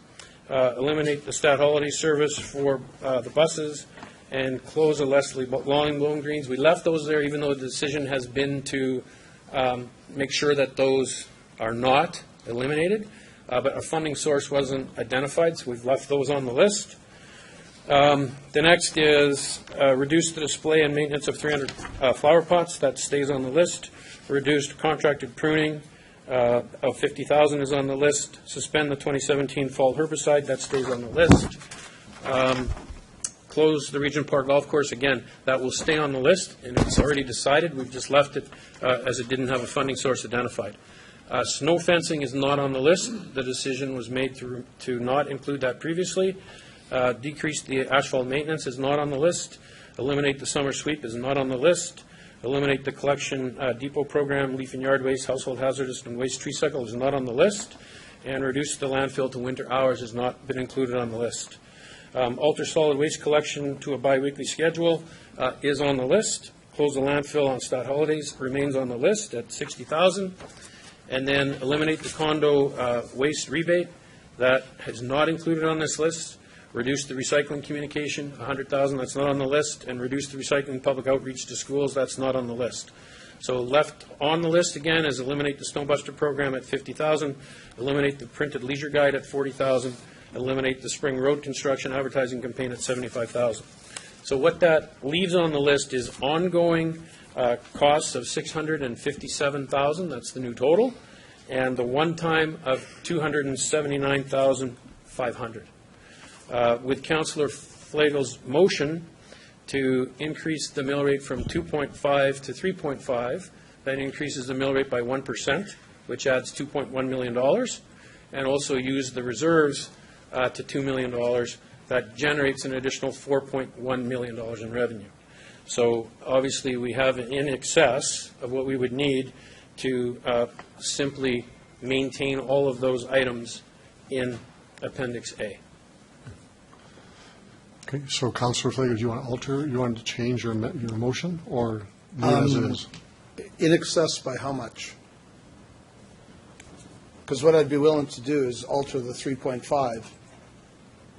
eliminate the Stat Holiday Service for the buses, and close the Leslie Lawn Bowling Greens. We left those there even though the decision has been to make sure that those are not eliminated, but a funding source wasn't identified, so we've left those on the list. The next is reduce the display and maintenance of 300 flower pots. That stays on the list. Reduced contracted pruning of 50,000 is on the list. Suspend the 2017 fall herbicide. That stays on the list. Close the Regent Park Golf Course. Again, that will stay on the list, and it's already decided. We've just left it as it didn't have a funding source identified. Snow fencing is not on the list. The decision was made to not include that previously. Decrease the asphalt maintenance is not on the list. Eliminate the summer sweep is not on the list. Eliminate the collection depot program, leaf and yard waste, household hazardous and waste tree cycle is not on the list. And reduce the landfill to winter hours has not been included on the list. Alter solid waste collection to a biweekly schedule is on the list. Close the landfill on stat holidays remains on the list at 60,000. And then eliminate the condo waste rebate. That is not included on this list. Reduce the recycling communication, 100,000, that's not on the list, and reduce the recycling public outreach to schools, that's not on the list. So left on the list again is eliminate the Snowbuster program at 50,000, eliminate the printed leisure guide at 40,000, eliminate the spring road construction advertising campaign at 75,000. So what that leaves on the list is ongoing costs of 657,000, that's the new total, and the one-time of 279,500. With Councillor Flagel's motion to increase the mill rate from 2.5 to 3.5, that increases the mill rate by 1%, which adds $2.1 million, and also use the reserves to $2 million. That generates an additional $4.1 million in revenue. So obviously we have in excess of what we would need to simply maintain all of those items in Appendix A. Okay, so Councillor Flagel, do you want to alter, you want to change your motion, or leave it as it is? In excess by how much? Because what I'd be willing to do is alter the 3.5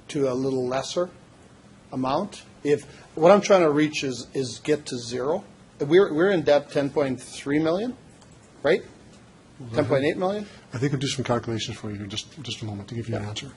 to a little lesser amount. If what I'm trying to reach is get to zero. We're in debt 10.3 million, right? 10.8 million? I think I'll do some calculations for you in just a moment to give you an answer.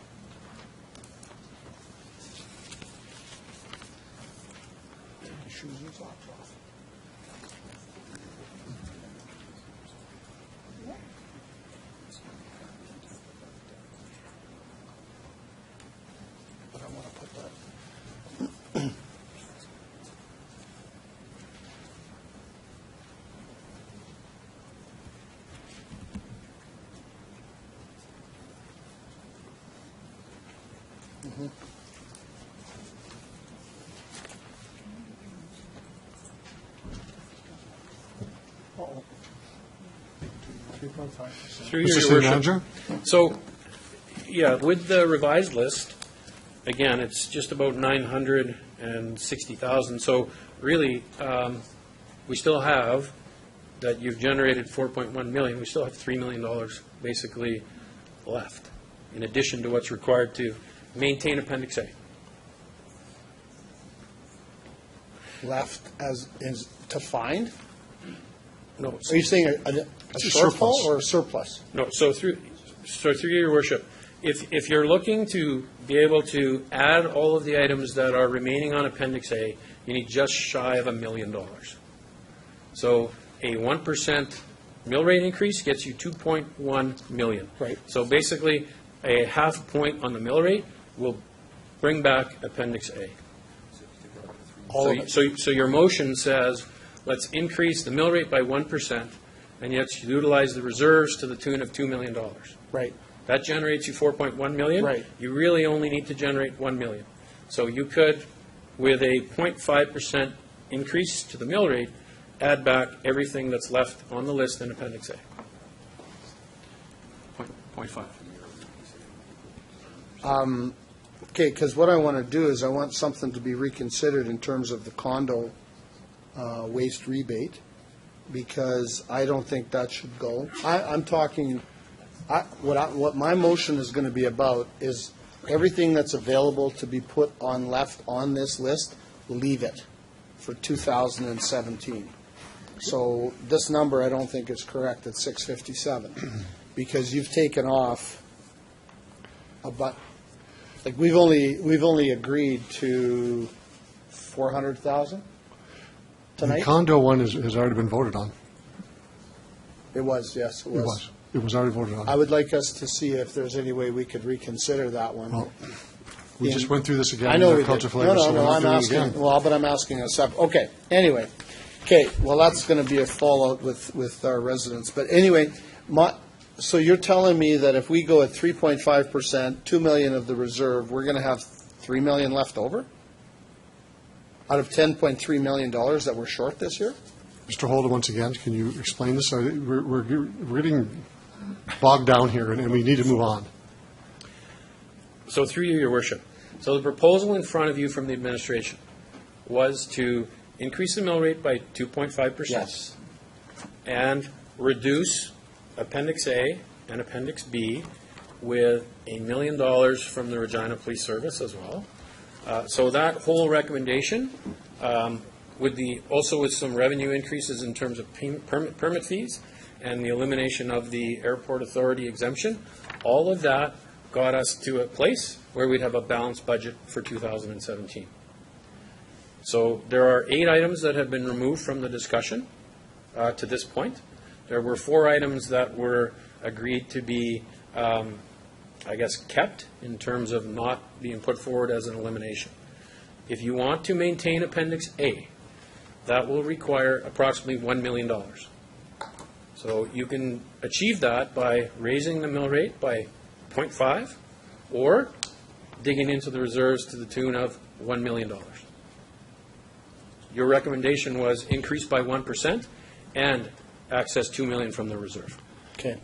Through Mr. your City worship. Manager? So, yeah, with the revised list, again, it's just about 960,000. So really, we still have, that you've generated 4.1 million, we still have $3 million basically left, in addition to what's required to maintain Appendix A. Left as, is to find? No. Are you saying a shortfall or a surplus? No, so through your worship, if you're looking to be able to add all of the items that are remaining on Appendix A, you need just shy of $1 million. So a 1% mill rate increase gets you 2.1 million. Right. So basically, a half point on the mill rate will bring back Appendix A. So your motion says, let's increase the mill rate by 1%, and yet utilize the reserves to the tune of $2 million. Right. That generates you 4.1 million. Right. You really only need to generate 1 million. So you could, with a 0.5% increase to the mill rate, add back everything that's left on the list in Appendix A. 0.5. Okay, because what I want to do is I want something to be reconsidered in terms of the condo waste rebate, because I don't think that should go. I'm talking, what my motion is going to be about is everything that's available to be put on left on this list, leave it for 2017. So this number I don't think is correct at 657, because you've taken off about, like, we've only agreed to 400,000 tonight? The condo one has already been voted on. It was, yes, it was. It was already voted on. I would like us to see if there's any way we could reconsider that one. Well, we just went through this again. I know we Culture did. Flavor, so we're not I'm doing it asking, again. well, but I'm asking a separate, okay, anyway. Okay, well, that's going to be a fallout with our residents. But anyway, so you're telling me that if we go at 3.5%, 2 million of the reserve, we're going to have 3 million left over? Out of $10.3 million that we're short this year? Mr. Holder, once again, can you explain this? We're getting bogged down here, and we need to move on. So through you, Your Worship. So the proposal in front of you from the administration was to increase the mill rate by 2.5%. Yes. And reduce Appendix A and Appendix B with $1 million from the Regina Police Service as well. So that whole recommendation, also with some revenue increases in terms of permit fees and the elimination of the Airport Authority exemption, all of that got us to a place where we'd have a balanced budget for 2017. So there are 8 items that have been removed from the discussion to this point. There were 4 items that were agreed to be, kept in terms of not being put forward as an elimination. If you want to maintain Appendix A, that will require approximately $1 million. So you can achieve that by raising the mill rate by 0.5 or digging into the reserves to the tune of $1 million. Your recommendation was increase by 1% and access $2 million from the reserve. Okay.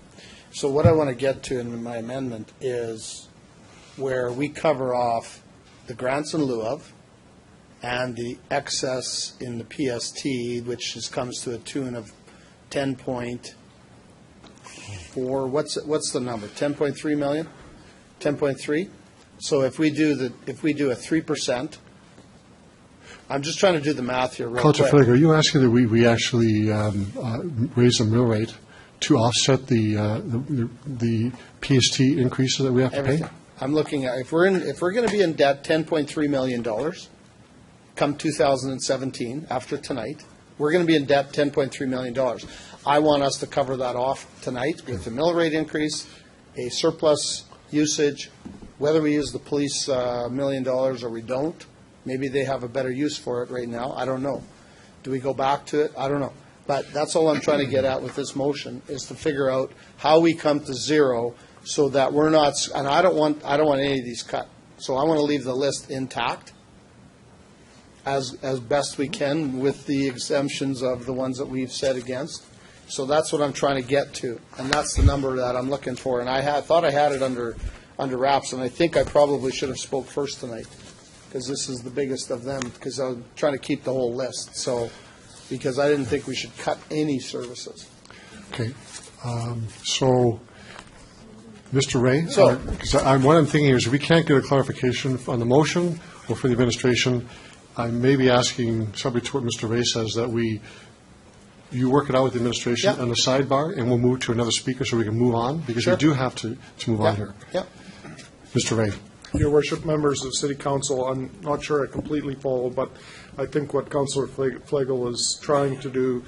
So what I want to get to in my amendment is where we cover off the grants in lieu of and the excess in the PST, which comes to a tune of 10.4. What's the number? 10.3 million? 10.3? So if we do a 3%, I'm just trying to do the math here real quick. Culture Flavor, are you asking that we actually raise the mill rate to offset the PST increases that we have to Everything. pay? I'm looking at, if we're going to be in debt $10.3 million come 2017, after tonight, we're going to be in debt $10.3 million. I want us to cover that off tonight with the mill rate increase, a surplus usage, whether we use the police $1 million or we don't. Maybe they have a better use for it right now. I don't know. Do we go back to it? I don't know. But that's all I'm trying to get at with this motion, is to figure out how we come to zero so that we're not, and I don't want any of these cut. So I want to leave the list intact as best we can with the exemptions of the ones that we've said against. So that's what I'm trying to get to, and that's the number that I'm looking for. And I thought I had it under wraps, and I think I probably should have spoke first tonight. because this is the biggest of them, because I'm trying to keep the whole list, so, because I didn't think we should cut any services. Okay. So, Mr. Ray, So- because what I'm thinking is if we can't get a clarification on the motion or for the administration, I may be asking, subject to what Mr. Ray says, that you work it out with the administration Yeah. on the sidebar, and we'll move to another speaker so we can move on, because we Sure. do have to move on here. Yeah. Mr. Ray. Your worship, members of City Council, I'm not sure I completely follow, but I think what Councillor Flagel is trying to do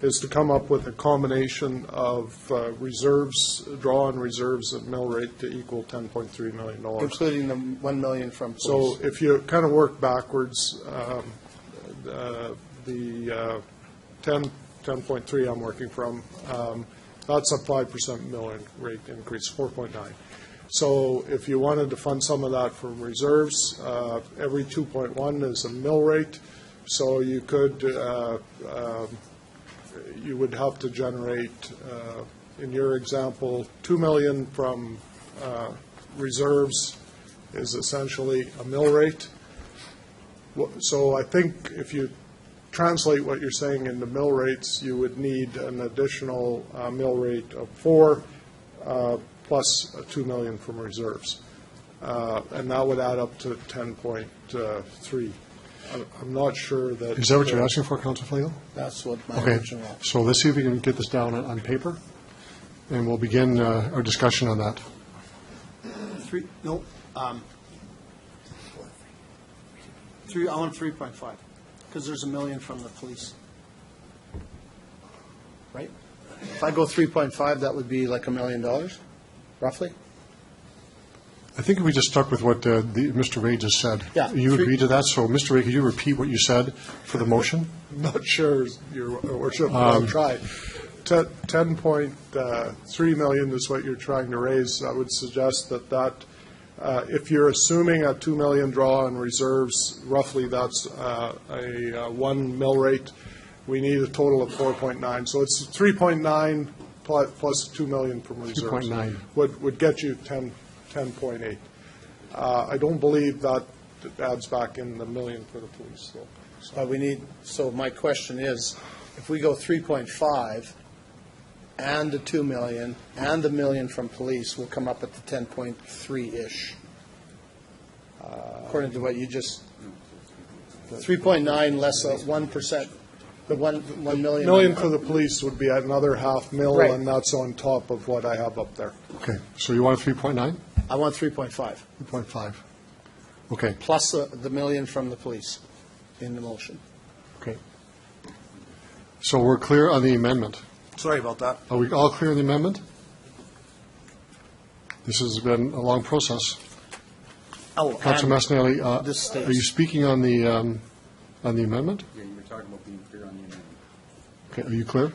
is to come up with a combination of reserves, draw-on reserves at mill rate to equal $10.3 million. Including the 1 million from police. So if you kind of work backwards, the 10.3 I'm working from, that's a 5% mill rate increase, 4.9. So if you wanted to fund some of that from reserves, every 2.1 is a mill rate, so you could, you would have to generate, in your example, 2 million from reserves is essentially a mill rate. So I think if you translate what you're saying into mill rates, you would need an additional mill rate of 4 plus 2 million from reserves. And that would add up to 10.3. I'm not sure that... Is that what you're asking for, Councilor Flagel? That's what my Okay, original. so let's see if we can get this down on paper, and we'll begin our discussion on that. I want 3.5, because there's 1 million from the police. Right? If I go 3.5, that would be like $1 million, roughly? I think if we just stuck with what Mr. Ray just said. Yeah. You agree to that? So, Mr. Ray, could you repeat what you said for the motion? I'm not sure, Your Worship, but I'll try. 10.3 million is what you're trying to raise. I would suggest that if you're assuming a 2 million draw on reserves, roughly that's a 1 mill rate. We need a total of 4.9. So it's 3.9 plus 2 million from reserves. 3.9. Would get you 10.8. I don't believe that adds back in the million for the police, though. So my question is, if we go 3.5 and the 2 million and the million from police, we'll come up at the 10.3-ish. According to what you just, 3.9 less 1%, the 1 million. Million for the police would be another half mil, Right. and that's on top of what I have up there. Okay, so you want 3.9? I want 3.5. 3.5. Okay. Plus the million from the police in the motion. Okay. So we're clear on the amendment. Sorry about that. Are we all clear on the amendment? This has been a long process. Oh, Councilor Massanelli, this stays. are you speaking on the amendment? Yeah, you were talking about being clear on the amendment. Okay, are you clear?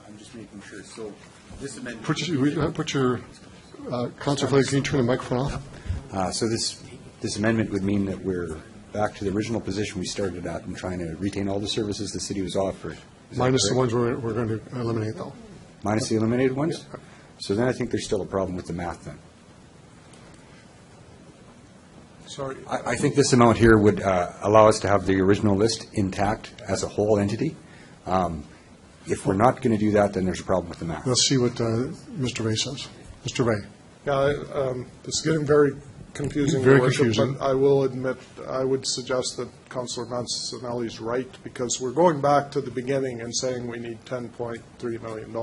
I'm just making sure. So this amendment. Put your Councilor Flagel, can you turn the microphone off? So this amendment would mean that we're back to the original position we started at and trying to retain all the services the city was offered. Is that Minus the correct? ones we're going to eliminate, though. Minus the eliminated ones? So then I think there's still a problem with the math then. Sorry. I think this amount here would allow us to have the original list intact as a whole entity. If we're not going to do that, then there's a problem with the math. Let's see what Mr. Ray says. Mr. Ray. Yeah, this is getting very confusing, Very Your Worship, confusing. but I will admit, I would suggest that Councillor Mancinelli is right, because we're going back to the beginning and saying we need $10.3 million.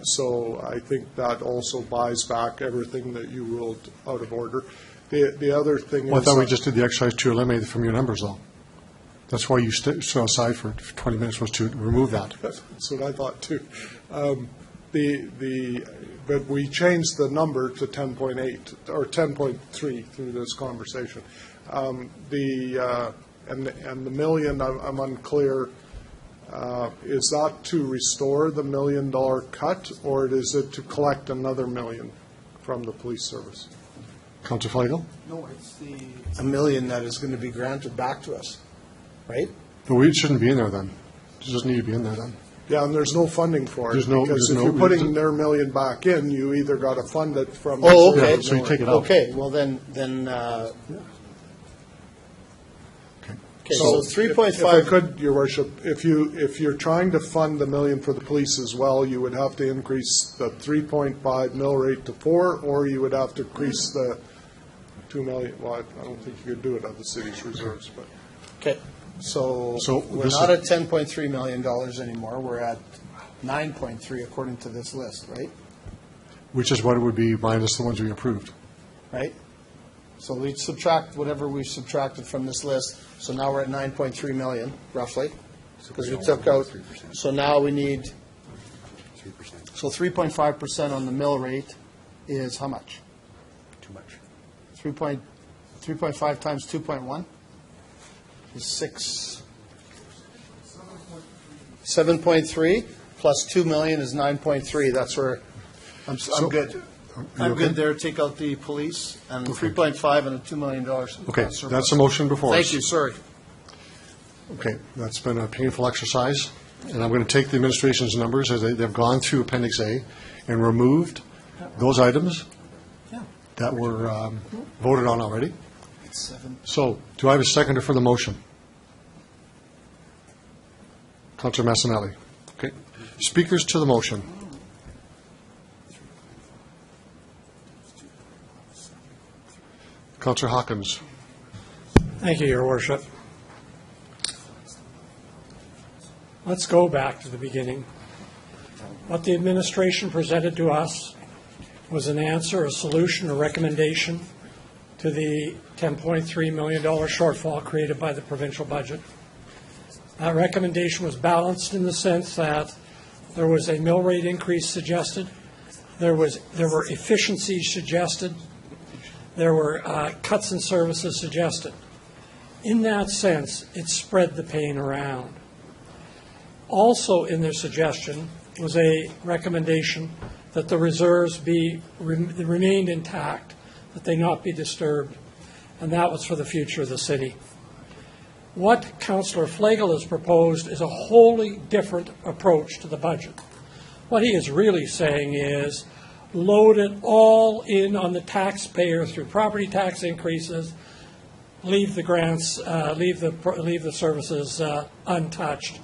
So I think that also buys back everything that you ruled out of order. The other thing Well, I is... thought we just did the exercise to eliminate it from your numbers, though. That's why you stood aside for 20 minutes, was to remove that. That's what I thought, too. But we changed the number to 10.8 or 10.3 through this conversation. And the million, I'm unclear. Is that to restore the $1 million cut, or is it to collect another million from the police service? Councilor Flagel? No, it's the $1 million that is going to be granted back to us, right? No, it shouldn't be in there then. It doesn't need to be in there then. Yeah, and there's no funding for it. There's no- Because there's if no- you're putting their million back in, you either got to fund it from... Oh, okay. Yeah, so you take it out. Okay, well then, Okay, so If 3.5. I could, Your Worship, if you're trying to fund the million for the police as well, you would have to increase the 3.5 mill rate to 4, or you would have to increase the 2 million. Well, I don't think you could do it out of the city's reserves, but. Okay, so we're this not is- at $10.3 million anymore. We're at 9.3 according to this list, right? Which is what it would be minus the ones we approved. Right? So we subtract whatever we subtracted from this list. So now we're at 9.3 million, roughly, because we took out. So now we need. 3%. So 3.5% on the mill rate is how much? Too much. 3.5 times 2.1 is 7.3 plus 2 million is 9.3. That's where I'm good. I'm good there. Take out the police and 3.5 and a $2 million. Okay, that's the motion before us. Thank you, sorry. Okay, that's been a painful exercise, and I'm going to take the administration's numbers as they've gone through Appendix A and removed those items that were voted on already. So, do I have a seconder for the motion? Councillor Massanelli. Okay. Speakers to the motion. Councillor Hawkins. Thank you, Your Worship. Let's go back to the beginning. What the administration presented to us was an answer, a solution, a recommendation to the $10.3 million shortfall created by the provincial budget. That recommendation was balanced in the sense that there was a mill rate increase suggested, there were efficiencies suggested, there were cuts in services suggested. In that sense, it spread the pain around. Also in their suggestion was a recommendation that the reserves remained intact, that they not be disturbed, and that was for the future of the city. What Councillor Flegel has proposed is a wholly different approach to the budget. What he is really saying is load it all in on the taxpayer through property tax increases, leave the grants, leave the services untouched.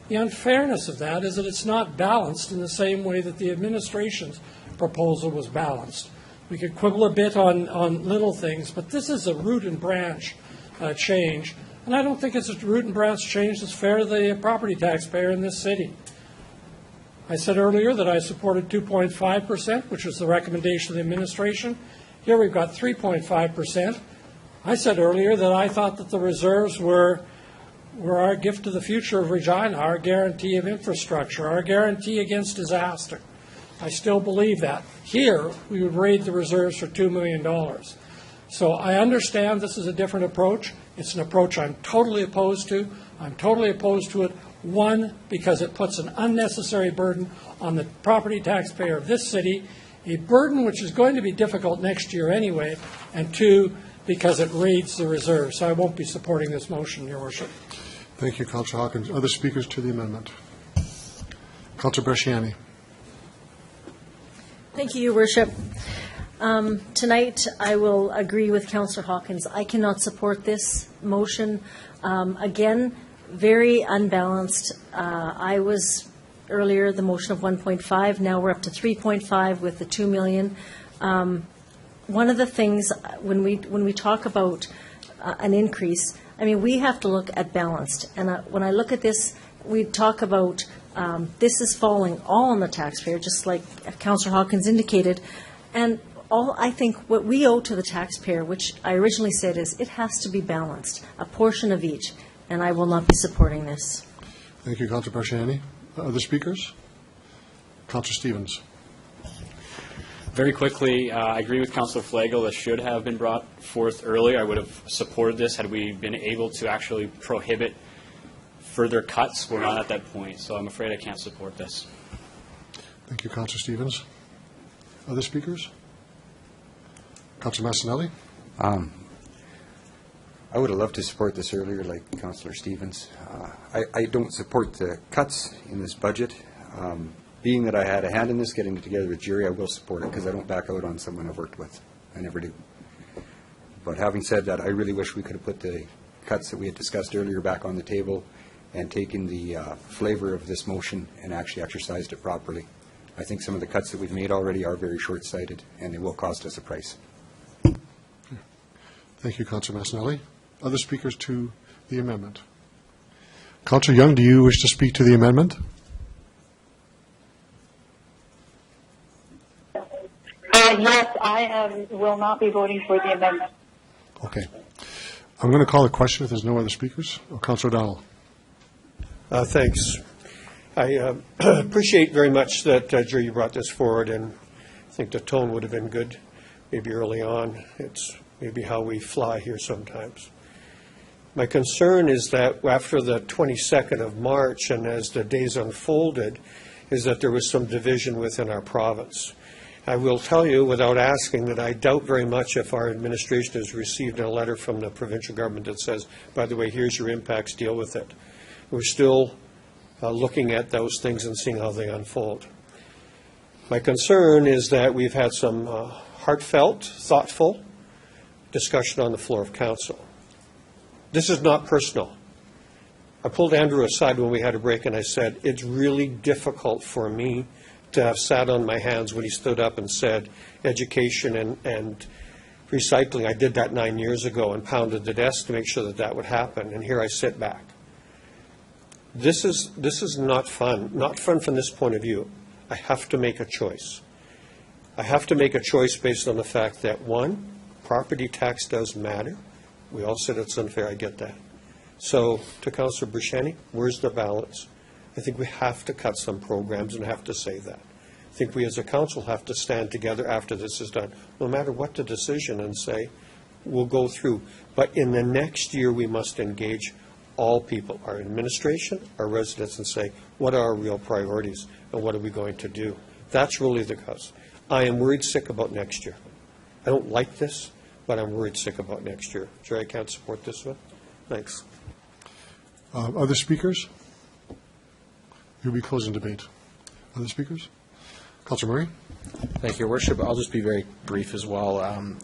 The unfairness of that is that it's not balanced in the same way that the administration's proposal was balanced. We could quibble a bit on little things, but this is a root and branch change. And I don't think it's a root and branch change that's fair to the property taxpayer in this city. I said earlier that I supported 2.5%, which was the recommendation of the administration. Here we've got 3.5%. I said earlier that I thought that the reserves were our gift to the future of Regina, our guarantee of infrastructure, our guarantee against disaster. I still believe that. Here, we would raid the reserves for $2 million. So I understand this is a different approach. It's an approach I'm totally opposed to. I'm totally opposed to it, one, because it puts an unnecessary burden on the property taxpayer of this city, a burden which is going to be difficult next year anyway, and two, because it raids the reserves. So I won't be supporting this motion, Your Worship. Thank you, Councillor Hawkins. Other speakers to the amendment? Councillor Bresciani. Thank you, Your Worship. Tonight, I will agree with Councillor Hawkins. I cannot support this motion. Again, very unbalanced. I was earlier the motion of 1.5. Now we're up to 3.5 with the 2 million. One of the things when we talk about an increase, I mean, we have to look at balanced. And when I look at this, we talk about this is falling all on the taxpayer, just like Councillor Hawkins indicated. And I think what we owe to the taxpayer, which I originally said, is it has to be balanced, a portion of each, and I will not be supporting this. Thank you, Councillor Bresciani. Other speakers? Councillor Stevens. Very quickly, I agree with Councillor Flegel. This should have been brought forth earlier. I would have supported this had we been able to actually prohibit further cuts. We're not at that point, so I'm afraid I can't support this. Thank you, Councillor Stevens. Other speakers? Councillor Massanelli? I would have loved to support this earlier, like Councillor Stevens. I don't support the cuts in this budget. Being that I had a hand in this, getting it together with Jerry, I will support it because I don't back out on someone I've worked with. I never do. But having said that, I really wish we could have put the cuts that we had discussed earlier back on the table and taken the flavor of this motion and actually exercised it properly. I think some of the cuts that we've made already are very short-sighted, and they will cost us a price. Thank you, Councillor Massanelli. Other speakers to the amendment? Councillor Young, do you wish to speak to the amendment? Yes, I will not be voting for the amendment. Okay. I'm going to call a question if there's no other speakers. Councillor O'Donnell. Thanks. I appreciate very much that, Joe, you brought this forward, and I think the tone would have been good maybe early on. It's maybe how we fly here sometimes. My concern is that after the 22nd of March and as the days unfolded, is that there was some division within our province. I will tell you, without asking, that I doubt very much if our administration has received a letter from the provincial government that says, by the way, here's your impacts, deal with it. We're still looking at those things and seeing how they unfold. My concern is that we've had some heartfelt, thoughtful discussion on the floor of council. This is not personal. I pulled Andrew aside when we had a break and I said, it's really difficult for me to have sat on my hands when he stood up and said education and recycling. I did that 9 years ago and pounded the desk to make sure that that would happen, and here I sit back. This is not fun from this point of view. I have to make a choice. I have to make a choice based on the fact that, one, property tax does matter. We all said it's unfair. I get that. So to Councillor Bruchani, where's the balance? I think we have to cut some programs and have to say that. I think we as a council have to stand together after this is done, no matter what the decision, and say, we'll go through. But in the next year, we must engage all people, our administration, our residents, and say, what are our real priorities and what are we going to do? That's really the cause. I am worried sick about next year. I don't like this, but I'm worried sick about next year. Sure, I can't support this one. Thanks. Other speakers? You'll be closing debate. Other speakers? Councillor Murray? Thank you, Your Worship. I'll just be very brief as well.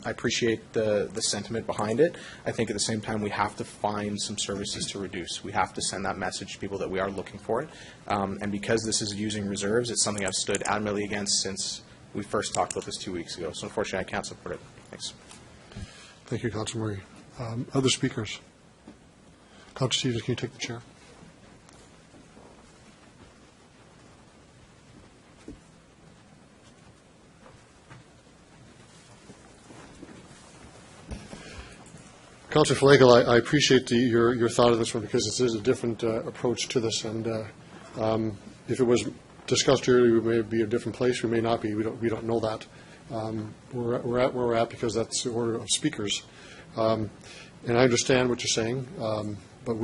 I appreciate the sentiment behind it. I think at the same time we have to find some services to reduce. We have to send that message to people that we are looking for it. And because this is using reserves, it's something I've stood adamantly against since we first talked about this 2 weeks ago. So unfortunately, I can't support it. Thanks. Thank you, Councillor Murray. Other speakers? Councillor Stevens, can you take the chair? Councillor Flagel, I appreciate your thought of this one because this is a different approach to this, and if it was discussed earlier, we may be a different place. We may not be. We don't know that. We're at where we're at because that's the order of speakers, and I understand what you're saying. But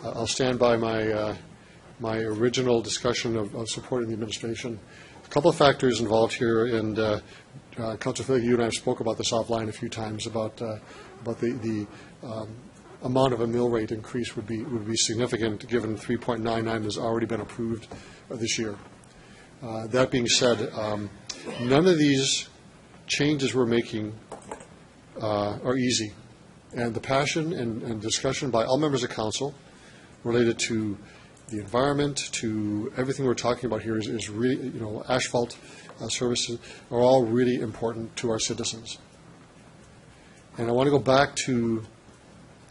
I'll stand by my original discussion of supporting the administration. A couple of factors involved here, and Councillor Flagel, you and I have spoke about this offline a few times about the amount of a mill rate increase would be significant given 3.99 has already been approved this year. That being said, none of these changes we're making are easy, and the passion and discussion by all members of council related to the environment, to everything we're talking about here is really, asphalt services are all really important to our citizens. And I want to go back to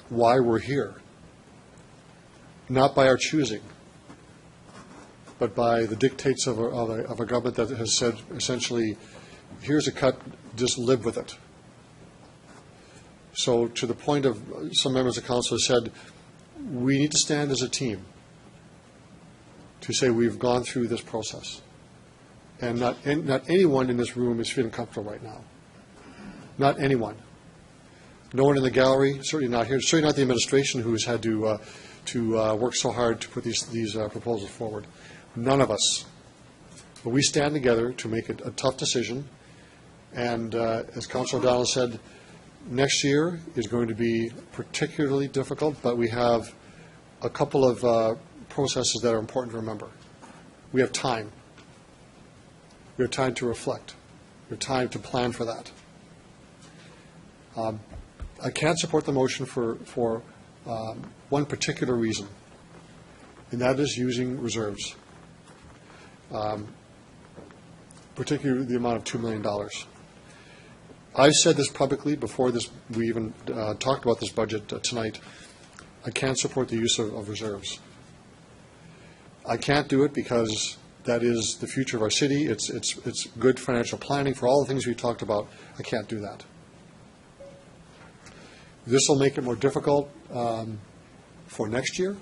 why we're here. Not by our choosing, but by the dictates of a government that has said, essentially, here's a cut, just live with it. So to the point of some members of council have said, we need to stand as a team to say we've gone through this process. And not anyone in this room is feeling comfortable right now. Not anyone. No one in the gallery, certainly not here, certainly not the administration who's had to work so hard to put these proposals forward. None of us. But we stand together to make a tough decision. And as Councillor O'Donnell said, next year is going to be particularly difficult, but we have a couple of processes that are important to remember. We have time. We have time to reflect. We have time to plan for that. I can't support the motion for one particular reason, and that is using reserves, particularly the amount of $2 million. I said this publicly before we even talked about this budget tonight. I can't support the use of reserves. I can't do it because that is the future of our city. It's good financial planning for all the things we talked about. I can't do that. This will make it more difficult for next year.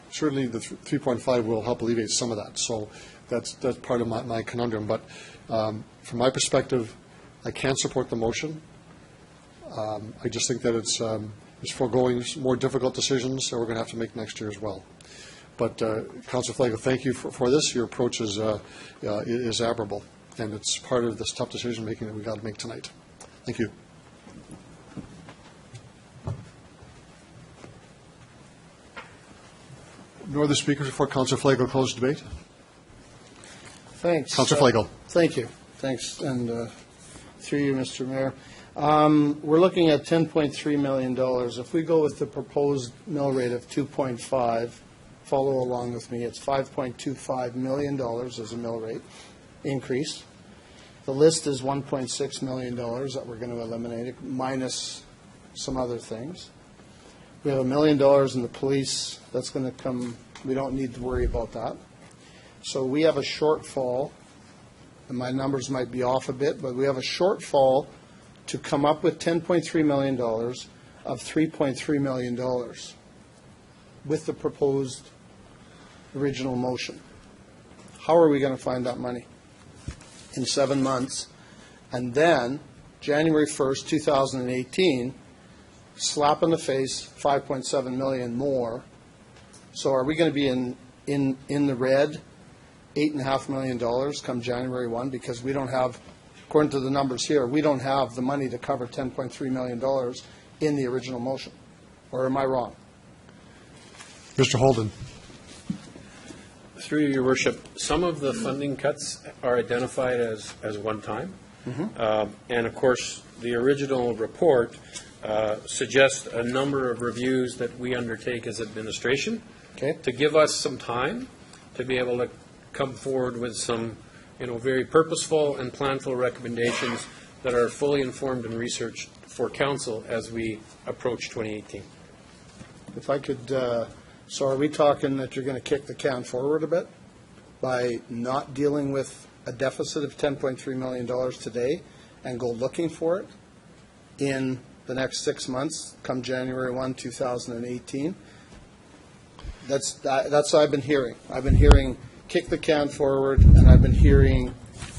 Certainly the 3.5 will help alleviate some of that. So that's part of my conundrum. But from my perspective, I can't support the motion. I just think that it's foregoing more difficult decisions that we're going to have to make next year as well. But Councillor Flagel, thank you for this. Your approach is admirable, and it's part of this tough decision making that we've got to make tonight. Thank you. No other speakers before Councillor Flagel close the debate? Thanks. Councillor Flagel. Thank you. Thanks, and through you, Mr. Mayor. We're looking at $10.3 million. If we go with the proposed mill rate of 2.5, follow along with me, it's $5.25 million as a mill rate increase. The list is $1.6 million that we're going to eliminate, minus some other things. We have $1 million in the police. That's going to come. We don't need to worry about that. So we have a shortfall, and my numbers might be off a bit, but we have a shortfall to come up with $10.3 million of $3.3 million with the proposed original motion. How are we going to find that money in 7 months? And then, January 1st, 2018, slap in the face, $5.7 million more. So are we going to be in the red, $8.5 million come January 1? Because we don't have, according to the numbers here, we don't have the money to cover $10.3 million in the original motion. Or am I wrong? Mr. Holden. Through your worship, some of the funding cuts are identified as one-time. And of course, the original report suggests a number of reviews that we undertake as administration to give us some time to be able to come forward with some, very purposeful and planful recommendations that are fully informed and researched for council as we approach 2018. If I could, so are we talking that you're going to kick the can forward a bit by not dealing with a deficit of $10.3 million today and go looking for it in the next 6 months, come January 1, 2018? That's what I've been hearing. I've been hearing kick the can forward, and I've been hearing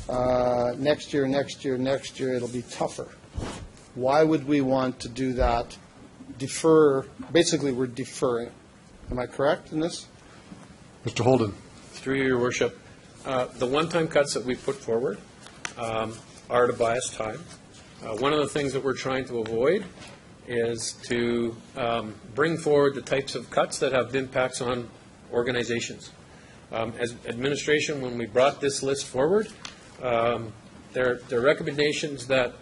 next year, it'll be tougher. Why would we want to do that? Defer, basically we're deferring. Am I correct in this? Mr. Holden. Through your worship, the one-time cuts that we put forward are to buy us time. One of the things that we're trying to avoid is to bring forward the types of cuts that have impacts on organizations. As administration, when we brought this list forward, there are recommendations that,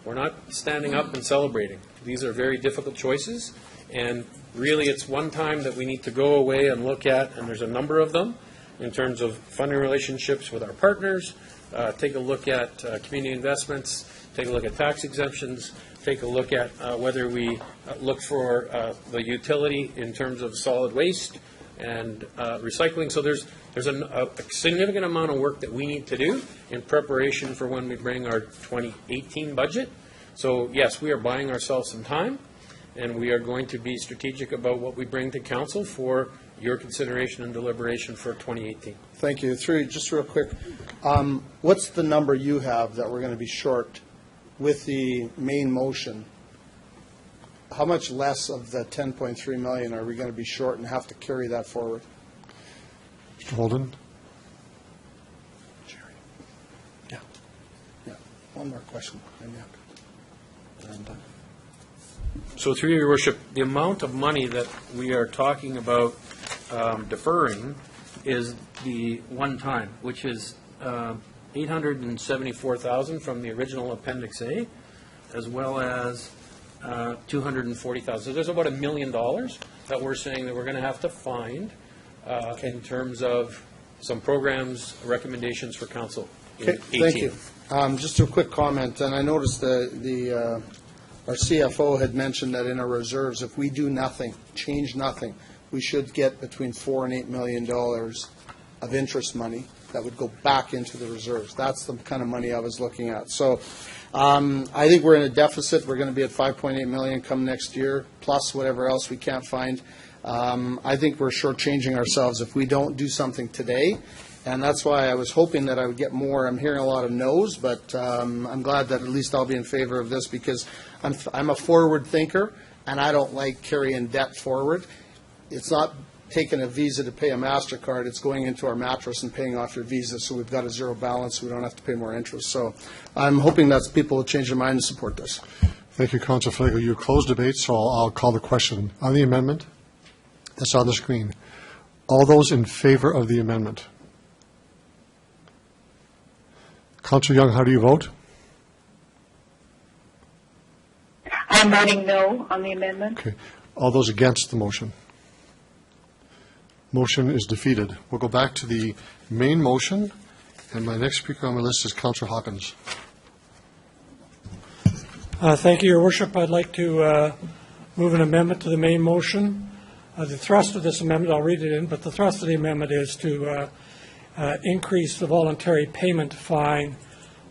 we're not standing up and celebrating. These are very difficult choices, and really it's one time that we need to go away and look at, and there's a number of them in terms of funding relationships with our partners, take a look at community investments, take a look at tax exemptions, take a look at whether we look for the utility in terms of solid waste and recycling. So there's a significant amount of work that we need to do in preparation for when we bring our 2018 budget. So yes, we are buying ourselves some time, and we are going to be strategic about what we bring to council for your consideration and deliberation for 2018. Thank you. Just real quick, what's the number you have that we're going to be short with the main motion? How much less of the $10.3 million are we going to be short and have to carry that forward? Mr. Holden. Jerry. Yeah. One more question. So through your worship, the amount of money that we are talking about deferring is the one time, which is $874,000 from the original Appendix A, as well as $240,000. So there's about $1 million that we're saying that we're going to have to find in terms of some programs, recommendations for council in Okay, 18. thank you. Just a quick comment, and I noticed our CFO had mentioned that in our reserves, if we do nothing, change nothing, we should get between $4 and $8 million of interest money that would go back into the reserves. That's the kind of money I was looking at. So I think we're in a deficit. We're going to be at $5.8 million come next year, plus whatever else we can't find. I think we're shortchanging ourselves if we don't do something today. And that's why I was hoping that I would get more. I'm hearing a lot of no's, but I'm glad that at least I'll be in favor of this because I'm a forward thinker, and I don't like carrying debt forward. It's not taking a Visa to pay a MasterCard. It's going into our mattress and paying off your Visa, so we've got a zero balance. So we don't have to pay more interest. So I'm hoping that people will change their mind and support this. Thank you, Councilor Flego. You closed debate, so I'll call the question on the amendment that's on the screen. All those in favor of the amendment? Councilor Young, how do you vote? I'm voting no on the amendment. Okay. All those against the motion? Motion is defeated. We'll go back to the main motion, and my next speaker on my list is Councilor Hawkins. Thank you, Your Worship. I'd like to move an amendment to the main motion. The thrust of this amendment, I'll read it in, but the thrust of the amendment is to increase the voluntary payment fine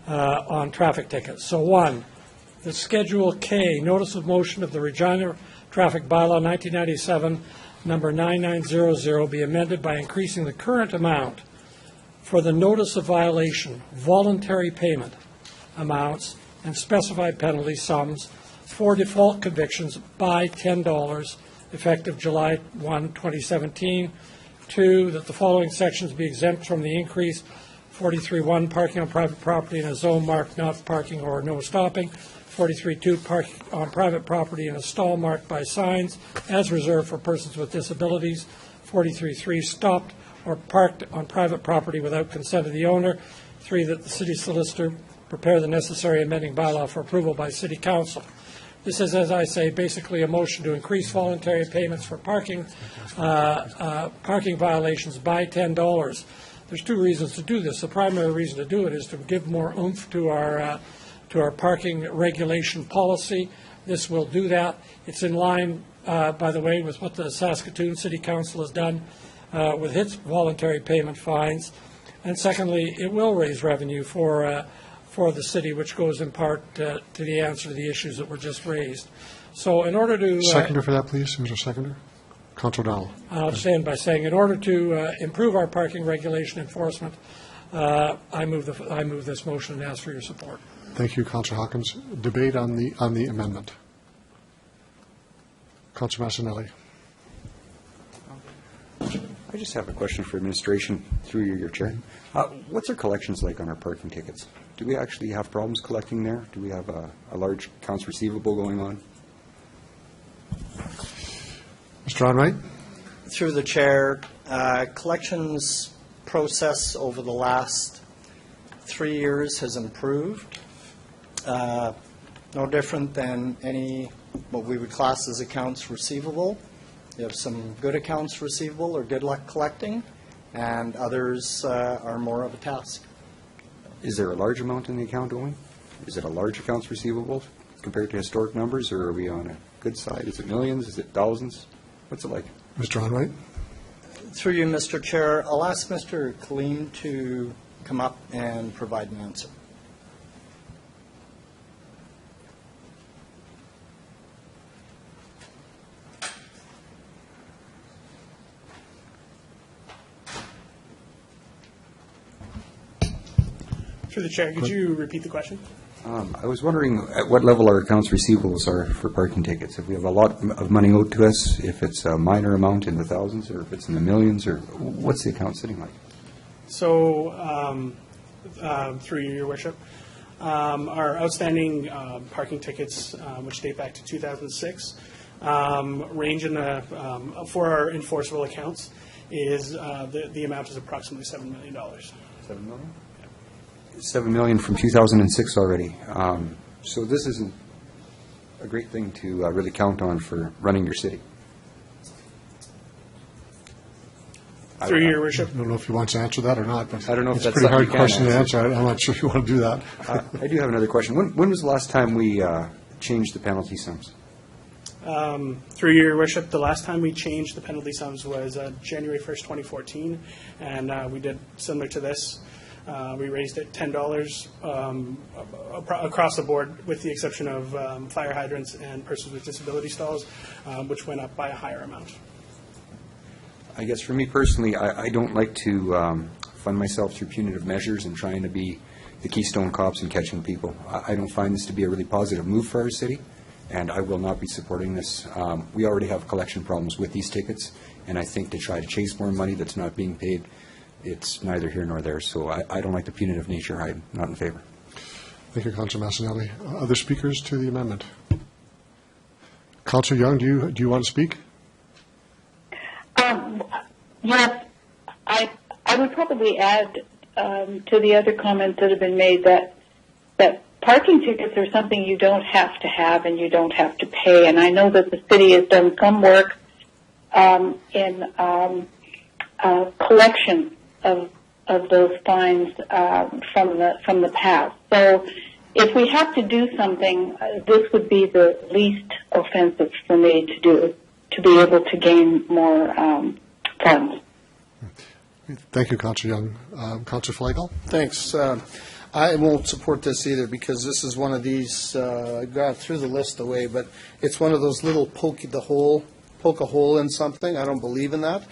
on traffic tickets. So one, the Schedule K, Notice of Motion of the Regina Traffic Bylaw 1997, number 9900, be amended by increasing the current amount for the notice of violation, voluntary payment amounts, and specified penalty sums for default convictions by $10, effective July 1, 2017. Two, that the following sections be exempt from the increase: 43.1, parking on private property in a zone marked not parking or no stopping; 43.2, parking on private property in a stall marked by signs as reserved for persons with disabilities; 43.3, stopped or parked on private property without consent of the owner; 3, that the city solicitor prepare the necessary amending bylaw for approval by City Council. This is, as I say, basically a motion to increase voluntary payments for parking violations by $10. There's two reasons to do this. The primary reason to do it is to give more oomph to our parking regulation policy. This will do that. It's in line, by the way, with what the Saskatoon City Council has done with its voluntary payment fines. And secondly, it will raise revenue for the city, which goes in part to the answer to the issues that were just raised. So in order to... Seconder for that, please, Mr. Seconder. Councilor Dowell. I'll stand by saying, in order to improve our parking regulation enforcement, I move this motion and ask for your support. Thank you, Councilor Hawkins. Debate on the amendment. Councilor Massanelli. I just have a question for administration through your chair. What's our collections like on our parking tickets? Do we actually have problems collecting there? Do we have a large accounts receivable going on? Mr. Onright? Through the chair, collections process over the last 3 years has improved. No different than any what we would class as accounts receivable. You have some good accounts receivable or good luck collecting, and others are more of a task. Is there a large amount in the account going? Is it a large accounts receivable compared to historic numbers, or are we on a good side? Is it millions? Is it thousands? What's it like? Mr. Onright? Through you, Mr. Chair, I'll ask Mr. Killeen to come up and provide an answer. Through the chair, could you repeat the question? I was wondering at what level our accounts receivables are for parking tickets. If we have a lot of money owed to us, if it's a minor amount in the thousands, or if it's in the millions, or what's the account sitting like? So, through you, Your Worship, our outstanding parking tickets, which date back to 2006, range in the, for our enforceable accounts, is the amount is approximately $7 million. $7 million? $7 million from 2006 already. So this isn't a great thing to really count on for running your city. Through your worship. I don't know if you want to answer that or not, but I don't know if it's a that's pretty hard something you can question to answer. I'm not sure if you want to do that. I do have another question. When was the last time we changed the penalty sums? Through your worship, the last time we changed the penalty sums was January 1st, 2014, and we did similar to this. We raised it $10 across the board, with the exception of fire hydrants and persons with disability stalls, which went up by a higher amount. I guess for me personally, I don't like to fund myself through punitive measures and trying to be the Keystone Cops and catching people. I don't find this to be a really positive move for our city, and I will not be supporting this. We already have collection problems with these tickets, and I think to try to chase more money that's not being paid, it's neither here nor there. So I don't like the punitive nature. I'm not in favor. Thank you, Councillor Massanelli. Other speakers to the amendment? Councillor Young, do you want to speak? Yes, I would probably add to the other comments that have been made that parking tickets are something you don't have to have and you don't have to pay. And I know that the city has done some work in collection of those fines from the past. So if we have to do something, this would be the least offensive for me to do, to be able to gain more funds. Thank you, Councillor Young. Councillor Flagel? Thanks. I won't support this either, because this is one of these, I got through the list away, but it's one of those little poke a hole in something. I don't believe in that.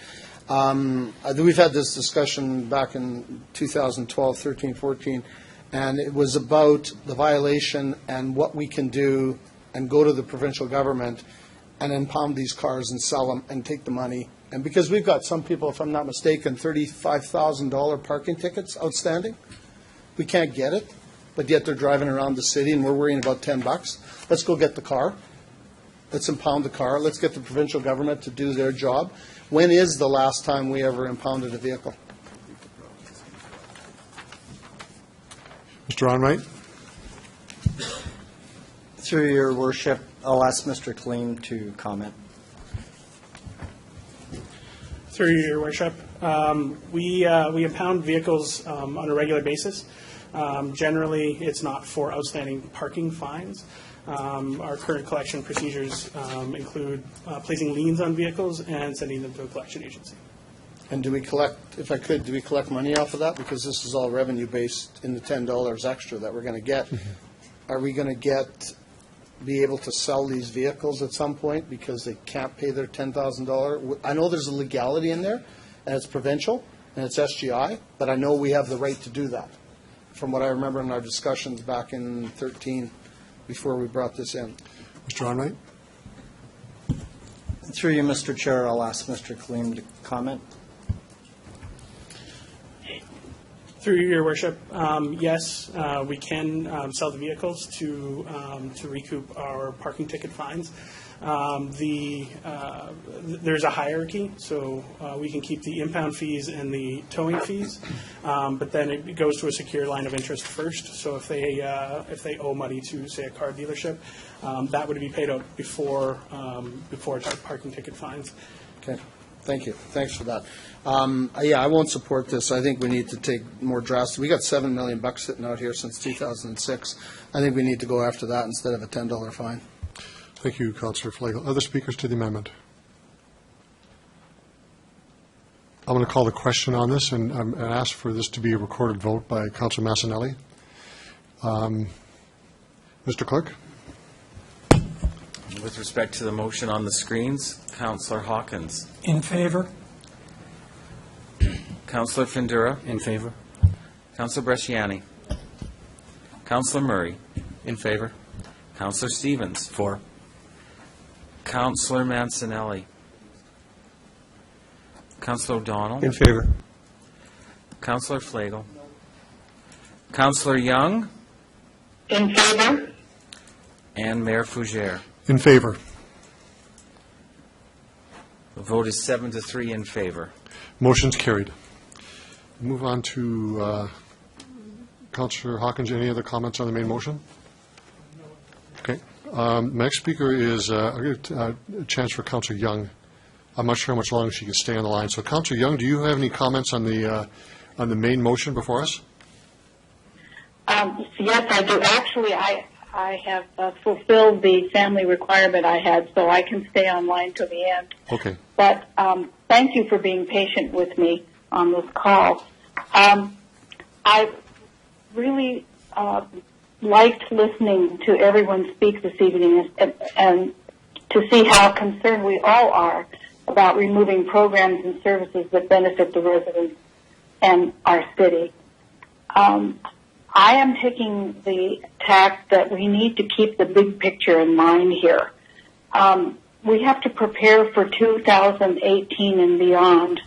We've had this discussion back in 2012, 13, 14, and it was about the violation and what we can do and go to the provincial government and impound these cars and sell them and take the money. And because we've got some people, if I'm not mistaken, $35,000 parking tickets outstanding, we can't get it, but yet they're driving around the city and we're worrying about $10. Let's go get the car. Let's impound the car. Let's get the provincial government to do their job. When is the last time we ever impounded a vehicle? Mr. Onright? Through your worship, I'll ask Mr. Kleen to comment. Through your worship, we impound vehicles on a regular basis. Generally, it's not for outstanding parking fines. Our current collection procedures include placing liens on vehicles and sending them to a collection agency. And do we collect, if I could, do we collect money off of that? Because this is all revenue-based in the $10 extra that we're going to get. Are we going to be able to sell these vehicles at some point because they can't pay their $10,000? I know there's a legality in there, and it's provincial, and it's SGI, but I know we have the right to do that, from what I remember in our discussions back in 13 before we brought this in. Mr. Onright? Through you, Mr. Chair, I'll ask Mr. Kleen to comment. Through your worship, yes, we can sell the vehicles to recoup our parking ticket fines. There's a hierarchy, so we can keep the impound fees and the towing fees, but then it goes to a secure line of interest first. So if they owe money to, say, a car dealership, that would be paid out before parking ticket fines. Okay. Thank you. Thanks for that. I won't support this. I think we need to take more drastic. We got $7 million sitting out here since 2006. I think we need to go after that instead of a $10 fine. Thank you, Councillor Flagel. Other speakers to the amendment? I'm going to call the question on this and ask for this to be a recorded vote by Councillor Massanelli. Mr. Clerk? With respect to the motion on the screens, Councillor Hawkins. In favor. Councillor Findura. In favor. Councillor Bresciani. Councillor Murray. In favor. Councillor Stevens. For. Councillor Mancinelli. Councillor O'Donnell. In favor. Councillor Flagel. Councillor Young. In favor. And Mayor Fougere. In favor. The vote is 7-3 in favor. Motion's carried. Move on to Councillor Hawkins. Any other comments on the main motion? Okay. Next speaker is a chance for Councillor Young. I'm not sure how much longer she can stay on the line. So, Councillor Young, do you have any comments on the main motion before us? Yes, I do. Actually, I have fulfilled the family requirement I had, so I can stay online till the end. Okay. But thank you for being patient with me on this call. I really liked listening to everyone speak this evening and to see how concerned we all are about removing programs and services that benefit the residents and our city. I am taking the tack that we need to keep the big picture in mind here. We have to prepare for 2018 and beyond.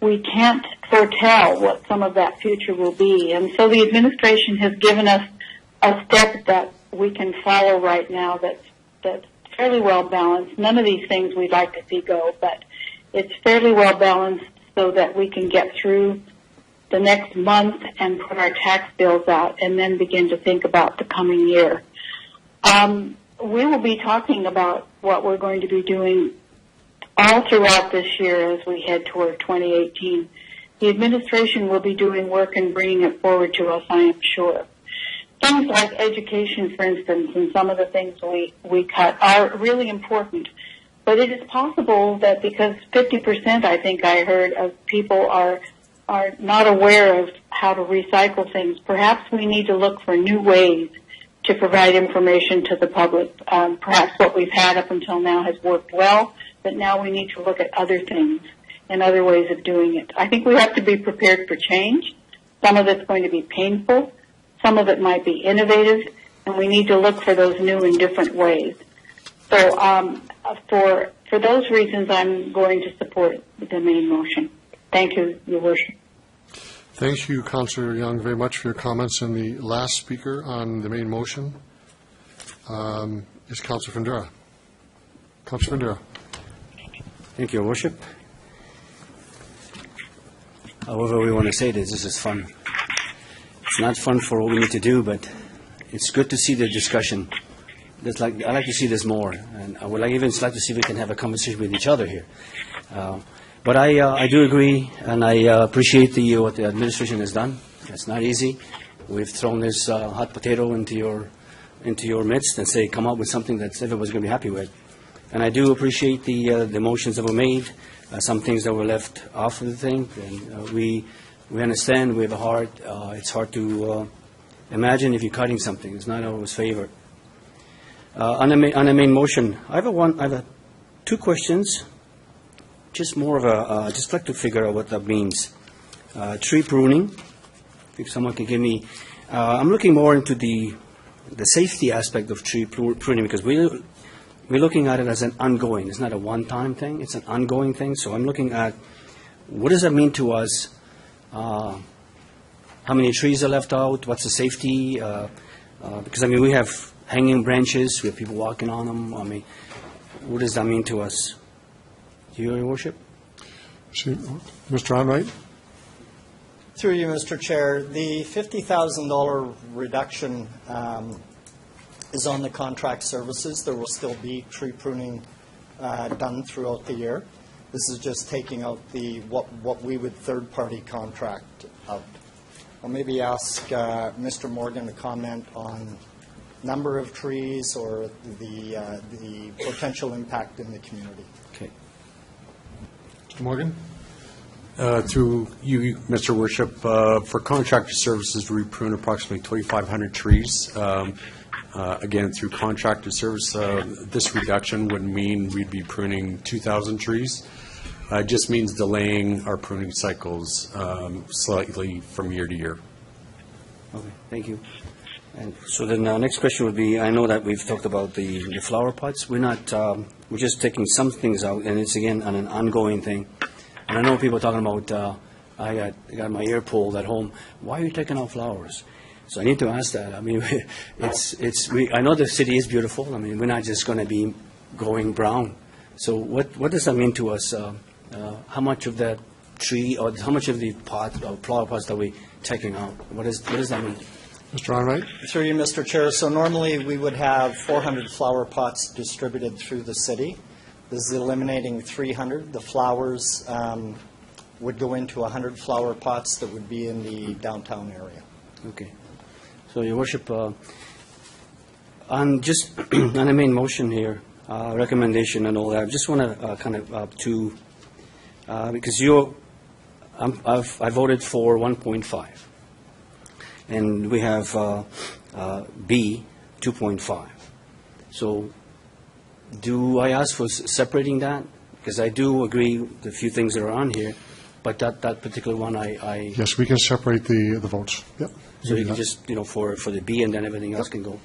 We can't foretell what some of that future will be. And so the administration has given us a step that we can follow right now that's fairly well balanced. None of these things we'd like to see go, but it's fairly well balanced so that we can get through the next month and put our tax bills out and then begin to think about the coming year. We will be talking about what we're going to be doing all throughout this year as we head toward 2018. The administration will be doing work and bringing it forward to us, I am sure. Things like education, for instance, and some of the things we cut are really important. But it is possible that because 50%, I think I heard, of people are not aware of how to recycle things, perhaps we need to look for new ways to provide information to the public. Perhaps what we've had up until now has worked well, but now we need to look at other things and other ways of doing it. I think we have to be prepared for change. Some of it's going to be painful. Some of it might be innovative, and we need to look for those new and different ways. So for those reasons, I'm going to support the main motion. Thank you, Your Worship. Thank you, Councillor Young, very much for your comments. And the last speaker on the main motion is Councillor Fundera. Councillor Fundera. Thank you, Your Worship. However we want to say this is fun. It's not fun for what we need to do, but it's good to see the discussion. I like to see this more, and I would even like to see if we can have a conversation with each other here. But I do agree, and I appreciate what the administration has done. It's not easy. We've thrown this hot potato into your midst and say, come up with something that everybody's going to be happy with. And I do appreciate the motions that were made, some things that were left off of the thing. And we understand, we have a heart. It's hard to imagine if you're cutting something. It's not always favored. On the main motion, I have two questions. Just more of just like to figure out what that means. Tree pruning, if someone can give me, I'm looking more into the safety aspect of tree pruning because we're looking at it as an ongoing. It's not a one-time thing. It's an ongoing thing. So I'm looking at what does that mean to us? How many trees are left out? What's the safety? Because, we have hanging branches. We have people walking on them. What does that mean to us? Your Worship? Mr. Onright? Through you, Mr. Chair, the $50,000 reduction is on the contract services. There will still be tree pruning done throughout the year. This is just taking out what we would third-party contract out. I'll maybe ask Mr. Morgan to comment on number of trees or the potential impact in the community. Okay. Mr. Morgan? Through you, Mr. Worship, for contractor services, we prune approximately 2,500 trees. Again, through contractor service, this reduction would mean we'd be pruning 2,000 trees. It just means delaying our pruning cycles slightly from year to year. Okay, thank you. And so then next question would be, I know that we've talked about the flower pots. We're not, we're just taking some things out, and it's, again, on an ongoing thing. And I know people are talking about, I got my ear pulled at home. Why are you taking out flowers? So I need to ask that. I know the city is beautiful. We're not just going to be going brown. So what does that mean to us? How much of that tree, or how much of the pot, or flower pots that we taking out? What does that mean? Mr. Onright? Through you, Mr. Chair. So normally, we would have 400 flower pots distributed through the city. This is eliminating 300. The flowers would go into 100 flower pots that would be in the downtown area. Okay. So, Your Worship, on just on the main motion here, recommendation and all that, I just want to kind of because I voted for 1.5, and we have B 2.5. So, do I ask for separating that? Because I do agree with a few things that are on here, but that particular one, I Yes, we can separate the votes. Yep. so you can just, for the B, and then everything else can go.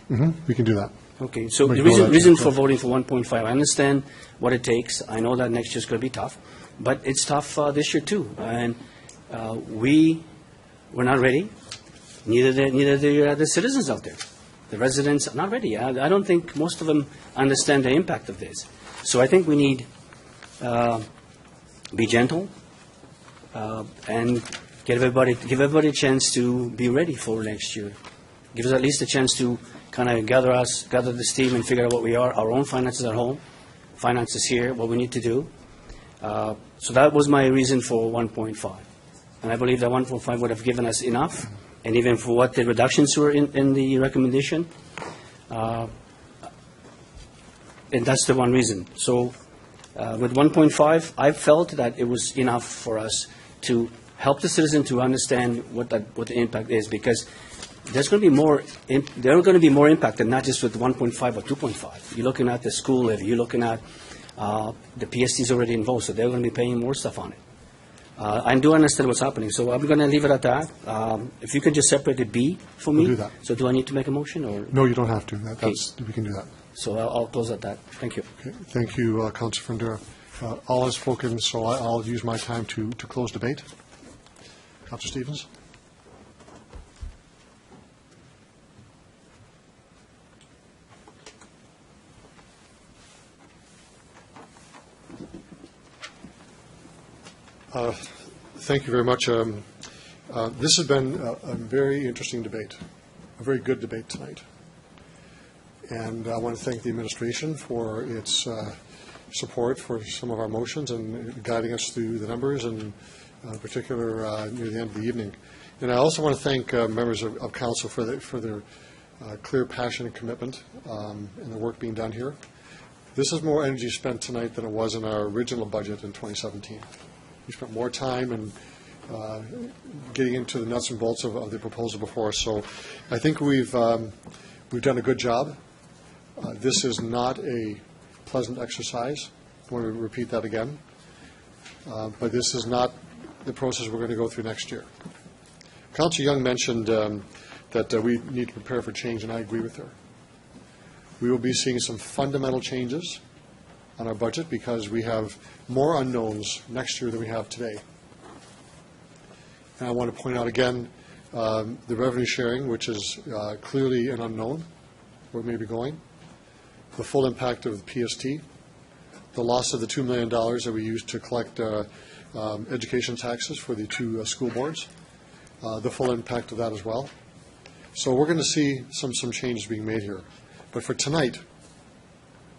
We can do that. Okay, so We the can go reason that for voting for 1.5, I understand what it takes. I know that next year's going to be tough, but it's tough this year too. And we're not ready. Neither the citizens out there. The residents are not ready. I don't think most of them understand the impact of this. So I think we need be gentle and give everybody a chance to be ready for next year. Give us at least a chance to kind of gather the steam and figure out what we are, our own finances at home, finances here, what we need to do. So that was my reason for 1.5. And I believe that 1.5 would have given us enough, and even for what the reductions were in the recommendation. And that's the one reason. So with 1.5, I felt that it was enough for us to help the citizen to understand what the impact is, because there's going to be more. There are going to be more impact, and not just with 1.5 or 2.5. You're looking at the school levy. You're looking at the PSTs already involved, so they're going to be paying more stuff on it. I do understand what's happening, so I'm going to leave it at that. If you can just separate the B for me. We'll do that. So do I need to make a motion, or? No, you don't have to. We can do that. So I'll close at that. Thank you. Okay. Thank you, Councilor Fundura. All has spoken, so I'll use my time to close debate. Councilor Stevens? Thank you very much. This has been a very interesting debate, a very good debate tonight. And I want to thank the administration for its support for some of our motions and guiding us through the numbers, and in particular near the end of the evening. And I also want to thank members of council for their clear passion and commitment and the work being done here. This is more energy spent tonight than it was in our original budget in 2017. We spent more time in getting into the nuts and bolts of the proposal before us. So I think we've done a good job. This is not a pleasant exercise. I want to repeat that again. But this is not the process we're going to go through next year. Councillor Young mentioned that we need to prepare for change, and I agree with her. We will be seeing some fundamental changes on our budget because we have more unknowns next year than we have today. And I want to point out again the revenue sharing, which is clearly an unknown, where it may be going, the full impact of the PST, the loss of the $2 million that we used to collect education taxes for the two school boards, the full impact of that as well. So we're going to see some changes being made here. But for tonight,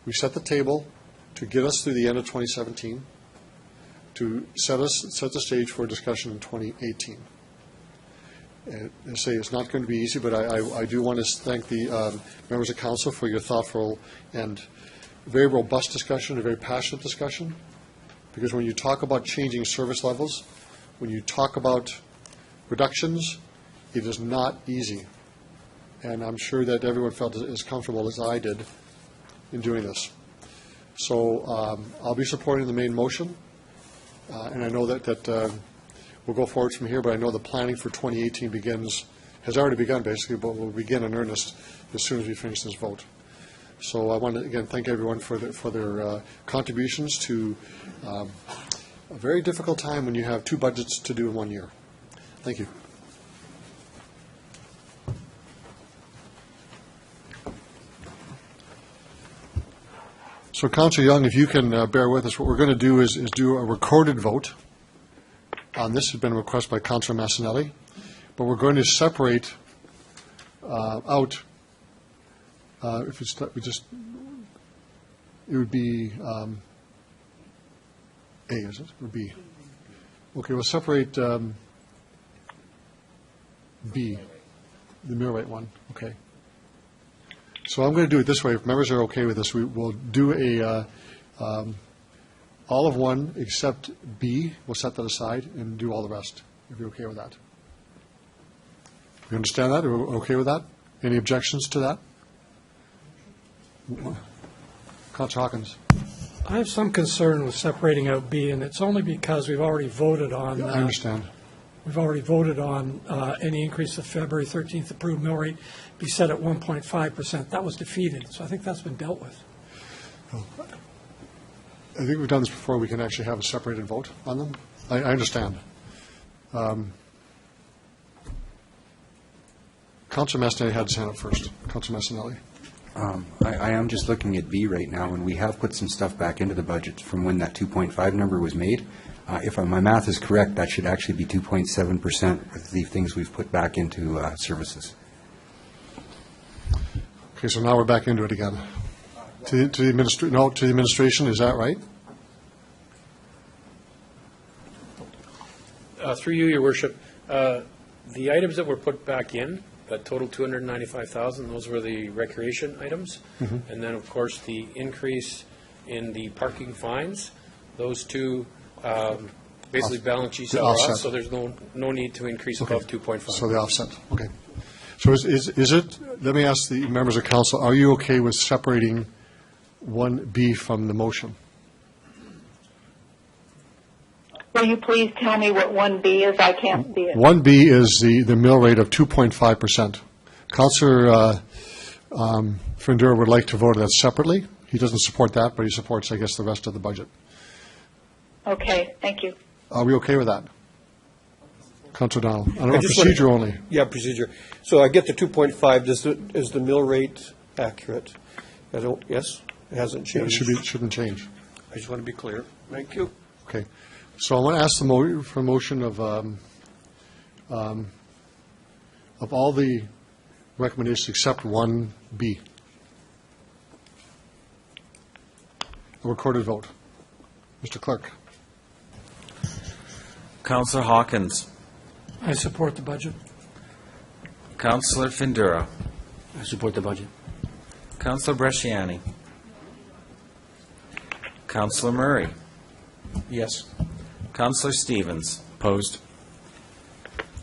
we set the table to get us through the end of 2017, to set the stage for a discussion in 2018. And I say it's not going to be easy, but I do want to thank the members of council for your thoughtful and very robust discussion, a very passionate discussion, because when you talk about changing service levels, when you talk about reductions, it is not easy. And I'm sure that everyone felt as comfortable as I did in doing this. So I'll be supporting the main motion, and I know that we'll go forward from here, but I know the planning for 2018 has already begun basically, but will begin in earnest as soon as we finish this vote. So I want to again thank everyone for their contributions to a very difficult time when you have two budgets to do in 1 year. Thank you. So, Councillor Young, if you can bear with us, what we're going to do is do a recorded vote. This has been a request by Councillor Massanelli, but we're going to separate out, if it's, we just, it would be A, is it, or B? Okay, we'll separate B, the mill rate one, okay. So I'm going to do it this way. If members are okay with this, we will do a, all of one except B. We'll set that aside and do all the rest, if you're okay with that. You understand that? Are we okay with that? Any objections to that? Councilor Hawkins. I have some concern with separating out B, and it's only because we've already voted on. I understand. We've already voted on any increase of February 13th approved mill rate be set at 1.5%. That was defeated, so I think that's been dealt with. I think we've done this before. We can actually have a separated vote on them. I understand. Councilor Mastinelli had his hand up first. Councilor Mastinelli. I am just looking at B right now, and we have put some stuff back into the budget from when that 2.5 number was made. If my math is correct, that should actually be 2.7% of the things we've put back into services. Okay, so now we're back into it again. To the administration, is that right? Through you, Your Worship, the items that were put back in, that total $295,000, those were the recreation items. Mm-hmm. And then, of course, the increase in the parking fines, those two basically balance each other off, so there's no need to increase above 2.5. So the offset, okay. So is it, let me ask the members of council, are you okay with separating 1B from the motion? Will you please tell me what 1B is? I can't see it. 1B is the mill rate of 2.5%. Councillor Findura would like to vote that separately. He doesn't support that, but he supports, I guess, the rest of the budget. Okay, thank you. Are we okay with that? Councillor O'Donnell. I don't know, procedure only. Yeah, procedure. So I get the 2.5. Is the mill rate accurate? Yes? It hasn't changed? It shouldn't change. I just want to be clear. Thank you. Okay. So I want to ask for a motion of all the recommendations except 1B. A recorded vote. Mr. Clerk. Councillor Hawkins. I support the budget. Councillor Findura. I support the budget. Councillor Bresciani. Councillor Murray. Yes. Councillor Stevens. Opposed.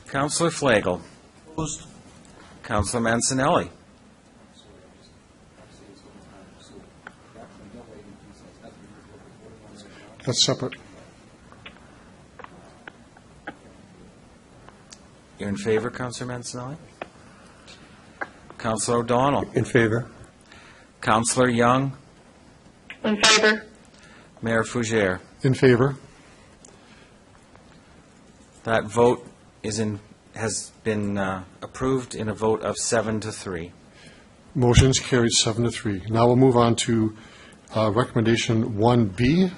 Councillor Flagel. Opposed. Councillor Mancinelli. That's separate. You're in favor, Councillor Mancinelli? Councillor O'Donnell. In favor. Councillor Young. In favor. Mayor Fougere. In favor. That vote has been approved in a vote of 7-3. Motion's carried 7-3. Now we'll move on to recommendation 1B.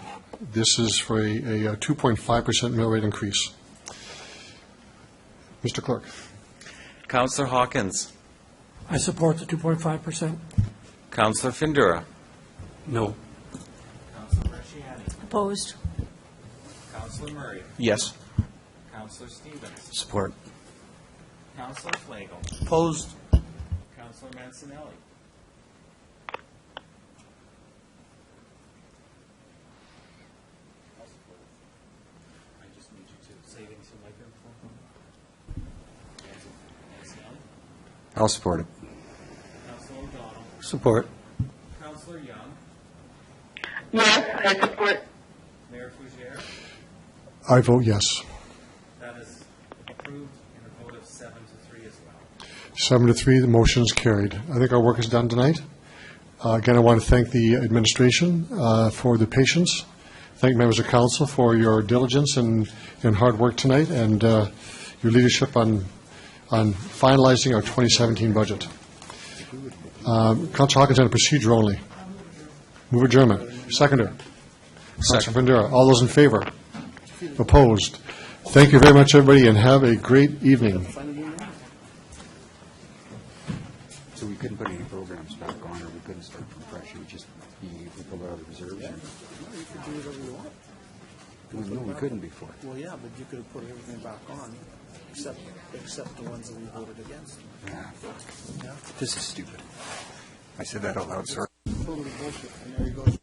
This is for a 2.5% mill rate increase. Mr. Clerk. Councillor Hawkins. I support the 2.5%. Councillor Findura. No. Councillor Bresciani. Opposed. Councillor Murray. Yes. Councillor Stevens. Support. Councillor Flagel. Opposed. Councillor Mancinelli. I just need you to say things to the microphone. I'll support it. Councillor O'Donnell. Support. Councillor Young. Yes, I support. Mayor Fougere. I vote yes. That is approved in a vote of 7-3 as well. 7-3, the motion is carried. I think our work is done tonight. Again, I want to thank the administration for the patience. Thank members of council for your diligence and hard work tonight, and your leadership on finalizing our 2017 budget. Councilor Hawkins on a procedure only. Move adjournment. Seconder. Councilor Findura. All those in favor? Opposed? Thank you very much, everybody, and have a great evening. So we couldn't put any programs back on, or we couldn't start from fresh. It would just be, we pulled out of the reserves. Yeah, no, you could do whatever you want. No, we couldn't before. Well, yeah, but you could have put everything back on, except the ones that we voted against. Ah, Yeah. this is stupid. I said that out loud, sorry. Totally bullshit, and there he goes.